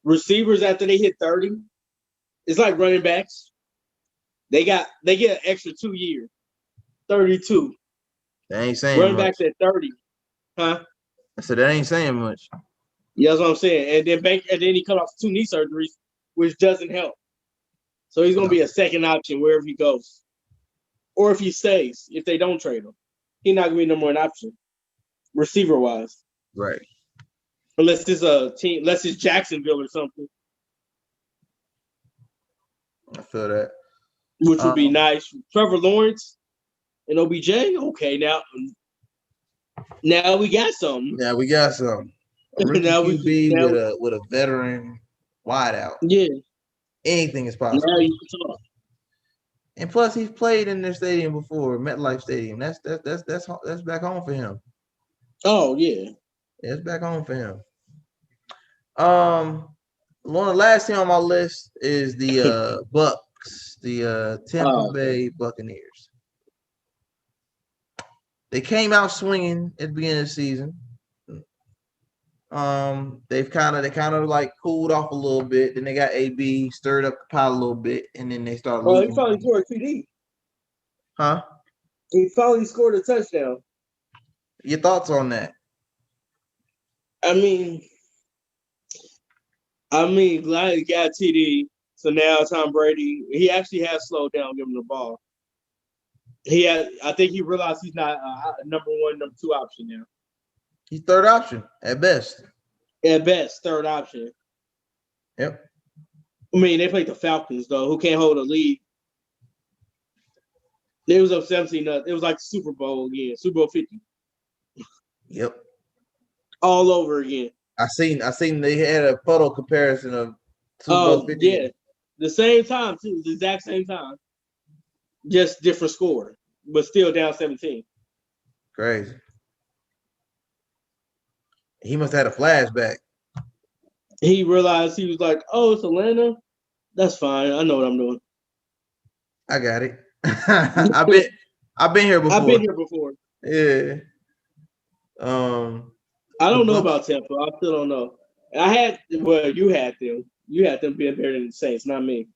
Speaker 2: Receivers after they hit 30, it's like running backs. They get an extra 2 years. 32.
Speaker 1: That ain't saying
Speaker 2: running
Speaker 1: much.
Speaker 2: Backs at 30. Huh?
Speaker 1: I said that ain't saying much.
Speaker 2: Yeah, that's what I'm saying. And then he comes off 2 knee surgeries, which doesn't help. So he's going to be a second option wherever he goes. Or if he stays, if they don't trade him. He's not going to be number 1 option, receiver-wise.
Speaker 1: Right.
Speaker 2: Unless it's a team, unless it's Jacksonville or something,
Speaker 1: I feel that.
Speaker 2: which would be nice. Trevor Lawrence and OBJ. Okay, now we got something.
Speaker 1: Yeah, we got some. A rookie
Speaker 2: Now
Speaker 1: QB with a veteran wideout.
Speaker 2: Yeah,
Speaker 1: anything is possible.
Speaker 2: now you can talk.
Speaker 1: And plus, he's played in their stadium before, MetLife Stadium. That's back home for him.
Speaker 2: Oh yeah,
Speaker 1: it's back home for him. One of the last team on my list is the Bucks, the Tampa Bay Buccaneers. They came out swinging at the beginning of the season. They kind of like cooled off a little bit. Then they got AB stirred up the pot a little bit, and then they started losing.
Speaker 2: He finally scored a TD.
Speaker 1: Huh?
Speaker 2: He finally scored a touchdown.
Speaker 1: Your thoughts on that?
Speaker 2: I mean, glad he got TD. So now Tom Brady, he actually has slowed down giving the ball. I think he realized he's not number one, number two option now.
Speaker 1: He's third option at best.
Speaker 2: At best, third option.
Speaker 1: Yep.
Speaker 2: I mean, they played the Falcons though, who can't hold a lead. It was up 17-0. It was like Super Bowl again, Super Bowl 50.
Speaker 1: Yep.
Speaker 2: All over again.
Speaker 1: I seen they had a puddle comparison of Super Bowl 50.
Speaker 2: Yeah. The same time too, the exact same time. Just different score, but still down 17.
Speaker 1: Crazy. He must have had a flashback.
Speaker 2: He realized, he was like, "Oh, it's Atlanta. That's fine. I know what I'm doing.
Speaker 1: I got it. I've been here before. Yeah.
Speaker 2: I don't know about Tampa. I still don't know. You had them. You had them being better than the Saints, not me.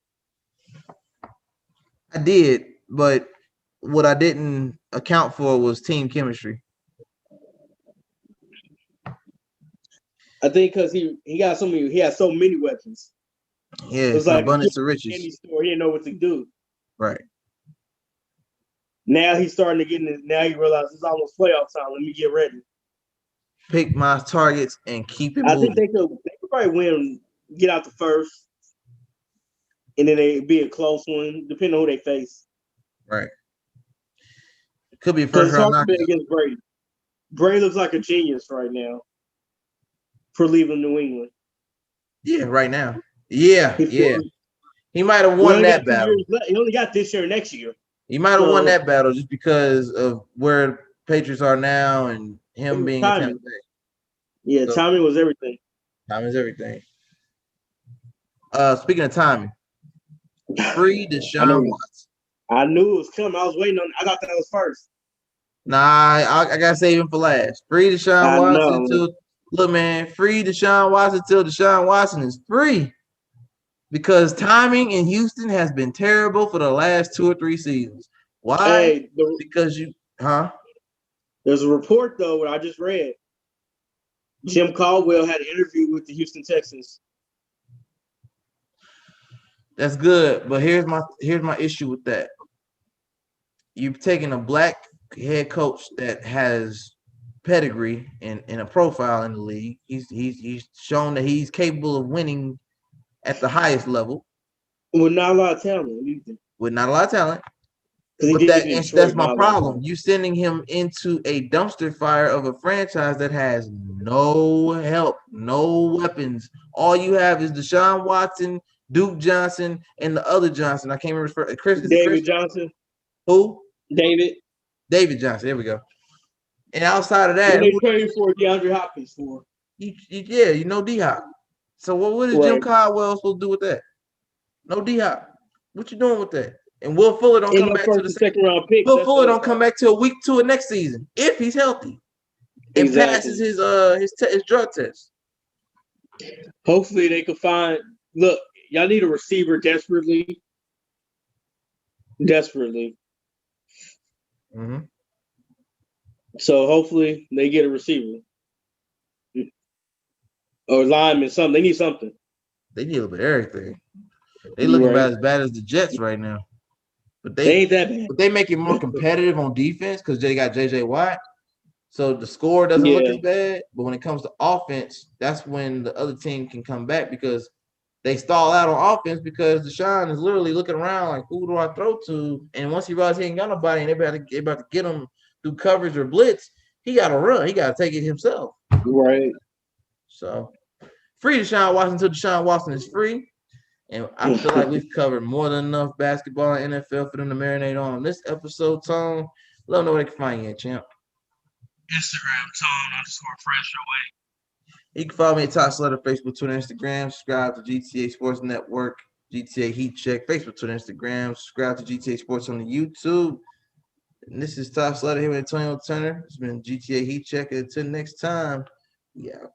Speaker 1: I did, but what I didn't account for was team chemistry.
Speaker 2: I think because he had so many weapons.
Speaker 1: Yeah, it's like abundance of riches.
Speaker 2: Any store, he didn't know what to do.
Speaker 1: Right.
Speaker 2: Now he's starting to get in it. Now he realizes it's almost playoff time. Let me get ready.
Speaker 1: Pick my targets and keep it moving.
Speaker 2: I think they could probably win, get out the first, and then they be a close one, depending on who they face.
Speaker 1: Right. Could be a first round knockout
Speaker 2: against Brady. Brady looks like a genius right now for leaving New England.
Speaker 1: Yeah, right now. Yeah. He might have won that battle.
Speaker 2: He only got this year and next year.
Speaker 1: He might have won that battle just because of where Patriots are now and him being in Tampa Bay.
Speaker 2: Yeah, so, timing was everything.
Speaker 1: Time is everything. Speaking of timing, free Deshaun Watson.
Speaker 2: I knew it was coming. I was waiting on. I thought that was first.
Speaker 1: Nah, I gotta save him for last. Free Deshaun Watson until free Deshaun Watson till Deshaun Watson is free. Because timing in Houston has been terrible for the last 2 or 3 seasons. Why? Because
Speaker 2: there's a report though what I just read. Jim Caldwell had an interview with the Houston Texans.
Speaker 1: That's good, but here's my issue with that. You've taken a black head coach that has pedigree and a profile in the league. He's shown that he's capable of winning at the highest level.
Speaker 2: With not a lot of talent.
Speaker 1: With not a lot of talent. But that's my problem. You sending him into a dumpster fire of a franchise that has no help, no weapons. All you have is Deshaun Watson, Duke Johnson, and the other Johnson. I can't remember.
Speaker 2: David Johnson.
Speaker 1: Who?
Speaker 2: David
Speaker 1: Johnson. There we go. And outside of that,
Speaker 2: what they paying for DeAndre Hopkins for?
Speaker 1: You know D-Hop. So what is Jim Caldwell supposed to do with that? No D-Hop. What you doing with that? And Will Fuller don't come back to the
Speaker 2: second round pick.
Speaker 1: Will Fuller don't come back till week 2 of next season if he's healthy and passes his drug test.
Speaker 2: Hopefully they can find. Look, y'all need a receiver desperately.
Speaker 1: Mm-hmm.
Speaker 2: So hopefully they get a receiver or lineman. Something they need something.
Speaker 1: They need a little bit of everything. They looking about as bad as the Jets right now. But they
Speaker 2: ain't that bad.
Speaker 1: But they make it more competitive on defense because they got JJ Watt. So the score doesn't look as bad, but when it comes to offense, that's when the other team can come back because they stall out on offense because Deshaun is literally looking around like, who do I throw to? And once he realizes he ain't got nobody and they're about to get him through coverage or blitz, he got to run. He got to take it himself.
Speaker 2: Right.
Speaker 1: So free Deshaun Watson until Deshaun Watson is free. And I feel like we've covered more than enough basketball and NFL for them to marinate on this episode, Tone. Let them know where they can find you at, champ.
Speaker 2: Instagram, Tone_Fresh away.
Speaker 1: You can follow me at Top Slater, Facebook, Twitter, Instagram. Subscribe to GTA Sports Network, GTA Heat Check, Facebook, Twitter, Instagram. Subscribe to GTA Sports on the YouTube. And this is Top Slater here with Antonio Turner. It's been GTA Heat Check. Until next time, yeah.